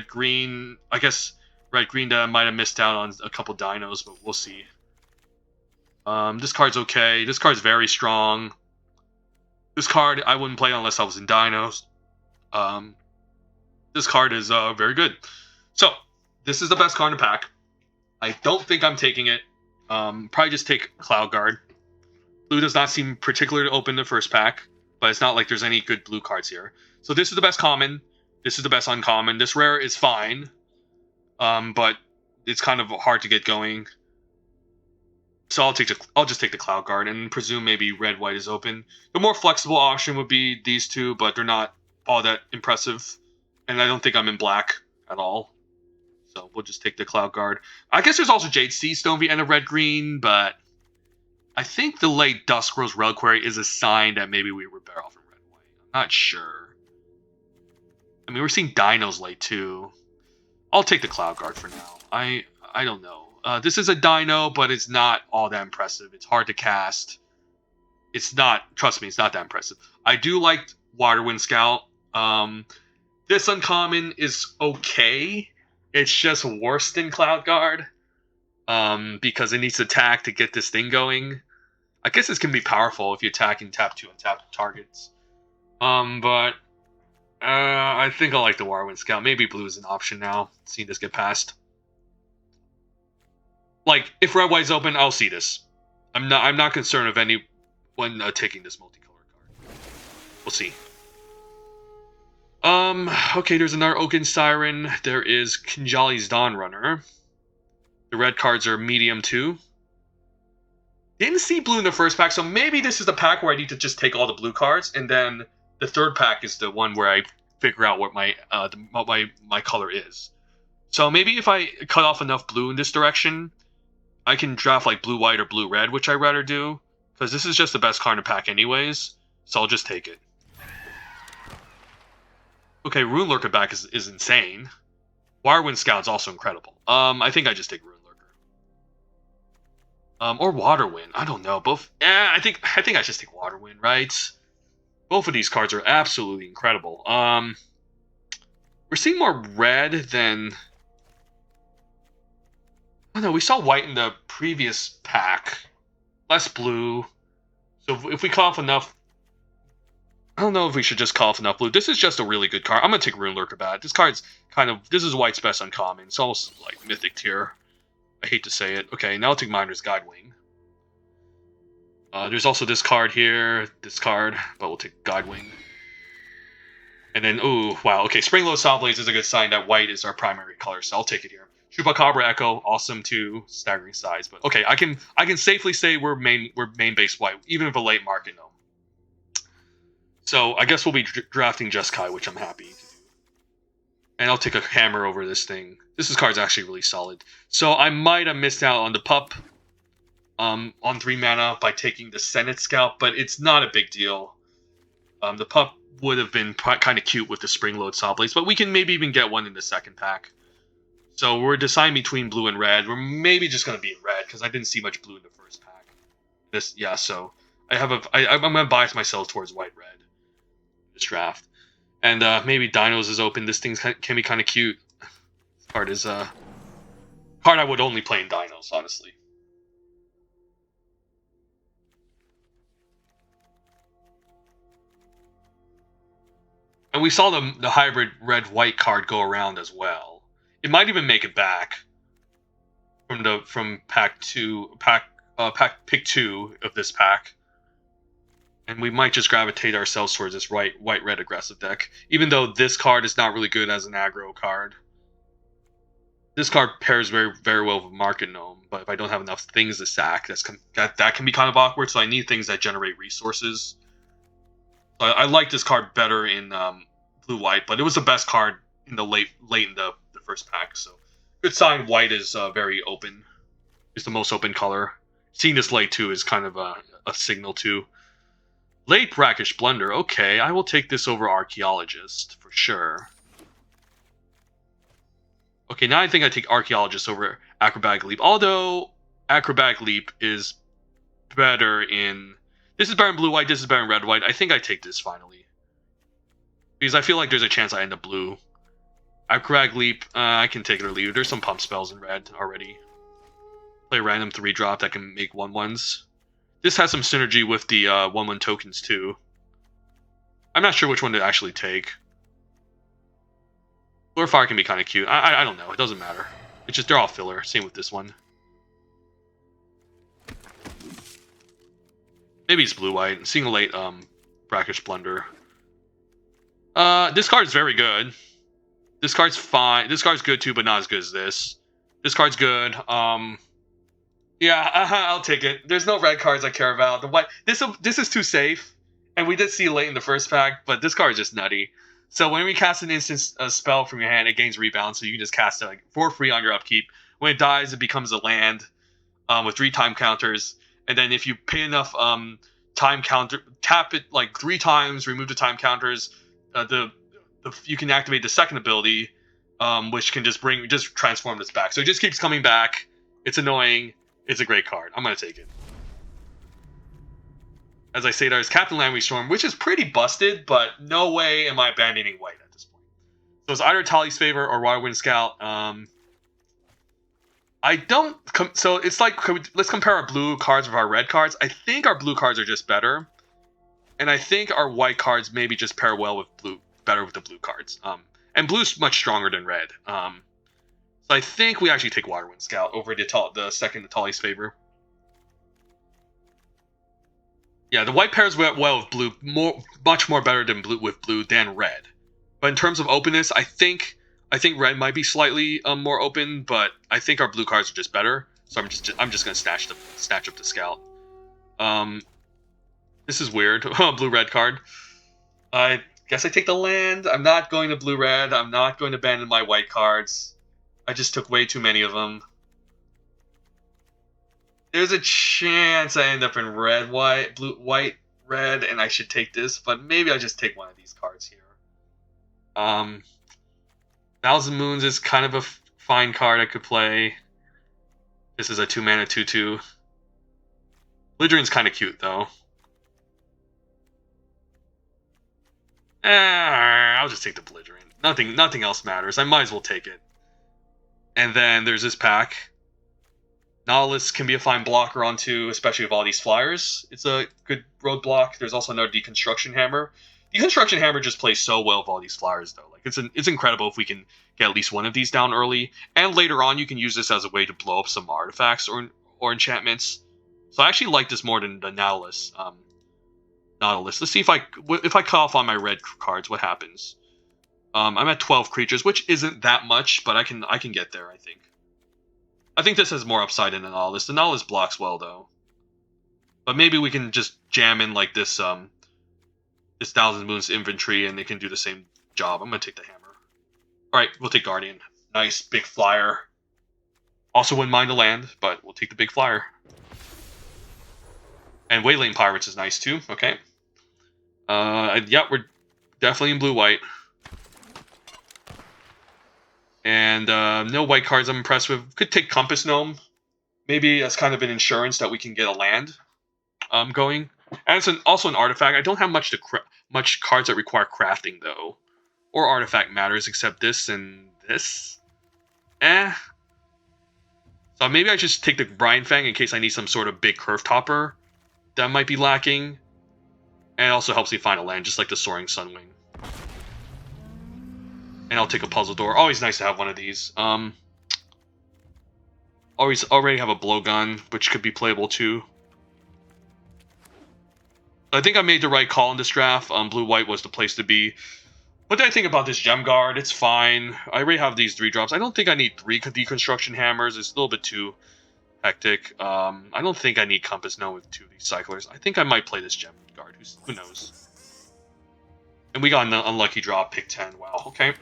green, I guess red green, then I might have missed out on a couple dinos, but we'll see. This card's okay. This card's very strong. This card I wouldn't play unless I was in dinos. This card is very good. So this is the best card in the pack. I don't think I'm taking it. Probably just take Cloud Guard. Blue does not seem particularly open the first pack, but it's not like there's any good blue cards here. So this is the best common. This is the best uncommon. This rare is fine, but it's kind of hard to get going. So I'll just take the Cloud Guard and presume maybe red white is open. The more flexible option would be these two, but they're not all that impressive, and I don't think I'm in black at all. So we'll just take the Cloud Guard. I guess there's also Jade Sea Stone V and a red green, but I think the late Dusk Rose Reliquary is a sign that maybe we were better off in red white. I'm not sure. I mean, we're seeing dinos late too. I'll take the Cloud Guard for now. I don't know. This is a dino, but it's not all that impressive. It's hard to cast. It's not, trust me, it's not that impressive. I do like Waterwind Scout. This uncommon is okay. It's just worse than Cloud Guard. Because it needs to attack to get this thing going. I guess this can be powerful if you attack and tap 2 and tap targets. But I think I like the Waterwind Scout. Maybe blue is an option now. Seeing this get passed. Like, if red white's open, I'll see this. I'm not concerned of anyone taking this multicolor card. We'll see. Okay, there's another Oaken Siren. There is Kinjali's Dawn Runner. The red cards are medium too. Didn't see blue in the first pack, so maybe this is the pack where I need to just take all the blue cards, and then the third pack is the one where I figure out what my color is. So maybe if I cut off enough blue in this direction, I can draft like blue white or blue red, which I'd rather do, because this is just the best card in the pack anyways. So I'll just take it. Okay, Rune Lurker back is insane. Waterwind Scout's also incredible. I think I just take Rune Lurker. Or Waterwind. I don't know. Both. I think I just take Waterwind, right? Both of these cards are absolutely incredible. We're seeing more red than. I don't know. We saw white in the previous pack. Less blue. So if we call off enough. I don't know if we should just call off enough blue. This is just a really good card. I'm going to take Rune Lurker back. This card's this is white's best uncommon. It's almost like mythic tier. I hate to say it. Okay, now I'll take Miner's Guidewing. There's also this card here, this card, but we'll take Guidewing. And then, ooh, wow, okay, Springload Sawblaze is a good sign that white is our primary color, so I'll take it here. Chupacabra Echo, awesome too, staggering size, but okay, I can safely say we're main base white, even if a late market gnome. So I guess we'll be drafting Jeskai, which I'm happy to do. And I'll take a hammer over this thing. This card's actually really solid. So I might have missed out on the pup on 3 mana by taking the Senate Scout, but it's not a big deal. The pup would have been kind of cute with the Springload Sawblaze, but we can maybe even get one in the second pack. So we're deciding between blue and red. We're maybe just going to be red, because I didn't see much blue in the first pack. So I'm going to bias myself towards white-red. This draft, and maybe Dinos is open. This thing can be kind of cute. This card is card I would only play in Dinos, honestly. And we saw the hybrid red-white card go around as well. It might even make it back from pick 2 of this pack. And we might just gravitate ourselves towards this white-red aggressive deck. Even though this card is not really good as an aggro card. This card pairs very, very well with Market Gnome. But if I don't have enough things to sack, that can be kind of awkward. So I need things that generate resources. So I like this card better in blue-white. But it was the best card in the late in the first pack. So good sign white is very open. It's the most open color. Seeing this late too is kind of a signal too. Late Brackish Blunder. Okay, I will take this over Archaeologist for sure. Okay, now I think I take Archaeologist over Acrobatic Leap. Although Acrobatic Leap is better in... This is better in blue-white, this is better in red-white. I think I take this finally. Because I feel like there's a chance I end up blue. Acrobatic Leap, I can take it or leave it. There's some pump spells in red already. Play a random 3-drop that can make 1/1s. This has some synergy with the 1/1 tokens too. I'm not sure which one to actually take. Lure Fire can be kind of cute. I don't know. It doesn't matter. It's just they're all filler. Same with this one. Maybe it's blue-white. Seeing a late Brackish Blunder. This card is very good. This card's fine. This card's good too, but not as good as this. This card's good. Yeah, I'll take it. There's no red cards I care about. The white. This is too safe, and we did see late in the first pack, but this card is just nutty. So when we cast an instant spell from your hand, it gains rebound, so you can just cast it like for free on your upkeep. When it dies, it becomes a land with 3 time counters, and then if you pay enough time counter, tap it like 3 times, remove the time counters. You can activate the second ability, which can just transform this back. So it just keeps coming back. It's annoying. It's a great card. I'm gonna take it. As I say, there's Captain Landry Storm, which is pretty busted, but no way am I abandoning white at this point. So it's either Tali's Favor or Waterwind Scout. I don't. So it's like, let's compare our blue cards with our red cards. I think our blue cards are just better, and I think our white cards maybe just pair well with blue, better with the blue cards. And blue's much stronger than red. So I think we actually take Waterwind Scout over the second Tali's Favor. Yeah, the white pairs well with blue, much more better than blue than red. But in terms of openness, I think red might be slightly more open, but I think our blue cards are just better. So I'm just gonna snatch up the Scout. This is weird. Blue red card. I guess I take the land. I'm not going to blue red. I'm not going to abandon my white cards. I just took way too many of them. There's a chance I end up in red, white, blue, white, red, and I should take this, but maybe I just take one of these cards here. Thousand Moons is kind of a fine card I could play. This is a 2-mana 2/2. Belligerent's kind of cute though. I'll just take the Belligerent. Nothing else matters. I might as well take it. And then there's this pack. Nautilus can be a fine blocker onto, especially with all these flyers. It's a good roadblock. There's also another Deconstruction Hammer. Deconstruction Hammer just plays so well with all these flyers, though. Like it's incredible if we can get at least one of these down early. And later on, you can use this as a way to blow up some artifacts or enchantments. So I actually like this more than the Nautilus. Let's see if I cut off on my red cards, what happens. I'm at 12 creatures, which isn't that much, but I can get there, I think. I think this has more upside than the Nautilus. The Nautilus blocks well, though. But maybe we can just jam in like this this Thousand Moons infantry, and they can do the same job. I'm gonna take the hammer. All right, we'll take Guardian. Nice big flyer. Also wouldn't mind the land, but we'll take the big flyer. And Waylaying Pirates is nice too. Okay. Yeah, we're definitely in blue-white. And no white cards I'm impressed with. Could take Compass Gnome. Maybe as kind of an insurance that we can get a land going. And it's also an artifact. I don't have much cards that require crafting, though. Or artifact matters, except this and this. So maybe I just take the Brian Fang in case I need some sort of big curve topper that might be lacking. And it also helps me find a land, just like the Soaring Sunwing. And I'll take a Puzzle Door. Always nice to have one of these. Already have a Blowgun, which could be playable too. I think I made the right call in this draft. Blue-white was the place to be. What do I think about this Gem Guard? It's fine. I already have these 3-drops. I don't think I need 3 Deconstruction Hammers. It's a little bit too hectic. I don't think I need Compass Gnome with 2 of these Cyclers. I think I might play this Gem Guard. Who knows? And we got an unlucky draw, pick 10. Wow, okay.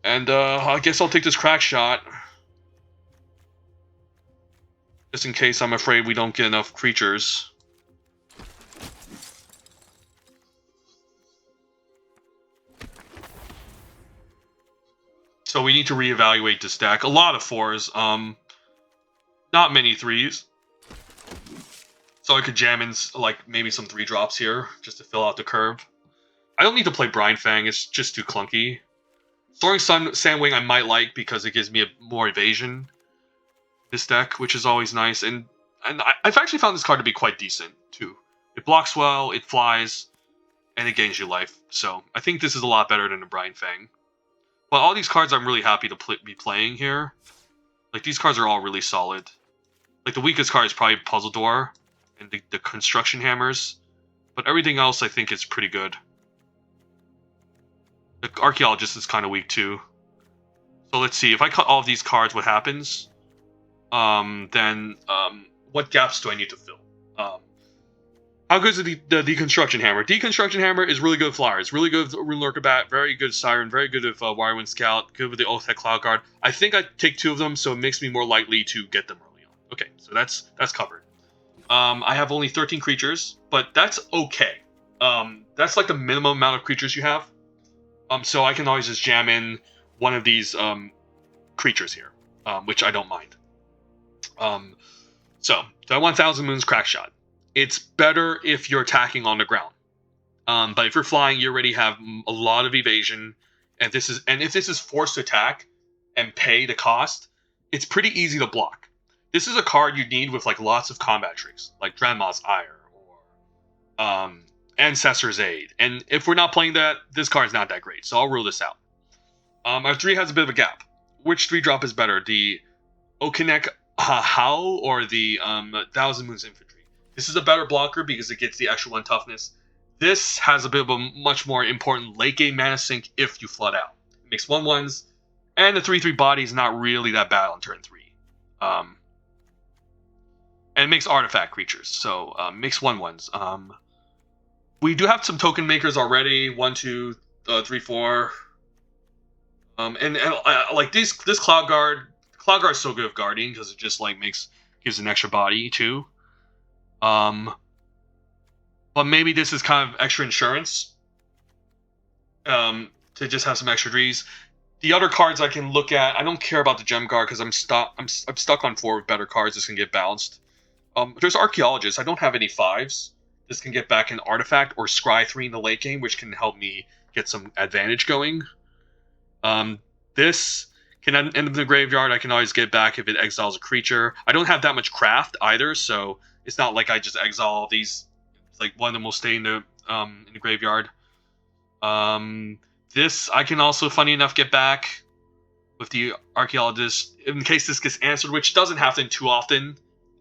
And I guess I'll take this Crack Shot. Just in case I'm afraid we don't get enough creatures. So we need to reevaluate this deck. A lot of 4s, not many 3s. So I could jam in like maybe some 3-drops here just to fill out the curve. I don't need to play Brine Fang, it's just too clunky. Soaring Sandwing I might like because it gives me more evasion. This deck, which is always nice, and I've actually found this card to be quite decent too. It blocks well, it flies, and it gains you life. So I think this is a lot better than the Brine Fang. But all these cards I'm really happy to be playing here. Like these cards are all really solid. Like the weakest card is probably Puzzle Door and the Construction Hammers, but everything else I think is pretty good. The Archaeologist is kind of weak too. So let's see, if I cut all of these cards, what happens? Then what gaps do I need to fill? How good is the Deconstruction Hammer? Deconstruction Hammer is really good with Flyers, really good with Rune Lurker Bat, very good Siren, very good with Wirewind Scout, good with the Oathhead Cloud Guard. I think I take 2 of them, so it makes me more likely to get them early on. Okay, so that's covered. I have only 13 creatures, but that's okay. That's like the minimum amount of creatures you have. So I can always just jam in one of these creatures here, which I don't mind. So I want Thousand Moons Crackshot. It's better if you're attacking on the ground. But if you're flying, you already have a lot of evasion, and if this is forced to attack and pay the cost, it's pretty easy to block. This is a card you need with like lots of combat tricks, like Dranma's Ire or Ancestor's Aid. And if we're not playing that, this card's not that great, so I'll rule this out. Our 3 has a bit of a gap. Which 3-drop is better, the Okinek How or the Thousand Moons Infantry? This is a better blocker because it gets the extra 1 toughness. This has a bit of a much more important late game mana sink if you flood out. It makes 1/1s, and the 3/3 body is not really that bad on turn 3. And it makes artifact creatures, so makes 1/1s. We do have some token makers already. 1, 2, 3, 4. And like this Cloud Guard. Cloud Guard is so good with guarding because it just like gives an extra body too. But maybe this is kind of extra insurance. To just have some extra trees. The other cards I can look at, I don't care about the Gem Guard because I'm stuck on 4 with better cards. This can get balanced. There's Archaeologist. I don't have any 5s. This can get back an Artifact or Scry 3 in the late game, which can help me get some advantage going. This can end up in the graveyard. I can always get back if it exiles a creature. I don't have that much craft either, so it's not like I just exile all these. It's like one of them will stay in the graveyard. This I can also, funny enough, get back with the Archaeologist in case this gets answered, which doesn't happen too often.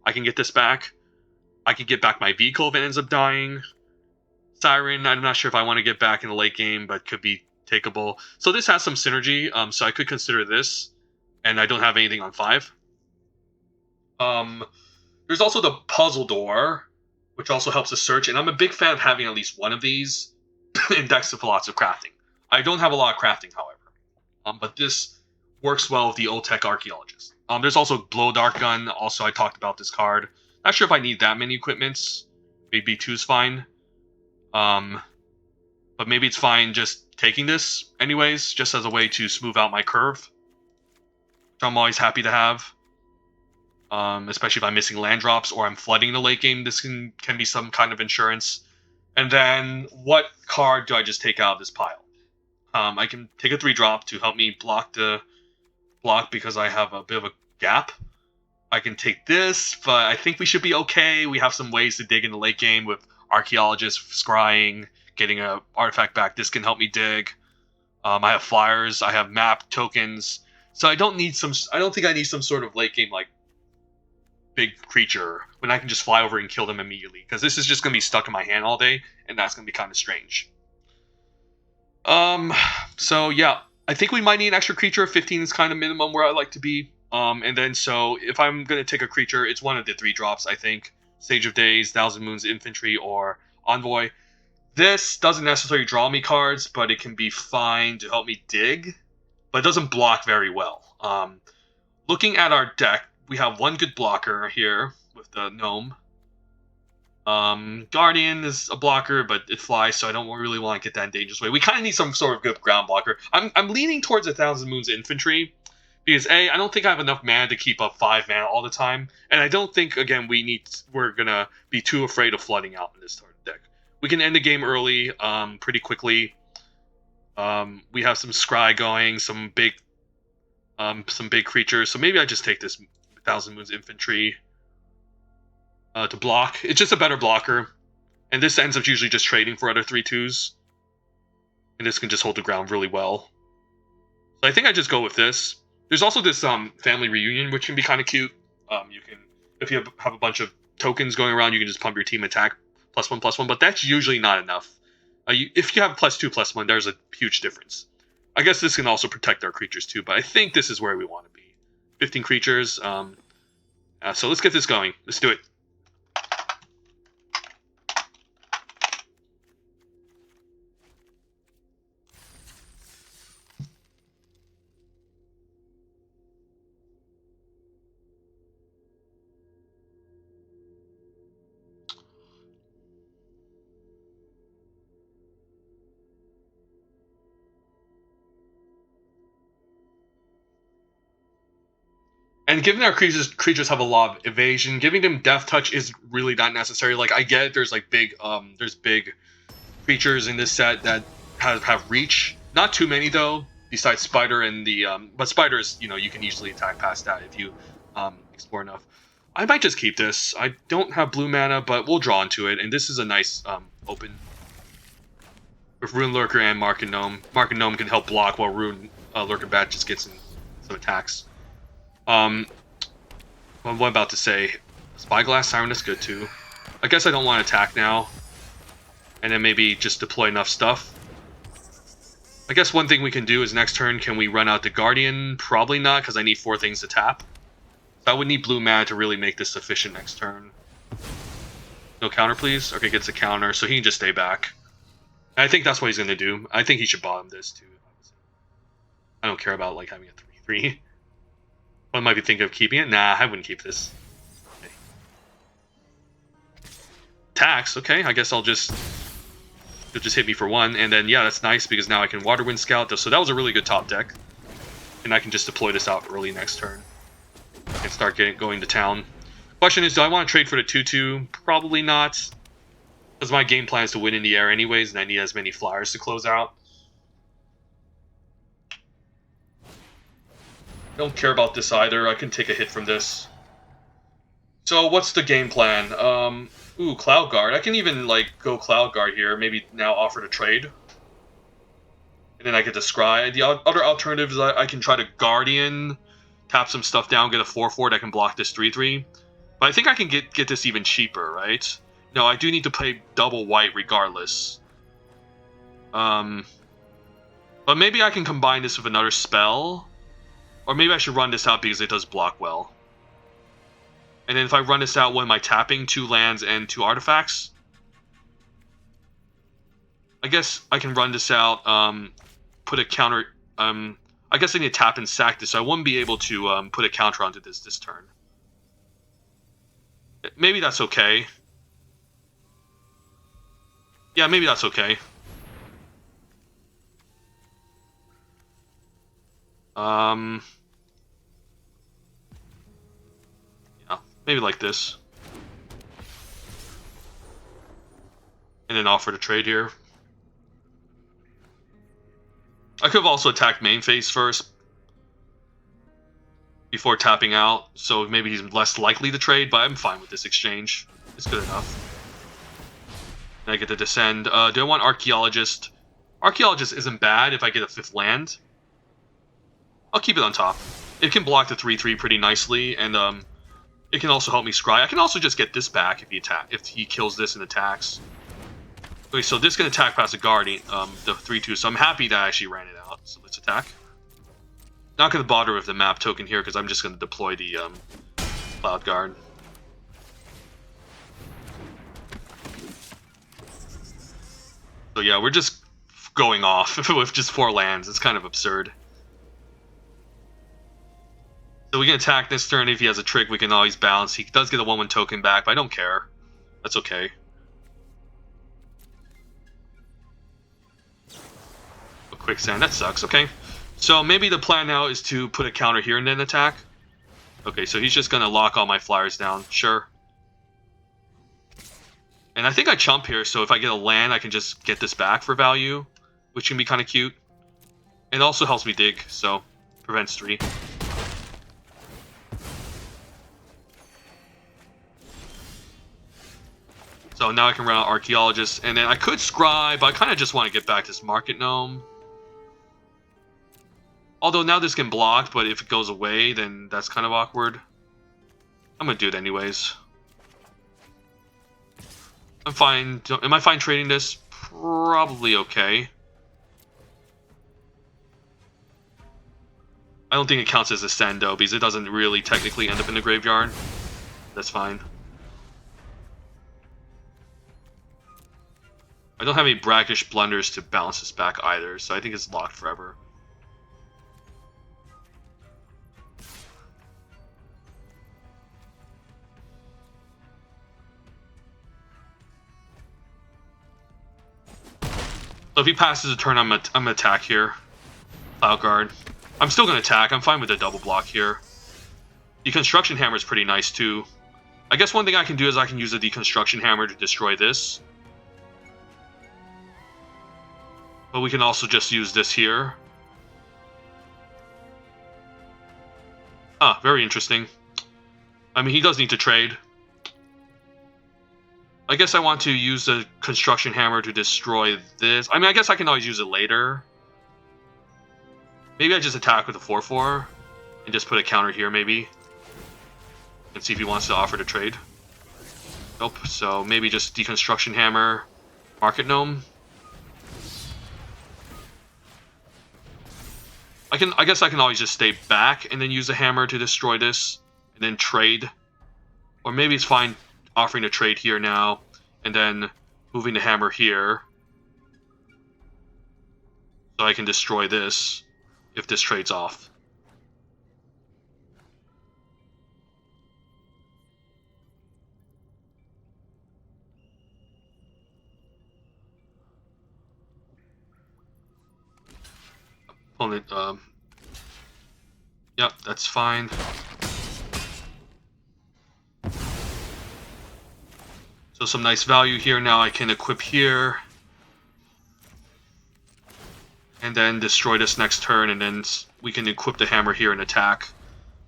I can get this back. I can get back my vehicle if it ends up dying. Siren, I'm not sure if I want to get back in the late game, but could be takeable. So this has some synergy, so I could consider this, and I don't have anything on 5. There's also the Puzzle Door, which also helps us search, and I'm a big fan of having at least one of these in decks with lots of crafting. I don't have a lot of crafting, however, but this works well with the Oathhead Archaeologist. There's also Blow Dark Gun, also I talked about this card. Not sure if I need that many equipments. Maybe 2's fine. But maybe it's fine just taking this anyways, just as a way to smooth out my curve, which I'm always happy to have. Especially if I'm missing land drops or I'm flooding the late game, this can be some kind of insurance. And then, what card do I just take out of this pile? I can take a 3-drop to help me block because I have a bit of a gap. I can take this, but I think we should be okay. We have some ways to dig in the late game with Archaeologist, Scrying, getting a artifact back. This can help me dig. I have Flyers, I have map tokens, so I don't think I need some sort of late game like big creature when I can just fly over and kill them immediately, because this is just going to be stuck in my hand all day, and that's going to be kind of strange. So yeah, I think we might need an extra creature. 15 is kind of minimum where I like to be. And then so if I'm going to take a creature, it's one of the 3-drops, I think. Sage of Days, Thousand Moons Infantry, or Envoy. This doesn't necessarily draw me cards, but it can be fine to help me dig, but it doesn't block very well. Looking at our deck, we have one good blocker here with the Gnome. Guardian is a blocker, but it flies, so I don't really want to get that in dangerous way. We kind of need some sort of good ground blocker. I'm leaning towards 1,000 Moons Infantry because I don't think I have enough mana to keep up 5 mana all the time, and I don't think again we're gonna be too afraid of flooding out in this deck. We can end the game early, pretty quickly. We have some scry going, some big creatures, so maybe I just take this 1,000 Moons Infantry. To block. It's just a better blocker. And this ends up usually just trading for other 3/2s. And this can just hold the ground really well. So I think I just go with this. There's also this family reunion, which can be kind of cute. You can, if you have a bunch of tokens going around, you can just pump your team attack +1/+1, but that's usually not enough. If you have +2/+1, there's a huge difference. I guess this can also protect our creatures too, but I think this is where we want to be. 15 creatures. So let's get this going. Let's do it. And given our creatures have a lot of evasion, giving them Death Touch is really not necessary. Like I get it, there's big creatures in this set that have reach. Not too many though, besides Spider and the but Spiders, you can easily attack past that if you explore enough. I might just keep this. I don't have blue mana, but we'll draw into it, and this is a nice open with Rune Lurker and Mark and Gnome. Mark and Gnome can help block while Rune Lurker Bat just gets in some attacks. What am I about to say? Spyglass Siren is good too. I guess I don't want to attack now. And then maybe just deploy enough stuff. I guess one thing we can do is next turn, can we run out the Guardian? Probably not, because I need 4 things to tap. So I would need blue mana to really make this sufficient next turn. No counter, please? Okay, gets a counter, so he can just stay back. And I think that's what he's going to do. I think he should bottom this too. I don't care about having a 3/3. I might be thinking of keeping it. Nah, I wouldn't keep this. Okay. Tax. Okay, I guess I'll just hit me for 1, and then yeah, that's nice because now I can Waterwind Scout. So that was a really good top deck, and I can just deploy this out early next turn and start going to town. Question is, do I want to trade for the 2/2? Probably not, because my game plan is to win in the air anyways, and I need as many flyers to close out. Don't care about this either. I can take a hit from this. So what's the game plan? Ooh, Cloud Guard. I can even go Cloud Guard here. Maybe now offer to trade. And then I get to Scry. The other alternative is I can try to Guardian, tap some stuff down, get a 4/4 that can block this 3/3. But I think I can get this even cheaper, right? No, I do need to play double white regardless. But maybe I can combine this with another spell. Or maybe I should run this out because it does block well. And then if I run this out, what am I tapping? 2 lands and 2 artifacts? I guess I can run this out, put a counter... I guess I need to tap and sack this, so I wouldn't be able to put a counter onto this turn. Maybe that's okay. Yeah, maybe that's okay. Yeah, maybe like this. And then offer to trade here. I could have also attacked main phase first before tapping out, so maybe he's less likely to trade, but I'm fine with this exchange. It's good enough. And I get to descend. Do I want Archaeologist? Archaeologist isn't bad if I get a 5th land. I'll keep it on top. It can block the 3/3 pretty nicely, and it can also help me scry. I can also just get this back if he kills this and attacks. Okay, so this can attack past the Guardian, the 3/2. So I'm happy that I actually ran it out. So let's attack. Not going to bother with the map token here because I'm just going to deploy the Cloud Guard. So yeah, we're just going off with just 4 lands. It's kind of absurd. So we can attack this turn. If he has a trick, we can always bounce. He does get a 1/1 token back, but I don't care. That's okay. A quicksand, that sucks, okay. So maybe the plan now is to put a counter here and then attack. Okay, so he's just gonna lock all my flyers down, sure. And I think I chump here, so if I get a land, I can just get this back for value, which can be kind of cute. It also helps me dig, so prevents 3. So now I can run out Archaeologist, and then I could Scribe, but I kind of just want to get back this Market Gnome. Although now this can block, but if it goes away, then that's kind of awkward. I'm going to do it anyways. I'm fine. Am I fine trading this? Probably okay. I don't think it counts as a send though, because it doesn't really technically end up in the graveyard. That's fine. I don't have any brackish blunders to bounce this back either, so I think it's locked forever. So if he passes a turn, I'm gonna attack here. Cloud Guard. I'm still gonna attack. I'm fine with the double block here. Deconstruction Hammer is pretty nice too. I guess one thing I can do is I can use a Deconstruction Hammer to destroy this. But we can also just use this here. Ah, very interesting. I mean, he does need to trade. I guess I want to use the Construction Hammer to destroy this. I mean, I guess I can always use it later. Maybe I just attack with a 4/4 and just put a counter here, maybe. And see if he wants to offer to trade. Nope, so maybe just Deconstruction Hammer, Market Gnome. I guess I can always just stay back and then use a hammer to destroy this and then trade. Or maybe it's fine offering to trade here now and then moving the hammer here. So I can destroy this if this trades off. Opponent, yep, that's fine. So some nice value here. Now I can equip here. And then destroy this next turn, and then we can equip the hammer here and attack.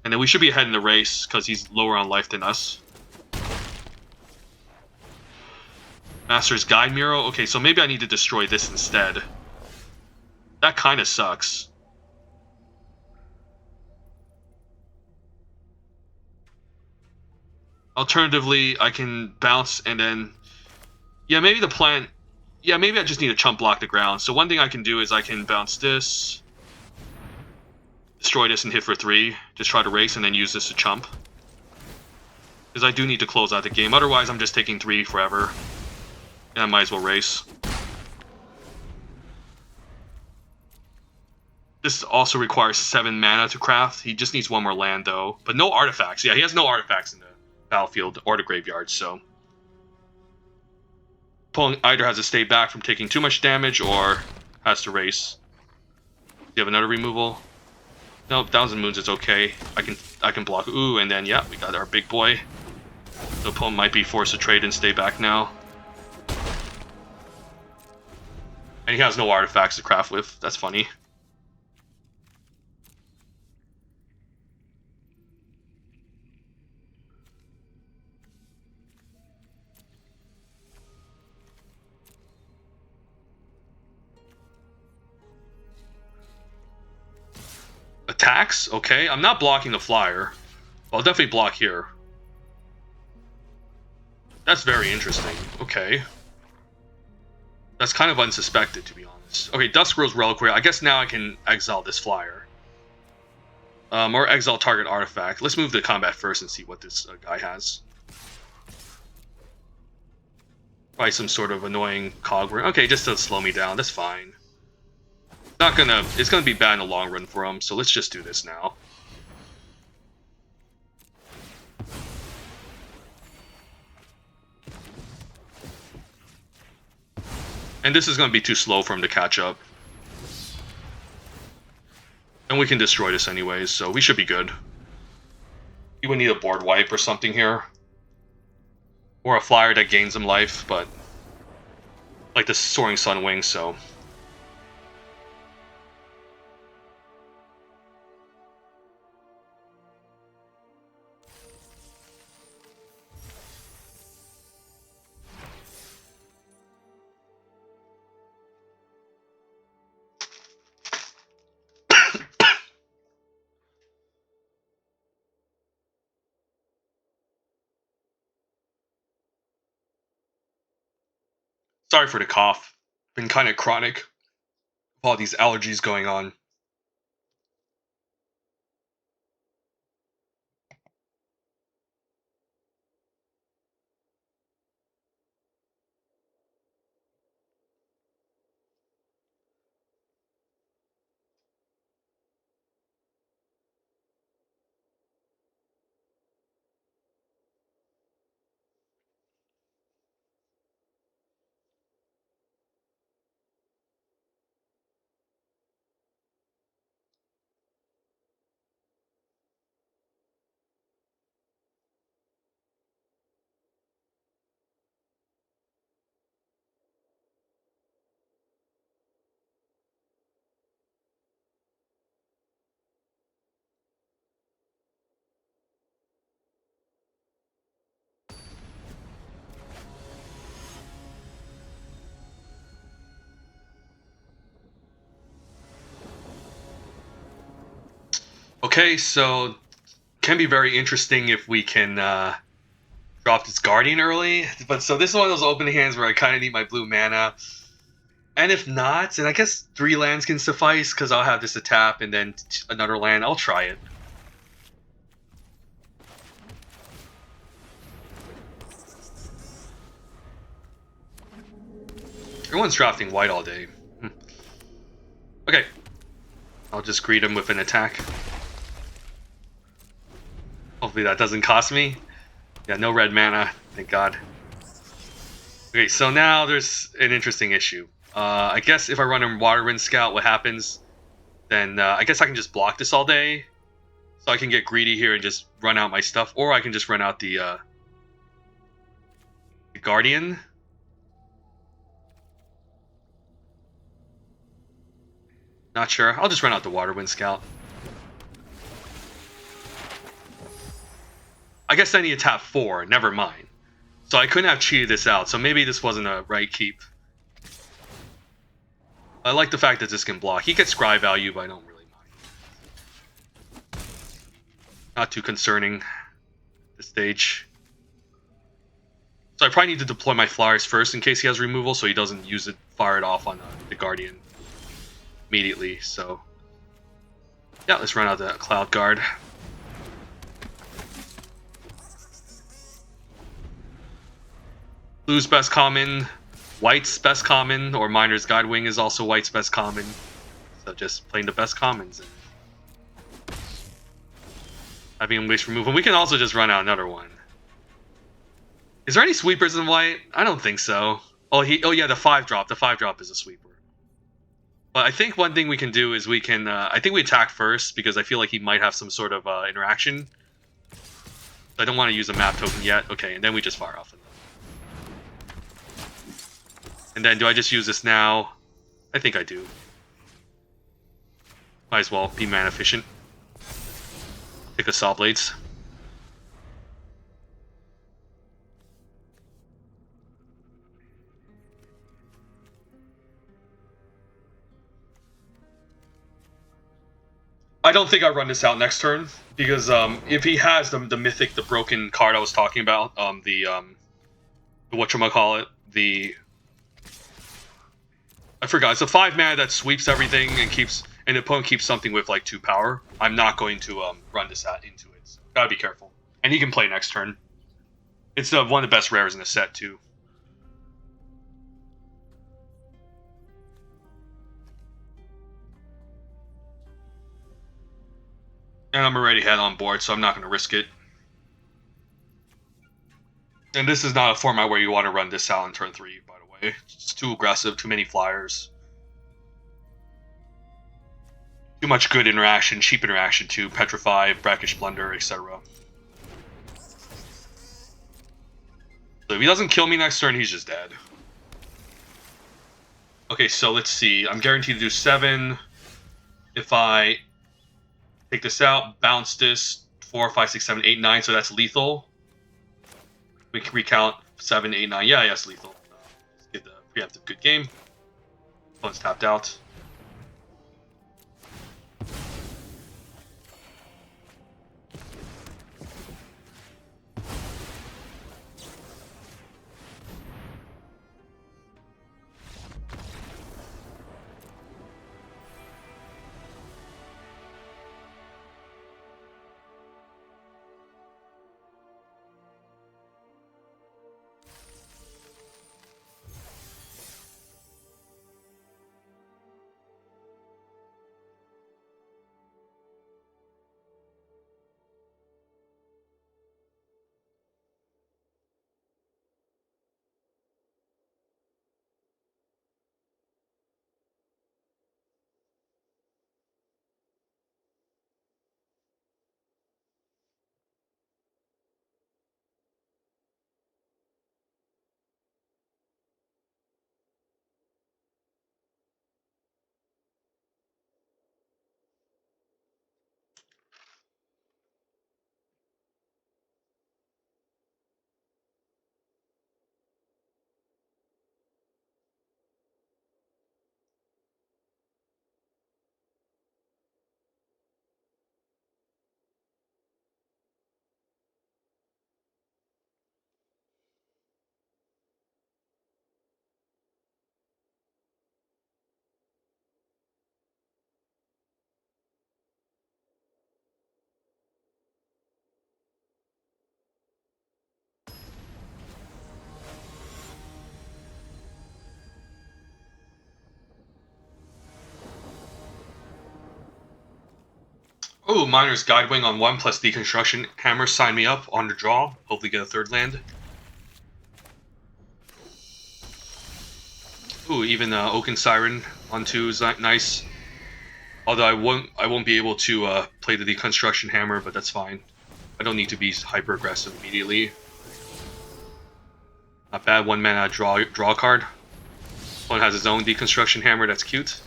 And then we should be ahead in the race, because he's lower on life than us. Master's Guide Mural. Okay, so maybe I need to destroy this instead. That kind of sucks. Alternatively, I can bounce and then... Yeah, maybe the plan... Yeah, maybe I just need to chump block the ground. So one thing I can do is I can bounce this, destroy this and hit for 3. Just try to race and then use this to chump. Because I do need to close out the game. Otherwise, I'm just taking 3 forever. And I might as well race. This also requires 7 mana to craft. He just needs 1 more land, though. But no artifacts. Yeah, he has no artifacts in the battlefield or the graveyard, so... Opponent either has to stay back from taking too much damage or has to race. Do you have another removal? Nope, 1,000 Moons is okay. I can block. Ooh, and then, yeah, we got our big boy. The opponent might be forced to trade and stay back now. And he has no artifacts to craft with. That's funny. Attacks? Okay, I'm not blocking the flyer. I'll definitely block here. That's very interesting. Okay. That's kind of unsuspected, to be honest. Okay, Duskrow's Reliquary. I guess now I can exile this flyer. Or exile target artifact. Let's move to combat first and see what this guy has. Probably some sort of annoying cog. Okay, just to slow me down. That's fine. It's gonna be bad in the long run for him, so let's just do this now. And this is going to be too slow for him to catch up. And we can destroy this anyways, so we should be good. He would need a board wipe or something here. Or a flyer that gains him life, but... like the Soaring Sun Wing, so... Sorry for the cough. Been kind of chronic. With all these allergies going on. Okay, so can be very interesting if we can drop this Guardian early. But so this is one of those open hands where I kind of need my blue mana. And if not, and I guess 3 lands can suffice because I'll have this a tap and then another land. I'll try it. Everyone's drafting white all day. Okay. I'll just greet him with an attack. Hopefully that doesn't cost me. Yeah, no red mana, thank God. Okay, so now there's an interesting issue. I guess if I run a Waterwind Scout, what happens? Then I guess I can just block this all day. So I can get greedy here and just run out my stuff. Or I can just run out the Guardian. Not sure. I'll just run out the Waterwind Scout. I guess I need to tap 4, never mind. So I couldn't have cheated this out, so maybe this wasn't a right keep. I like the fact that this can block. He gets scry value, but I don't really mind. Not too concerning at this stage. So I probably need to deploy my flyers first in case he has removal, so he doesn't use it, fire it off on the Guardian immediately. So yeah, let's run out the Cloud Guard. Blue's best common, white's best common, or Miner's Guidewing is also white's best common. So just playing the best commons and having wish removal. We can also just run out another one. Is there any sweepers in white? I don't think so. Oh yeah, the 5-drop. The 5-drop is a sweeper. But I think one thing we can do is we can. I think we attack first because I feel like he might have some sort of interaction. So I don't want to use a map token yet. Okay, and then we just fire off. And then do I just use this now? I think I do. Might as well be mana efficient. Take a Saw Blades. I don't think I run this out next turn because if he has the mythic, the broken card I was talking about, the whatchamacallit, I forgot. It's a 5 mana that sweeps everything and the opponent keeps something with like 2 power. I'm not going to run this out into it. So gotta be careful. And he can play next turn. It's one of the best rares in the set too. And I'm already head on board, so I'm not going to risk it. And this is not a format where you want to run this out on turn 3, by the way. away. It's too aggressive, too many flyers. Too much good interaction, cheap interaction too. Petrify, Brackish Blunder, etc. So if he doesn't kill me next turn, he's just dead. Okay, so let's see. I'm guaranteed to do 7. If I take this out, bounce this, 4, 5, 6, 7, 8, 9, so that's lethal. We can recount 7, 8, 9. Yeah, yes, lethal. Let's get the preemptive good game. Opponent's tapped out. Oh, Miner's Guidewing on 1 plus Deconstruction Hammer. Sign me up on the draw. Hopefully get a 3rd land. Ooh, even Oaken Siren on 2 is nice. Although I won't be able to play the Deconstruction Hammer, but that's fine. I don't need to be hyper aggressive immediately. Not bad. 1 mana draw a card. One has his own Deconstruction Hammer. That's cute.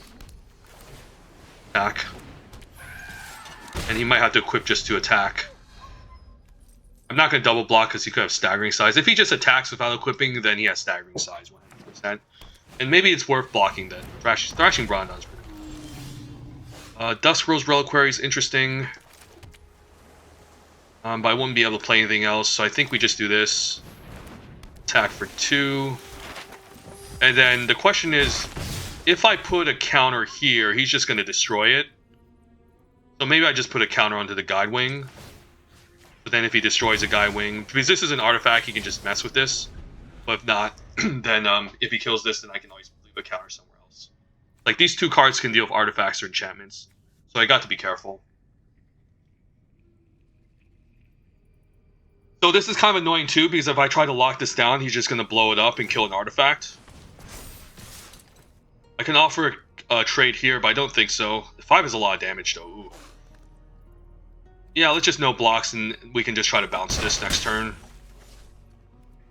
Attack. And he might have to equip just to attack. I'm not going to double block because he could have Staggering Size. If he just attacks without equipping, then he has Staggering Size 100%. And maybe it's worth blocking then. Thrashing Brandon is pretty cool. Dusk Rose Reliquary is interesting. But I wouldn't be able to play anything else, so I think we just do this. Attack for 2. And then the question is, if I put a counter here, he's just going to destroy it. So maybe I just put a counter onto the Guidewing. But then if he destroys a Guidewing, because this is an artifact, he can just mess with this. But if not, then if he kills this, then I can always leave a counter somewhere else. Like, these 2 cards can deal with artifacts or enchantments. So I got to be careful. So this is kind of annoying too, because if I try to lock this down, he's just going to blow it up and kill an artifact. I can offer a trade here, but I don't think so. 5 is a lot of damage though. Ooh. Yeah, let's just no blocks and we can just try to bounce this next turn.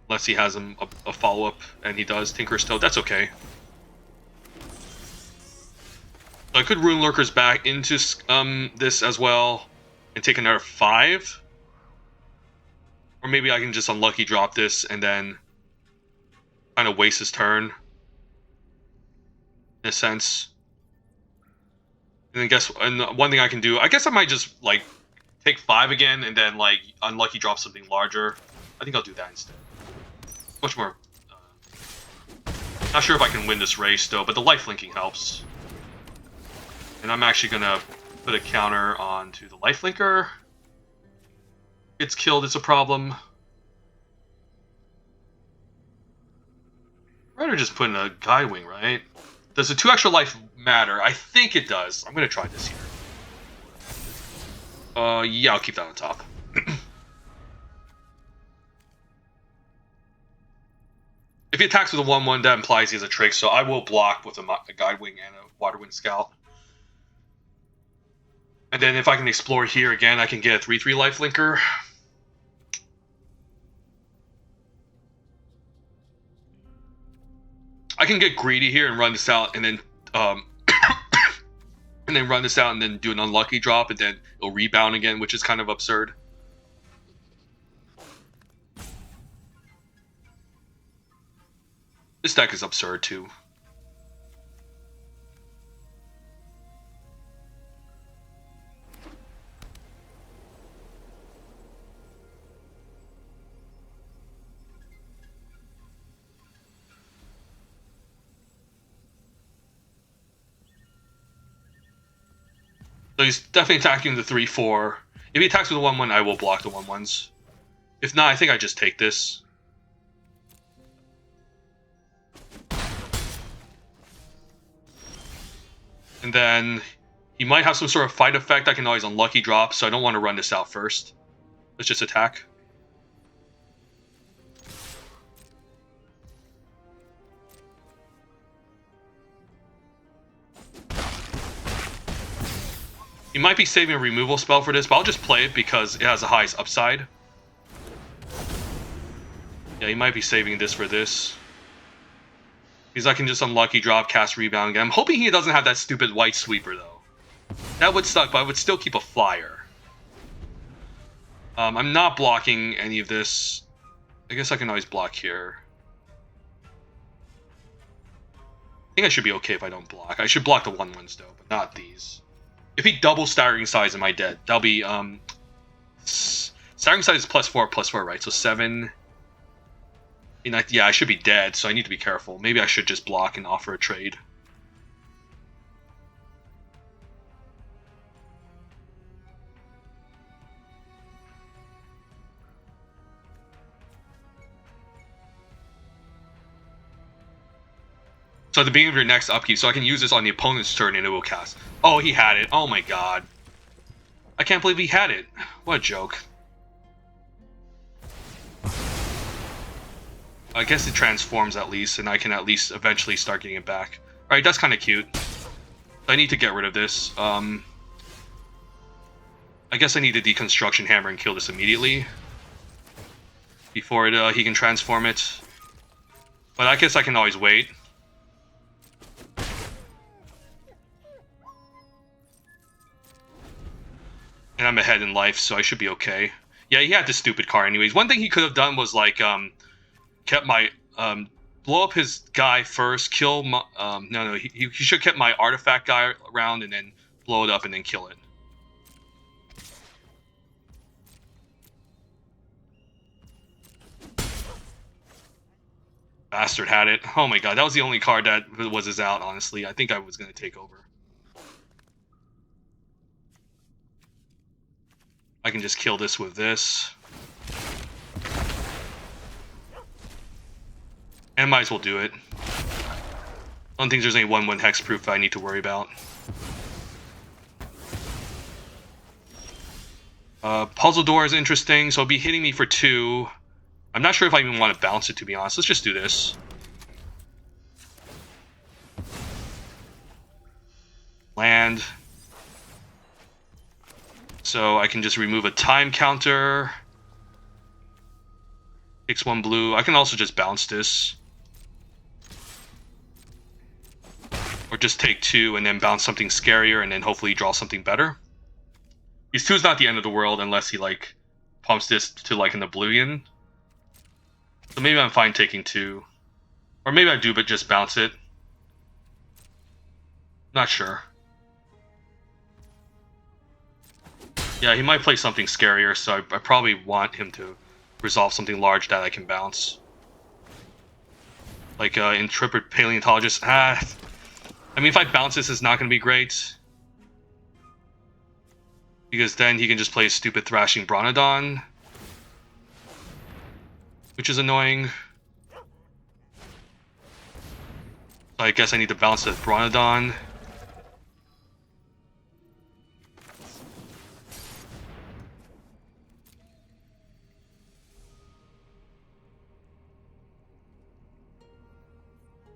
Unless he has a follow-up, and he does. Tinker's Toad, that's okay. So I could Rune Lurkers back into this as well, and take another 5. Or maybe I can just unlucky drop this, and then kind of waste his turn. In a sense. And then one thing I can do, I guess I might just, like, take 5 again, and then, like, unlucky drop something larger. I think I'll do that instead. Much more. Not sure if I can win this race, though, but the lifelinking helps. And I'm actually going to put a counter onto the lifelinker. Gets killed, it's a problem. I'd rather just put in a Guidewing, right? Does the 2 extra life matter? I think it does. I'm going to try this here. Yeah, I'll keep that on top. If he attacks with a 1/1, that implies he has a trick, so I will block with a Guide Wing and a Water Wind Scout. And then if I can explore here again, I can get a 3/3 lifelinker. I can get greedy here and run this out, and then and then run this out, and then do an unlucky drop, and then it'll rebound again, which is kind of absurd. This deck is absurd too. So he's definitely attacking the 3/4. If he attacks with a 1/1, I will block the 1/1s. If not, I think I just take this. And then he might have some sort of fight effect. I can always unlucky drop, so I don't want to run this out first. Let's just attack. He might be saving a removal spell for this, but I'll just play it because it has the highest upside. Yeah, he might be saving this for this. Because I can just unlucky drop, cast rebound again. I'm hoping he doesn't have that stupid white sweeper, though. That would suck, but I would still keep a flyer. I'm not blocking any of this. I guess I can always block here. I think I should be okay if I don't block. I should block the 1/1s, though, but not these. If he doubles staggering size, am I dead? That'll be, staggering size is +4, right? So 7. Yeah, I should be dead, so I need to be careful. Maybe I should just block and offer a trade. So at the beginning of your next upkeep, so I can use this on the opponent's turn and it will cast. Oh, he had it. Oh my god. I can't believe he had it. What a joke. I guess it transforms at least, and I can at least eventually start getting it back. Alright, that's kind of cute. I need to get rid of this. I guess I need a Deconstruction Hammer and kill this immediately. Before he can transform it. But I guess I can always wait. And I'm ahead in life, so I should be okay. Yeah, he had this stupid card anyways. One thing he could have done was, like, kept my, blow up his guy first, kill my, no, he should have kept my artifact guy around and then blow it up and then kill it. Bastard had it. Oh my god, that was the only card that was his out, honestly. I think I was going to take over. I can just kill this with this. And might as well do it. I don't think there's any 1/1 hexproof that I need to worry about. Puzzle Door is interesting, so it'll be hitting me for 2. I'm not sure if I even want to bounce it, to be honest. Let's just do this. Land. So I can just remove a time counter. Takes 1 blue. I can also just bounce this. Or just take 2 and then bounce something scarier and then hopefully draw something better. These 2 is not the end of the world unless he, like, pumps this to, like, an oblivion. So maybe I'm fine taking 2. Or maybe I do, but just bounce it. Not sure. Yeah, he might play something scarier, so I probably want him to resolve something large that I can bounce. Like, Intrepid Paleontologist. I mean, if I bounce this, it's not going to be great. Because then he can just play a stupid Thrashing Bronodon. Which is annoying. So I guess I need to bounce the Bronodon.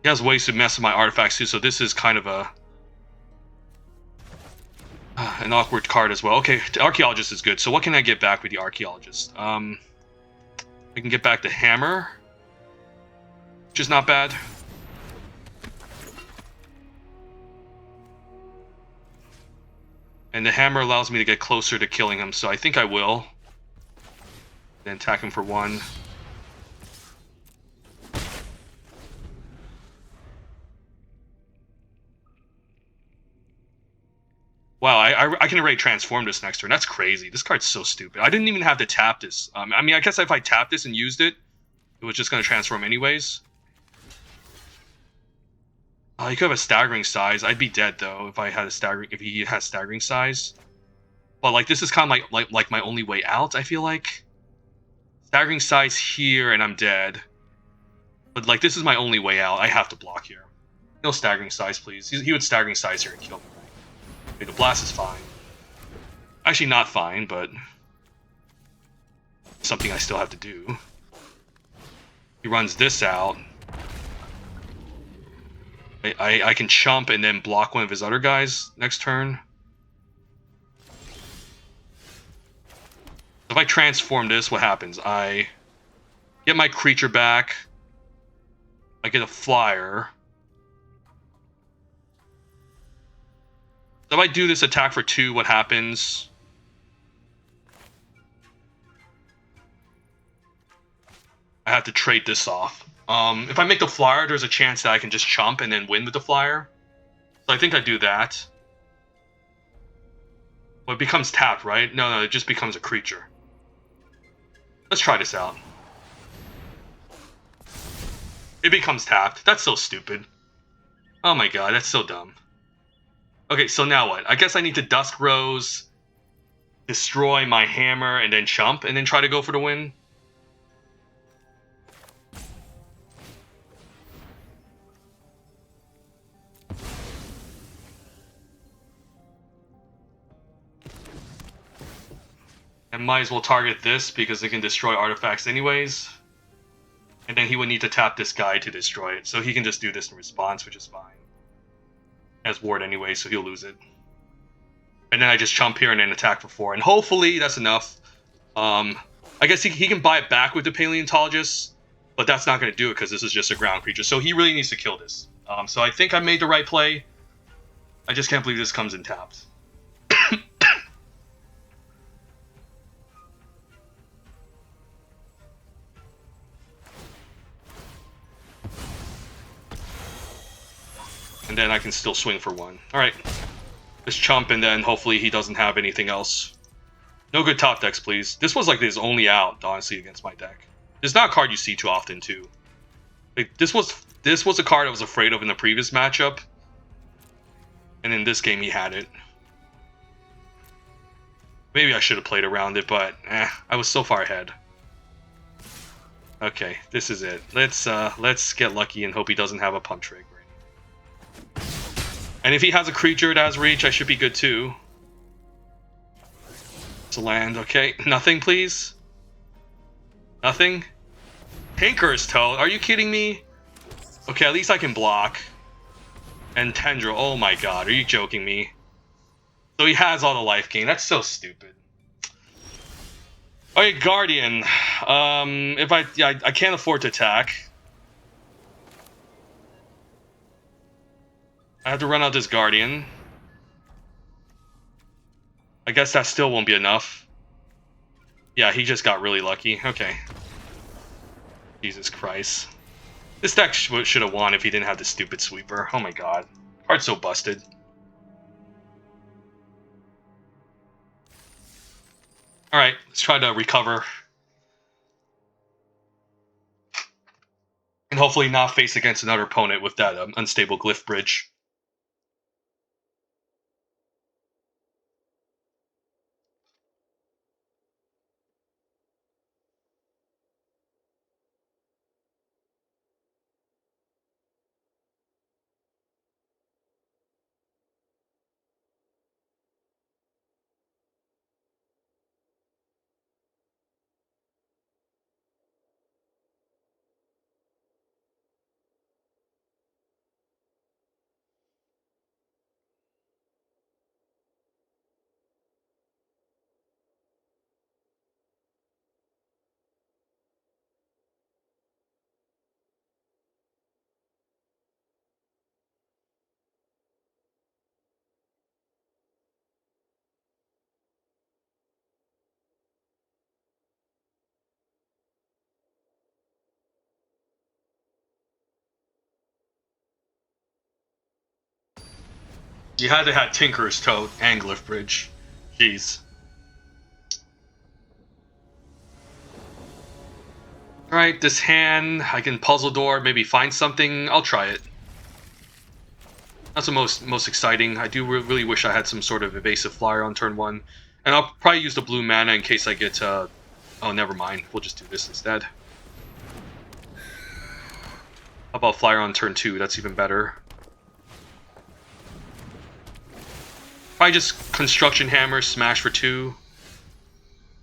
He has ways to mess with my artifacts too, so this is kind of a an awkward card as well. Okay, the Archaeologist is good. So what can I get back with the Archaeologist? I can get back the Hammer, which is not bad. And the Hammer allows me to get closer to killing him, so I think I will. Then attack him for 1. Wow, I can already transform this next turn. That's crazy. This card's so stupid. I didn't even have to tap this. I mean, I guess if I tapped this and used it, it was just going to transform anyways. You could have a staggering size. I'd be dead though if I had a staggering. If he has staggering size. But like this is kind of like my only way out. I feel like staggering size here and I'm dead. But like this is my only way out. I have to block here. No staggering size, please. He would staggering size here and kill me. Okay, the blast is fine. Actually, not fine, but something I still have to do. He runs this out. I can chump and then block one of his other guys next turn. If I transform this, what happens? I get my creature back. I get a flyer. So if I do this attack for 2, what happens? I have to trade this off. If I make the flyer, there's a chance that I can just chump and then win with the flyer. So I think I do that. Well, it becomes tapped, right? No, it just becomes a creature. Let's try this out. It becomes tapped. That's so stupid. Oh my god, that's so dumb. Okay, so now what? I guess I need to Dusk Rose, destroy my hammer, and then chump, and then try to go for the win. I might as well target this because it can destroy artifacts anyways. And then he would need to tap this guy to destroy it. So he can just do this in response, which is fine. As ward anyway, so he'll lose it. And then I just chump here and then attack for 4. And hopefully that's enough. I guess he can buy it back with the Paleontologist. But that's not going to do it because this is just a ground creature. So he really needs to kill this. So I think I made the right play. I just can't believe this comes in tapped. And then I can still swing for 1. Alright. Just chump and then hopefully he doesn't have anything else. No good top decks, please. This was like his only out, honestly, against my deck. It's not a card you see too often, too. Like, this was a card I was afraid of in the previous matchup. And in this game he had it. Maybe I should have played around it, but I was so far ahead. Okay, this is it. Let's get lucky and hope he doesn't have a pump trick. And if he has a creature that has reach, I should be good too. It's a land, okay. Nothing, please. Nothing? Tinker's Toe? Are you kidding me? Okay, at least I can block. And Tendril, oh my god, are you joking me? So he has all the life gain. That's so stupid. Okay, Guardian. If I can't afford to attack. I have to run out this Guardian. I guess that still won't be enough. Yeah, he just got really lucky. Okay. Jesus Christ. This deck should have won if he didn't have the stupid sweeper. Oh my god. Card's so busted. Alright, let's try to recover. And hopefully not face against another opponent with that unstable Glyph Bridge. You had to have Tinker's Toe and Glyph Bridge. Jeez. Alright, this hand, I can puzzle door, maybe find something. I'll try it. That's the most exciting. I do really wish I had some sort of evasive flyer on turn 1. And I'll probably use the blue mana in case I get... oh, never mind. We'll just do this instead. How about flyer on turn 2? That's even better. Probably just Construction Hammer, smash for 2.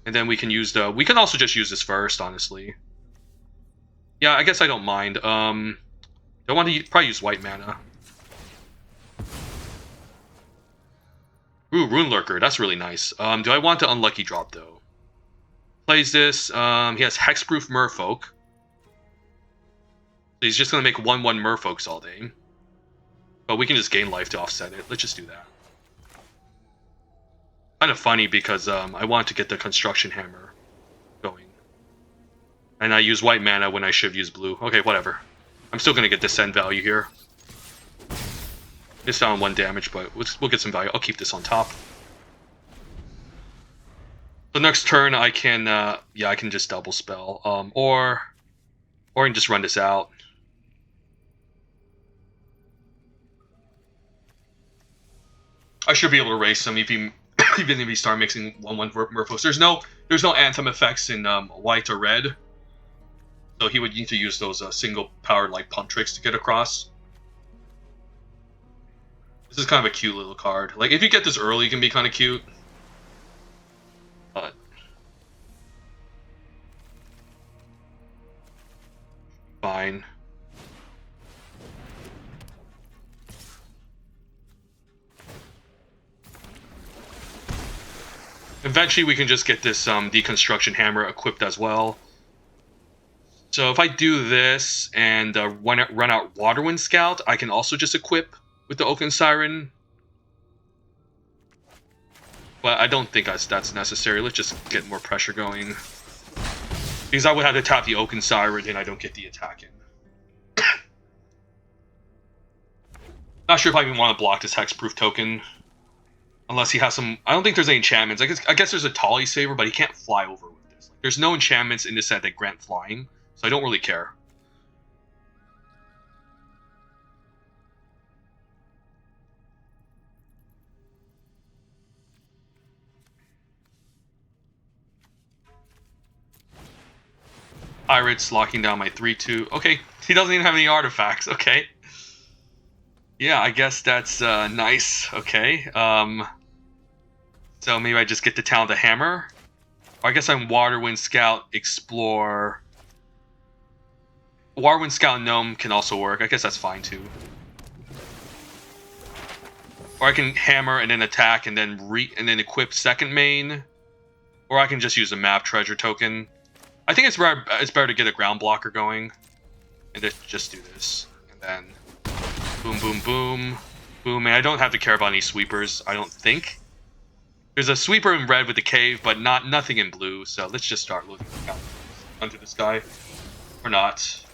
And then we can use the... We can also just use this first, honestly. Yeah, I guess I don't mind. Don't want to probably use white mana. Ooh, Rune Lurker. That's really nice. Do I want the Unlucky drop, though? Plays this. He has Hexproof Merfolk. So he's just going to make 1/1 Merfolks all day. But we can just gain life to offset it. Let's just do that. Kind of funny because I want to get the Construction Hammer going. And I use white mana when I should use blue. Okay, whatever. I'm still going to get Descend value here. It's down 1 damage, but we'll get some value. I'll keep this on top. The next turn, I can, yeah, I can just double spell, or I can just run this out. I should be able to race him even if he start mixing 1/1 Merfolks. There's no Anthem effects in white or red, so he would need to use those single powered like pump tricks to get across. This is kind of a cute little card. Like, if you get this early, it can be kind of cute. But... fine. Eventually, we can just get this Deconstruction Hammer equipped as well. So if I do this and run out Waterwind Scout, I can also just equip with the Oaken Siren. But I don't think that's necessary. Let's just get more pressure going. Because I would have to tap the Oaken Siren and I don't get the attack in. Not sure if I even want to block this Hexproof token. Unless he has some... I don't think there's any enchantments. I guess there's a Tali Saver, but he can't fly over with this. Like, there's no enchantments in this set that grant flying, so I don't really care. Pirates locking down my 3/2. Okay, he doesn't even have any artifacts. Okay. Yeah, I guess that's nice. Okay. So maybe I just get the Talented Hammer. Or I guess I'm Waterwind Scout, Explore. Waterwind Scout Gnome can also work. I guess that's fine too. Or I can hammer and then attack and then equip second main. Or I can just use a map treasure token. I think it's better to get a ground blocker going. And just do this. And then boom, boom, boom. Boom. And I don't have to care about any sweepers, I don't think. There's a sweeper in red with the cave, but nothing in blue, so let's just start looking onto this guy. Or not.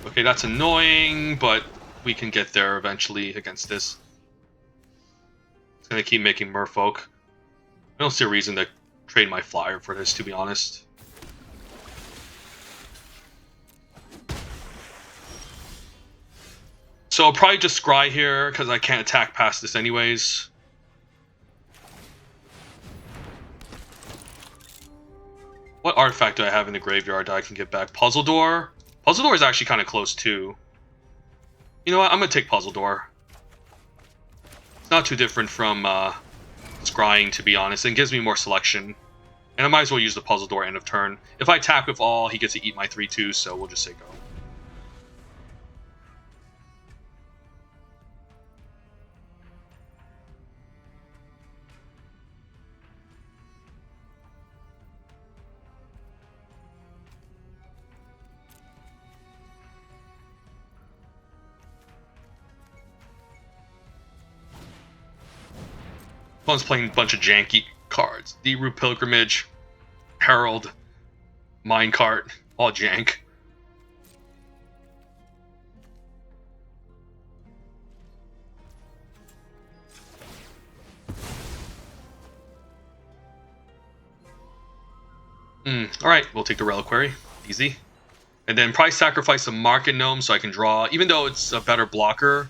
Okay, that's annoying, but we can get there eventually against this. It's gonna keep making Merfolk. I don't see a reason to trade my flyer for this, to be honest. So I'll probably just scry here, because I can't attack past this anyways. What artifact do I have in the graveyard that I can get back? Puzzle Door? Puzzle Door is actually kind of close too. You know what? I'm going to take Puzzle Door. It's not too different from scrying, to be honest. It gives me more selection. And I might as well use the Puzzle Door end of turn. If I attack with all, he gets to eat my 3/2, so we'll just say go. Opponent's playing a bunch of janky cards. Deep-Root Pilgrimage, Herald, Minecart, all jank. Alright, we'll take the Reliquary. Easy. And then probably sacrifice a Market Gnome so I can draw, even though it's a better blocker.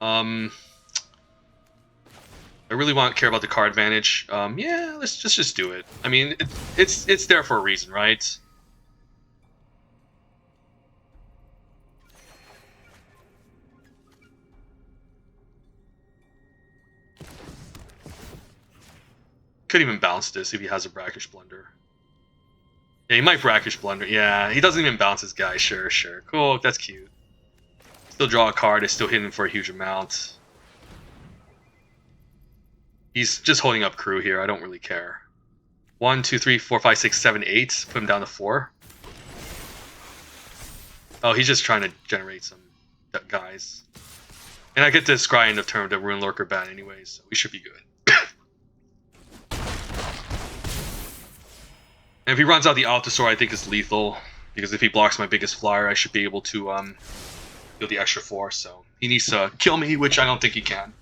I really want to care about the card advantage. Yeah, let's just do it. I mean, it's there for a reason, right? Could even bounce this if he has a Brackish Blunder. Yeah, he might Brackish Blunder. Yeah, he doesn't even bounce his guy. Sure. Cool, that's cute. Still draw a card. It's still hitting for a huge amount. He's just holding up crew here. I don't really care. 1, 2, 3, 4, 5, 6, 7, 8. Put him down to 4. Oh, he's just trying to generate some guys. And I get to scry end of turn to Rune Lurker ban anyways, so we should be good. And if he runs out the Altasaur, I think it's lethal. Because if he blocks my biggest flyer, I should be able to deal the extra 4. So he needs to kill me, which I don't think he can.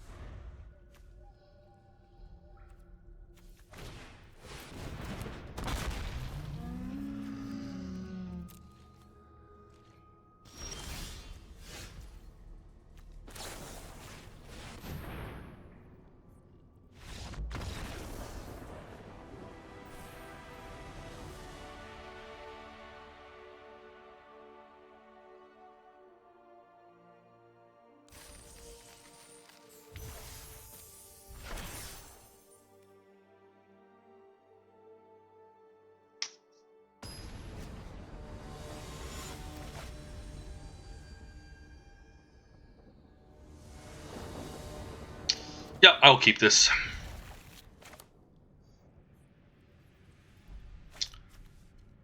Yeah, I'll keep this.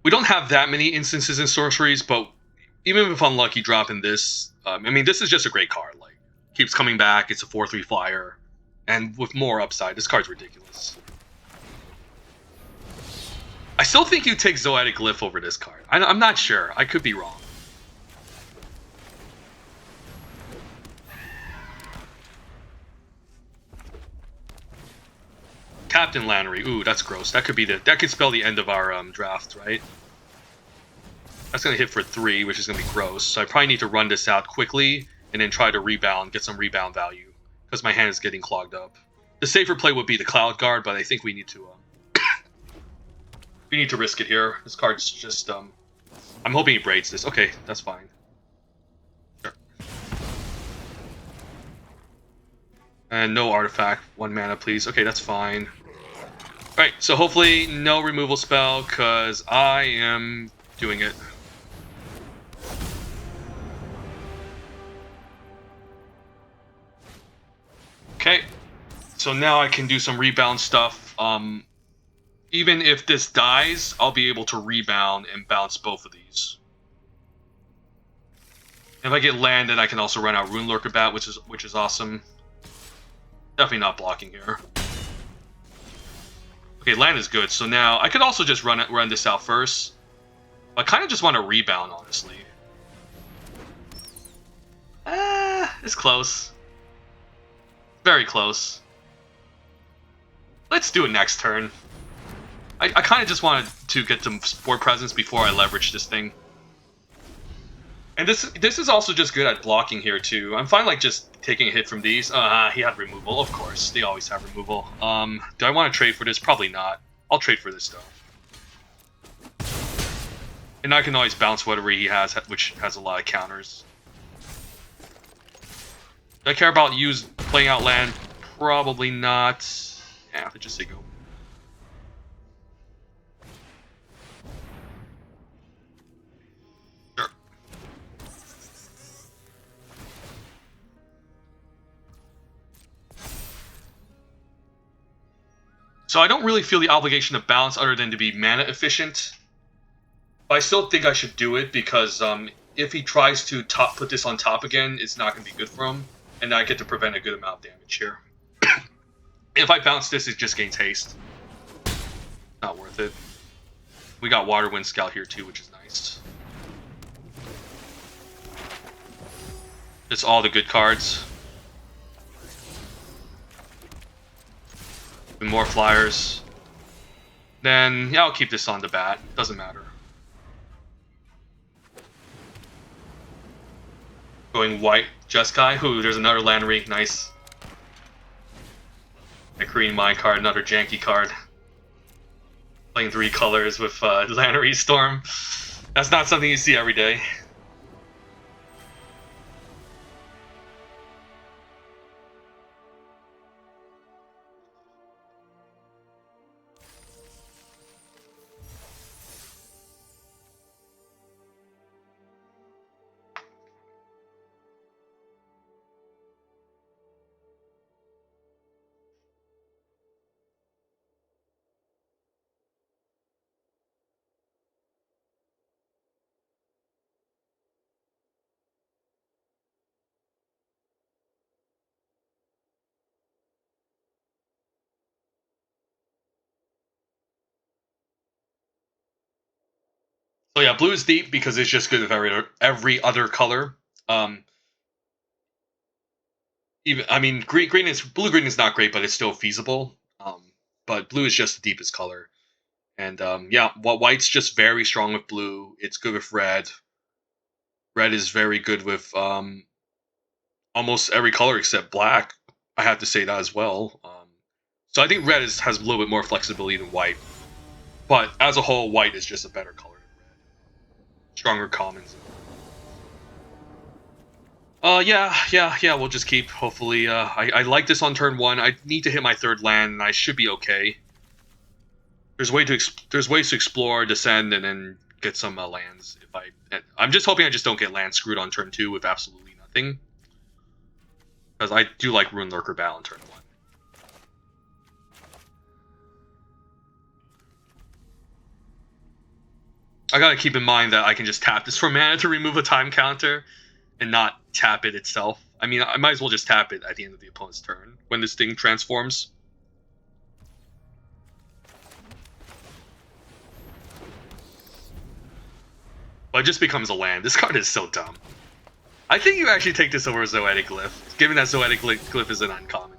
We don't have that many instances in sorceries, but even if unlucky dropping this, I mean, this is just a great card. Like, keeps coming back. It's a 4/3 flyer, and with more upside. This card's ridiculous. I still think you take Zoetic Glyph over this card. I'm not sure. I could be wrong. Captain Lannery. Ooh, that's gross. That could spell the end of our draft, right? That's gonna hit for 3, which is gonna be gross. So I probably need to run this out quickly and then try to rebound, get some rebound value, because my hand is getting clogged up. The safer play would be the Cloud Guard, but I think we need to we need to risk it here. This card's just I'm hoping he braids this. Okay, that's fine. Sure. And no artifact. 1 mana, please. Okay, that's fine. Alright, so hopefully no removal spell, because I am doing it. Okay, so now I can do some rebound stuff. Even if this dies, I'll be able to rebound and bounce both of these. If I get landed, I can also run out Rune Lurker Bat, which is awesome. Definitely not blocking here. Okay, land is good. So now I could also just run this out first. I kind of just want to rebound, honestly. It's close. Very close. Let's do it next turn. I kind of just wanted to get some board presence before I leverage this thing. And this is also just good at blocking here too. I'm fine like just taking a hit from these. He had removal, of course. They always have removal. Do I want to trade for this? Probably not. I'll trade for this though. And I can always bounce whatever he has, which has a lot of counters. Do I care about playing out land? Probably not. Yeah, let's just say go. Sure. So I don't really feel the obligation to bounce other than to be mana efficient. But I still think I should do it because if he tries to put this on top again, it's not going to be good for him. and I get to prevent a good amount of damage here. If I bounce this, it just gains haste. Not worth it. We got Water Wind Scout here too, which is nice. It's all the good cards. With more flyers. Then, yeah, I'll keep this on the bat. Doesn't matter. Going white, Jeskai. Ooh, there's another land ring. Nice. A green mine card, another janky card. Playing 3 colors with Lannery Storm. That's not something you see every day. So yeah, blue is deep because it's just good with every other color. Even I mean, green is not great, but it's still feasible. But blue is just the deepest color, and yeah, white's just very strong with blue. It's good with red. Red is very good with almost every color except black. I have to say that as well. So I think red has a little bit more flexibility than white, but as a whole, white is just a better color than red. Stronger commons. Yeah. We'll just keep. Hopefully, I like this on turn 1. I need to hit my 3rd land, and I should be okay. There's ways to explore, descend, and then get some lands. I'm just hoping I just don't get land screwed on turn 2 with absolutely nothing, because I do like Rune Lurker Battle on turn 1. I gotta keep in mind that I can just tap this for mana to remove a time counter, and not tap it itself. I mean, I might as well just tap it at the end of the opponent's turn when this thing transforms. But it just becomes a land. This card is so dumb. I think you actually take this over Zoetic Glyph, given that Zoetic Glyph is an uncommon.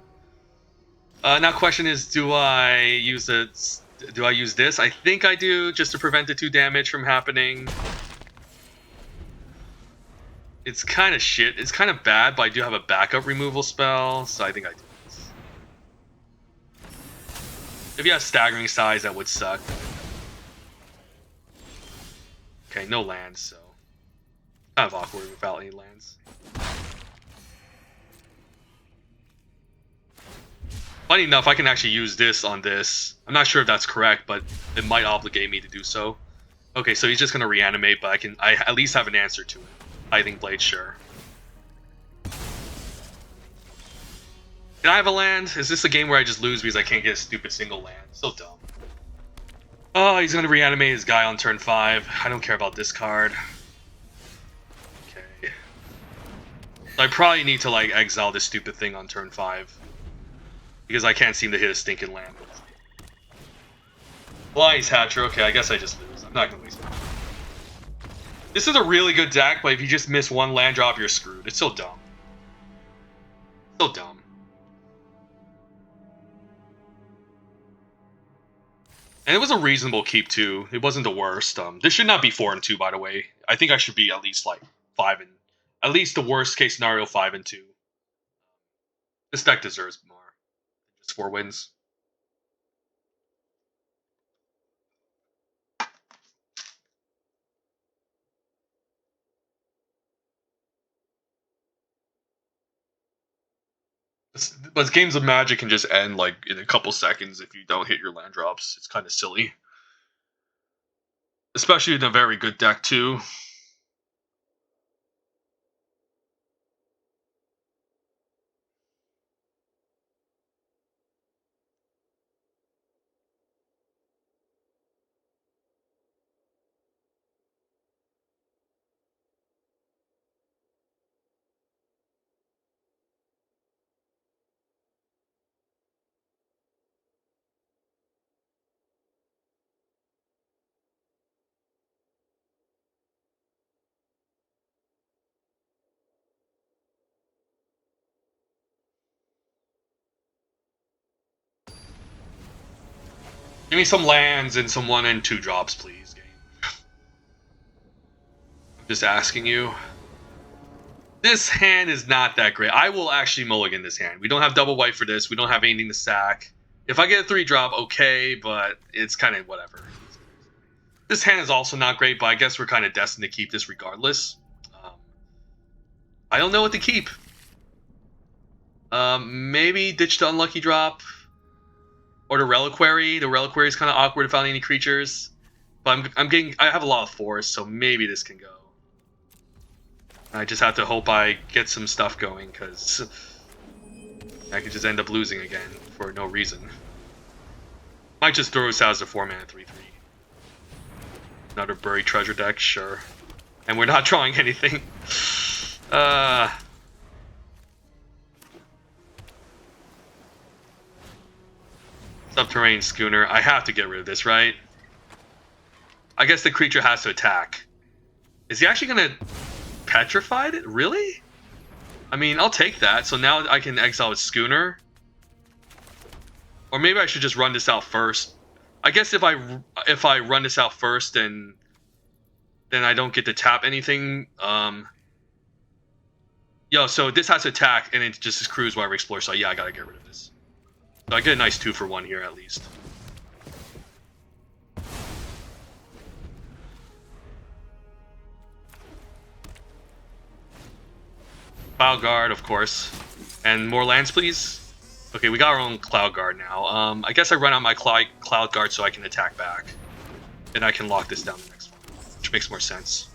Now, question is, do I use it? Do I use this? I think I do, just to prevent the 2 damage from happening. It's kind of shit. It's kind of bad, but I do have a backup removal spell, so I think I do this. If you have staggering size, that would suck. Okay, no lands, so kind of awkward without any lands. Funny enough, I can actually use this on this. I'm not sure if that's correct, but it might obligate me to do so. Okay, so he's just gonna reanimate, but I at least have an answer to it. Lightning Blade, sure. Can I have a land? Is this a game where I just lose because I can't get a stupid single land? So dumb. Oh, he's gonna reanimate his guy on turn 5. I don't care about this card. Okay. So I probably need to like exile this stupid thing on turn 5. Because I can't seem to hit a stinking land. Flying Hatcher, okay, I guess I just lose. I'm not gonna waste my time. This is a really good deck, but if you just miss 1 land drop, you're screwed. It's so dumb. So dumb. And it was a reasonable keep too. It wasn't the worst. This should not be 4-2, by the way. I think I should be at least like 5 and at least the worst case scenario 5-2. This deck deserves more. Just 4 wins. But games of Magic can just end like in a couple seconds if you don't hit your land drops. It's kind of silly, especially in a very good deck too. Give me some lands and some 1 and 2 drops, please, game. I'm just asking you. This hand is not that great. I will actually mulligan this hand. We don't have double white for this. We don't have anything to sack. If I get a 3-drop, okay, but it's kind of whatever. This hand is also not great, but I guess we're kind of destined to keep this regardless. I don't know what to keep. Maybe ditch the unlucky drop. Or the Reliquary. The Reliquary is kind of awkward without any creatures. But I have a lot of force, so maybe this can go. I just have to hope I get some stuff going, because I could just end up losing again for no reason. Might just throw this out as a 4-mana 3/3. Another Buried Treasure deck, sure. And we're not drawing anything. Subterranean Schooner. I have to get rid of this, right? I guess the creature has to attack. Is he actually going to petrify it? Really? I mean, I'll take that. So now I can exile his Schooner. Or maybe I should just run this out first. I guess if I run this out first, then I don't get to tap anything. So this has to attack, and it just accrues whatever explore. So yeah, I gotta get rid of this. So I get a nice 2-for-1 here at least. Cloud Guard, of course, and more lands, please. Okay, we got our own Cloud Guard now. I guess I run out my Cloud Guard so I can attack back. And I can lock this down the next one, which makes more sense.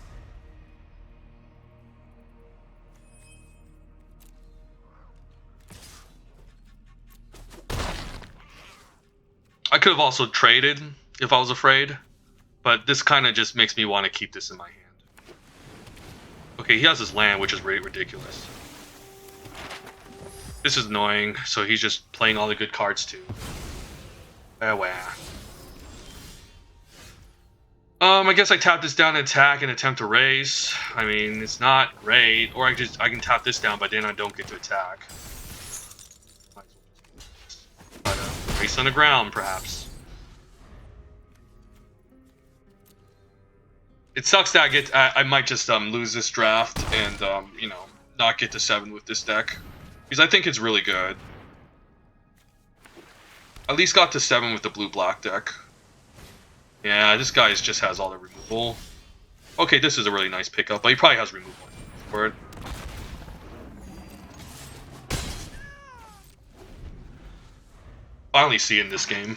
I could have also traded if I was afraid, but this kind of just makes me want to keep this in my hand. Okay, he has his land, which is really ridiculous. This is annoying, so he's just playing all the good cards too. I guess I tap this down and attack and attempt to raise. I mean, it's not great. Or I can tap this down, but then I don't get to attack. But race on the ground, perhaps. It sucks that I might just lose this draft and not get to 7 with this deck. Because I think it's really good. At least got to 7 with the blue-black deck. Yeah, this guy just has all the removal. Okay, this is a really nice pickup, but he probably has removal for it. Finally see it in this game.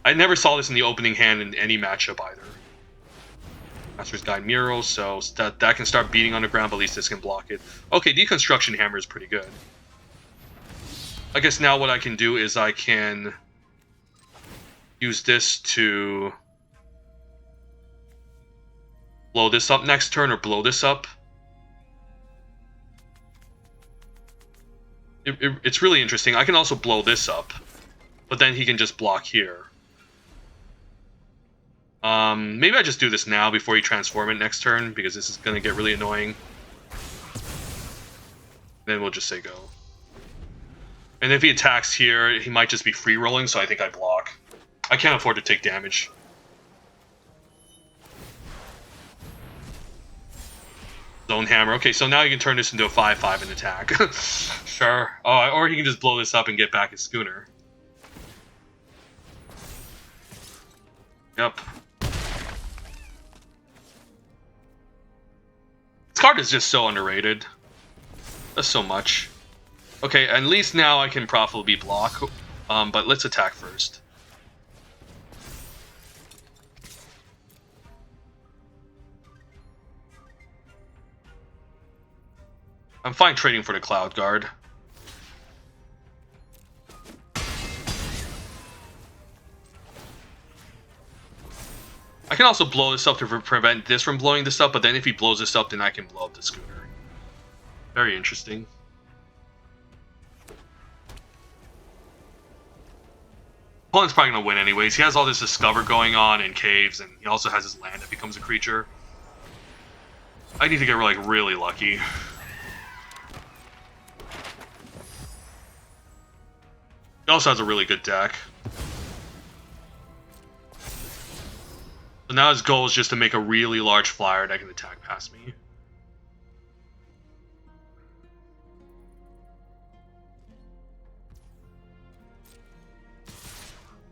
I never saw this in the opening hand in any matchup either. Master's Guide Mural, so that can start beating on the ground, but at least this can block it. Okay, Deconstruction Hammer is pretty good. I guess now what I can do is I can use this to blow this up next turn, or blow this up. It's really interesting. I can also blow this up, but then he can just block here. Maybe I just do this now before you transform it next turn, because this is going to get really annoying. Then we'll just say go. And if he attacks here, he might just be free rolling, so I think I block. I can't afford to take damage. Zone Hammer. Okay, so now you can turn this into a 5/5 and attack. Sure. Oh, or he can just blow this up and get back his Schooner. Yep. This card is just so underrated. That's so much. Okay, at least now I can profitably block, but let's attack first. I'm fine trading for the Cloud Guard. I can also blow this up to prevent this from blowing this up, but then if he blows this up, then I can blow up the Schooner. Very interesting. Opponent's probably going to win anyways. He has all this Discover going on in Caves, and he also has his land that becomes a creature. I need to get like really lucky. He also has a really good deck. So now his goal is just to make a really large flyer that can attack past me.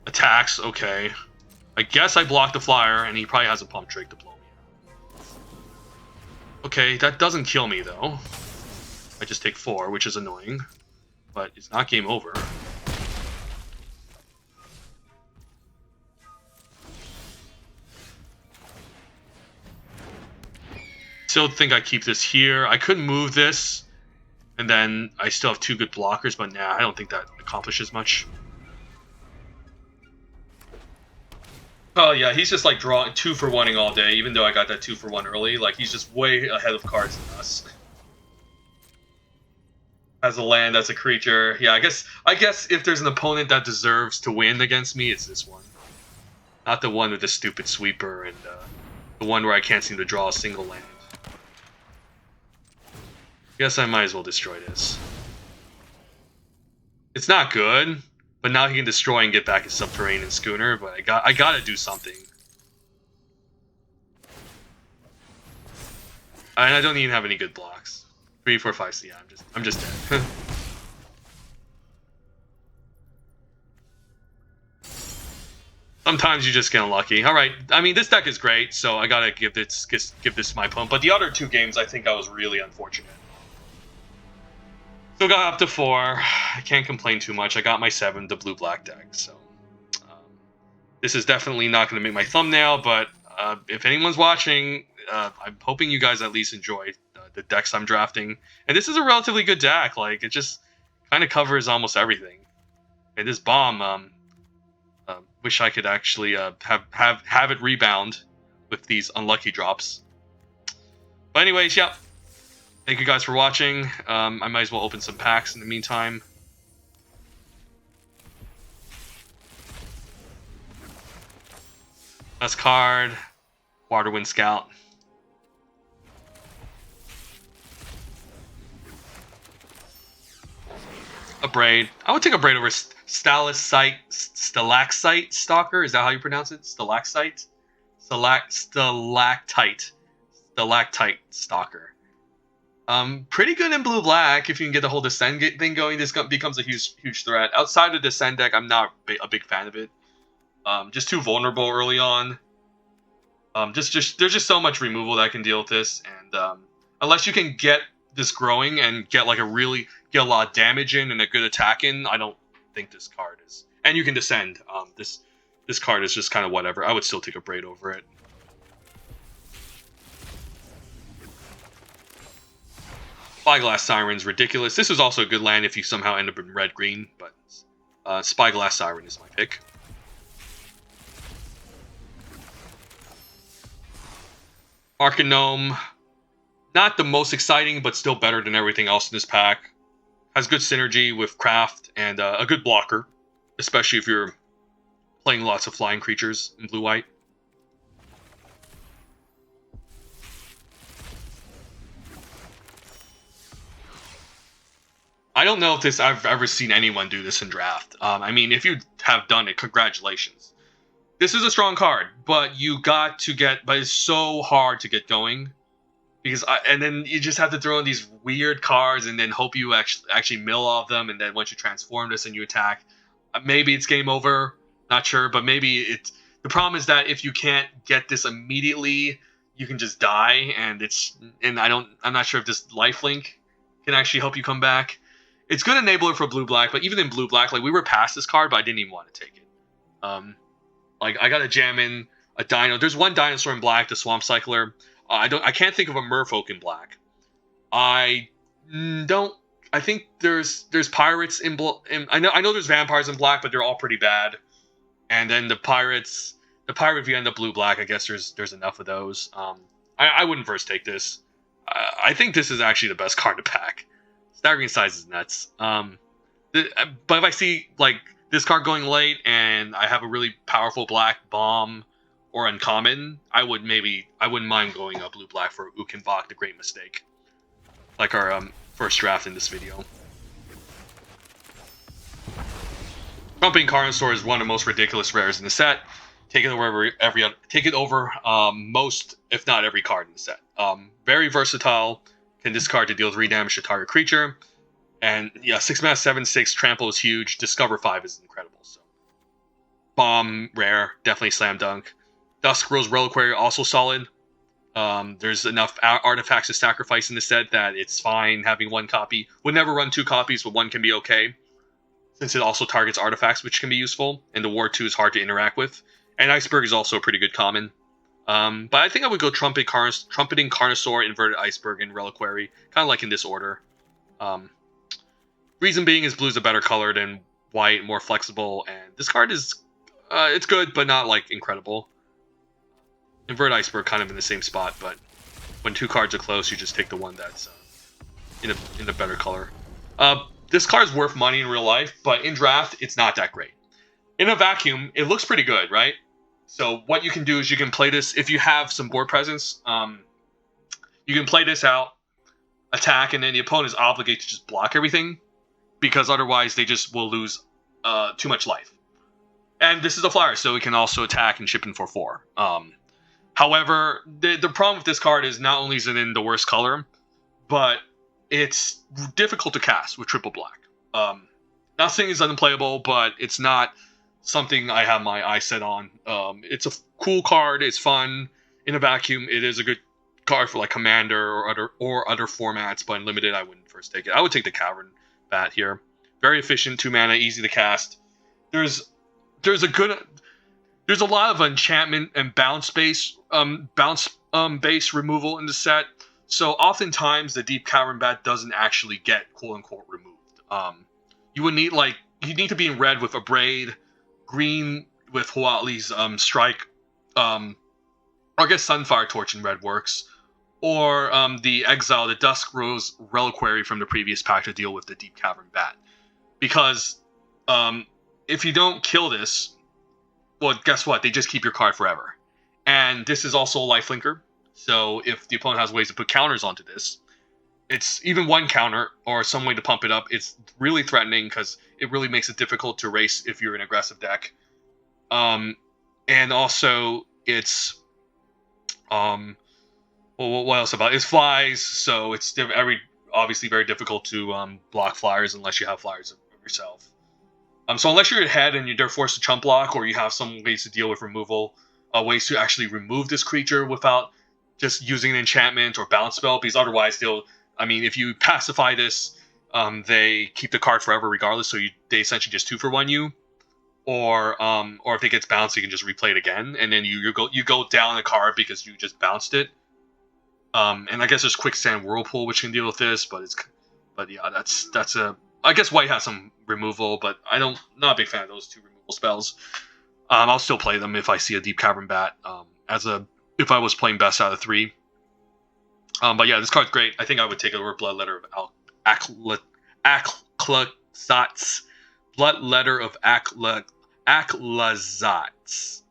Attacks, okay. I guess I blocked the flyer, and he probably has a pump trick to blow me out. Okay, that doesn't kill me, though. I just take 4, which is annoying. But it's not game over. Still think I keep this here. I could move this, and then I still have 2 good blockers, but nah, I don't think that accomplishes much. Oh yeah, he's just like drawing 2 for 1ing all day, even though I got that 2 for 1 early. Like, he's just way ahead of cards than us. As a land, that's a creature. Yeah, I guess if there's an opponent that deserves to win against me, it's this one. Not the one with the stupid sweeper and the one where I can't seem to draw a single land. Guess I might as well destroy this. It's not good, but now he can destroy and get back his subterranean schooner. But I gotta do something. And I don't even have any good blocks. 3, 4, 5. So yeah, I'm just dead. Sometimes you just get unlucky. All right, I mean this deck is great, so I gotta give this my pump. But the other 2 games, I think I was really unfortunate. Still got up to 4. I can't complain too much. I got my 7, the blue-black deck. So this is definitely not going to make my thumbnail, but if anyone's watching, I'm hoping you guys at least enjoy the decks I'm drafting. And this is a relatively good deck. Like, it just kind of covers almost everything. And this bomb, wish I could actually have it rebound with these unlucky drops. But anyways, yeah. Thank you guys for watching. I might as well open some packs in the meantime. Last card, Waterwind Scout. A Braid. I would take a Braid over Stalactite Stalker. Is that how you pronounce it? Stalactite? Stalactite Stalker. Pretty good in blue-black. If you can get the whole Descend thing going, this becomes a huge threat. Outside of Descend deck, I'm not a big fan of it. Just too vulnerable early on. There's just so much removal that I can deal with this, and unless you can get this growing and get like get a lot of damage in and a good attack in, I don't think this card is. And you can Descend. This card is just kind of whatever. I would still take a Braid over it. Spyglass Siren's ridiculous. This is also a good land if you somehow end up in red-green, but Spyglass Siren is my pick. Arcanome, not the most exciting, but still better than everything else in this pack. Has good synergy with Craft and a good blocker, especially if you're playing lots of flying creatures in blue-white. I don't know if I've ever seen anyone do this in draft. I mean, if you have done it, congratulations. This is a strong card, but but it's so hard to get going. And then you just have to throw in these weird cards and then hope you actually mill off them, and then once you transform this and you attack, maybe it's game over, not sure, but maybe the problem is that if you can't get this immediately, you can just die, and I'm not sure if this lifelink can actually help you come back. It's good enabler for blue-black, but even in blue-black, like, we were past this card, but I didn't even want to take it. Like, I gotta jam in a dino. There's one dinosaur in black, the Swamp Cycler. I can't think of a merfolk in black. I think there's pirates in black. I know there's vampires in black, but they're all pretty bad. And then the pirate, if you end up blue-black, I guess there's enough of those. I wouldn't first take this. I think this is actually the best card to pack. Staggering size is nuts. But if I see like this card going late and I have a really powerful black bomb or uncommon, I wouldn't mind going blue-black for Ukenbach, the Great Mistake, like our first draft in this video. Trumping Carnosaur is one of the most ridiculous rares in the set. take it over take it over most, if not every card in the set. Very versatile. Can discard to deal 3 damage to target creature. And yeah, 6 mana, 7/6 trample is huge. Discover 5 is incredible. So bomb rare, definitely slam dunk. Dusk Rose Reliquary also solid. There's enough artifacts to sacrifice in the set that it's fine having 1 copy. Would never run 2 copies, but 1 can be okay, since it also targets artifacts, which can be useful. And the War 2 is hard to interact with. And Iceberg is also a pretty good common. But I think I would go Trumpeting Carnosaur, Inverted Iceberg, and Reliquary, kind of like in this order. Reason being is blue's a better color than white, more flexible, and this card is it's good, but not like incredible. Inverted Iceberg kind of in the same spot, but when 2 cards are close, you just take the one that's in a better color. This card's worth money in real life, but in draft, it's not that great. In a vacuum, it looks pretty good, right? So what you can do is you can play this if you have some board presence. You can play this out, attack, and then the opponent is obligated to just block everything, because otherwise they just will lose too much life. And this is a flyer, so it can also attack and chip in for 4. However, the problem with this card is not only is it in the worst color, but it's difficult to cast with triple black. Nothing is unplayable, but it's not something I have my eye set on. It's a cool card. It's fun. In a vacuum, it is a good card for like Commander or other formats, but in Limited, I wouldn't first take it. I would take the Cavern Bat here. Very efficient, 2 mana, easy to cast. There's a lot of enchantment and bounce base removal in the set. So oftentimes the Deep Cavern Bat doesn't actually get quote unquote removed. You need to be in red with a Braid, green with Huatli's Strike, or I guess Sunfire Torch in red works, or the Exile, the Dusk Rose Reliquary from the previous pack to deal with the Deep Cavern Bat. Because if you don't kill this, well, guess what? They just keep your card forever. And this is also a lifelinker, so if the opponent has ways to put counters onto this, it's even 1 counter or some way to pump it up. It's really threatening because it really makes it difficult to race if you're an aggressive deck. And also, it's well, what else about it? It's flies, so it's obviously very difficult to block flyers unless you have flyers of yourself. So unless you're ahead and they're forced to chump block, or you have some ways to deal with removal, ways to actually remove this creature without just using an enchantment or bounce spell, because otherwise if you pacify this, they keep the card forever regardless, so they essentially just 2-for-1 you, or if it gets bounced, you can just replay it again, and then you go down a card because you just bounced it. And I guess there's Quicksand Whirlpool which can deal with this, but yeah, that's a. I guess white has some removal, but not a big fan of those 2 removal spells. I'll still play them if I see a Deep Cavern Bat, if I was playing best out of 3. But yeah, this card's great. I think I would take it over Bloodletter of Aclazotz. Bloodletter of Aclazotz.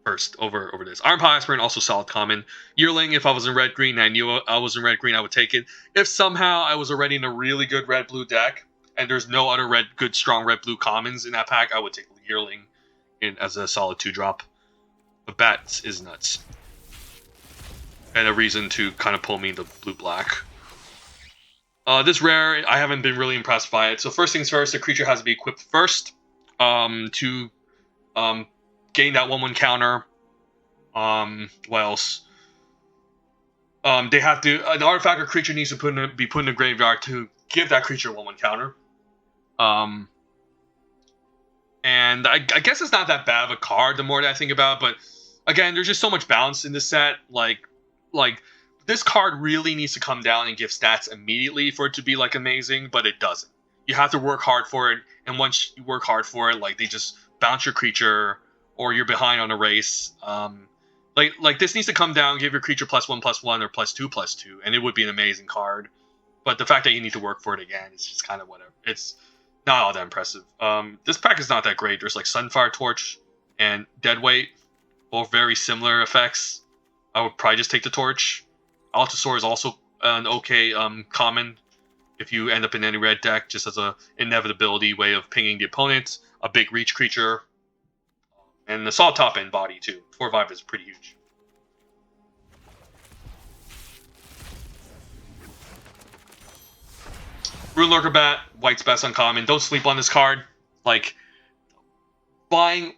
First over this. Iron Pile Aspirant, also solid common. Yearling, if I was in red green, I knew I was in red green, I would take it. If somehow I was already in a really good red blue deck and there's no other good strong red blue commons in that pack, I would take Yearling as a solid 2-drop. But Bats is nuts. And a reason to kind of pull me into blue black. This rare, I haven't been really impressed by it. So first things first, the creature has to be equipped first to gain that 1/1 counter. What else? They have to. An artifact or creature needs to be put in the graveyard to give that creature a 1/1 counter. And I guess it's not that bad of a card the more that I think about it, but again, there's just so much balance in this set. Like this card really needs to come down and give stats immediately for it to be like amazing, but it doesn't. You have to work hard for it, and once you work hard for it, like they just bounce your creature, or you're behind on a race. Like this needs to come down, give your creature +1/+1 or +2/+2, and it would be an amazing card. But the fact that you need to work for it again, it's just kind of whatever. It's not all that impressive. This pack is not that great. There's like Sunfire Torch and Deadweight, both very similar effects. I would probably just take the Torch. Altasaur is also an okay common if you end up in any red deck, just as a inevitability way of pinging the opponent. a big reach creature, and the solid top end body too. 4/5 is pretty huge. Rune Lurker Bat, white's best uncommon. Don't sleep on this card. Like, buying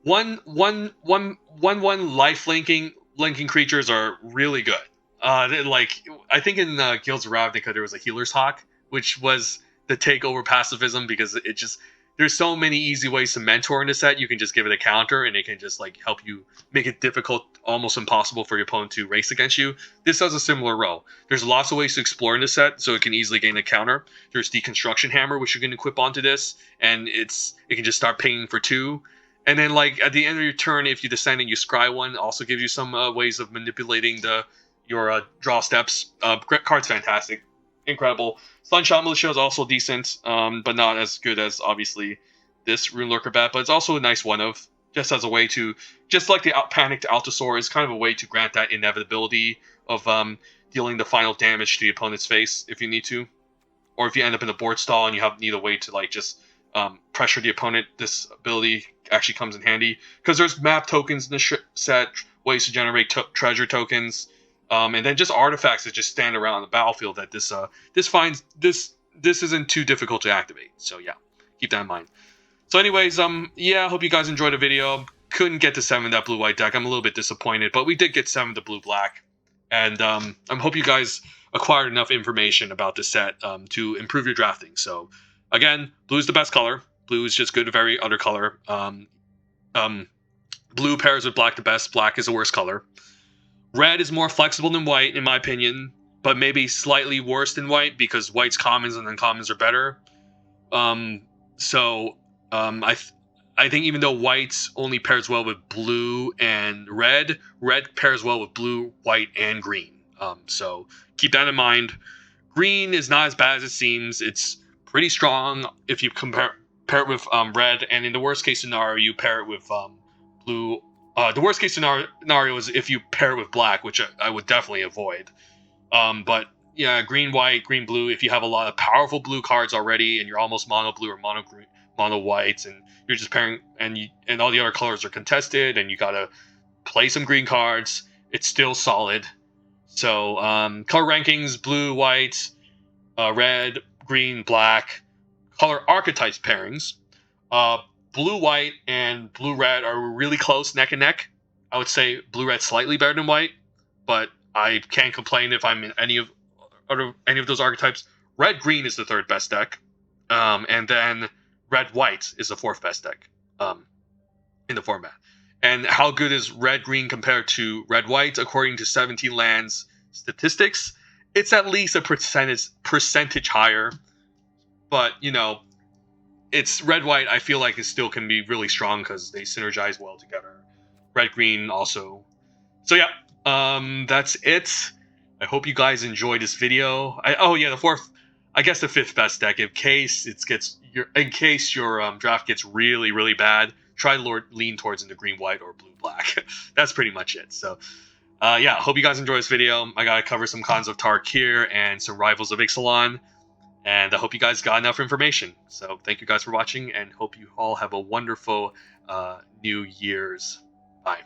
one life linking creatures are really good. Like, I think in Guilds of Ravnica there was a Healer's Hawk, which was the takeover pacifism, because it just, there's so many easy ways to mentor in the set. You can just give it a counter and it can just like help you make it difficult, almost impossible for your opponent to race against you. This does a similar role. There's lots of ways to explore in the set, so it can easily gain a counter. There's Deconstruction Hammer, which you can equip onto this, and it can just start pinging for 2. And then, like, at the end of your turn, if you descend and you scry one, also gives you some ways of manipulating your draw steps. Card's fantastic. Incredible. Sunshot Militia is also decent, but not as good as, obviously, this Rune Lurker Bat. But it's also a nice one of, just as a way to, just like the Panicked Altosaur, is kind of a way to grant that inevitability of dealing the final damage to the opponent's face if you need to. Or if you end up in a board stall and you need a way to, like, just pressure the opponent, this ability actually comes in handy. Because there's map tokens in the set, ways to generate treasure tokens, and then just artifacts that just stand around the battlefield that this isn't too difficult to activate. So yeah, keep that in mind. So anyways, yeah, I hope you guys enjoyed the video. Couldn't get to 7 that blue-white deck. I'm a little bit disappointed, but we did get 7 the blue-black. And I hope you guys acquired enough information about the set to improve your drafting. So again, blue is the best color. Blue is just good with every other color. Blue pairs with black the best. Black is the worst color. Red is more flexible than white, in my opinion, but maybe slightly worse than white because white's commons and uncommons are better. I think even though white only pairs well with blue and red, red pairs well with blue, white, and green. So keep that in mind. Green is not as bad as it seems. It's pretty strong if you pair it with red, and in the worst case scenario, you pair it with blue. The worst case scenario is if you pair it with black, which I would definitely avoid. But yeah, green, white, green, blue. If you have a lot of powerful blue cards already, and you're almost mono blue or mono green, mono whites, and you're just pairing, and all the other colors are contested, and you gotta play some green cards, it's still solid. So color rankings: blue, white, red, green, black. Color archetypes pairings: blue, white, and blue, red are really close, neck and neck. I would say blue, red slightly better than white, but I can't complain if I'm in any of those archetypes. Red, green is the 3rd best deck, and then red, white is the 4th best deck in the format. And how good is red, green compared to red, white? According to 17 Lands statistics, it's at least a percentage higher. But, you know, it's red, white, I feel like it still can be really strong because they synergize well together. Red, green also. So yeah, that's it. I hope you guys enjoyed this video. The 5th best deck, in case your draft gets really, really bad, try to lean towards into green, white, or blue, black. That's pretty much it. So yeah, hope you guys enjoyed this video. I gotta cover some Khans of Tarkir and some Rivals of Ixalan. And I hope you guys got enough information. So thank you guys for watching, and hope you all have a wonderful New Year's. Bye.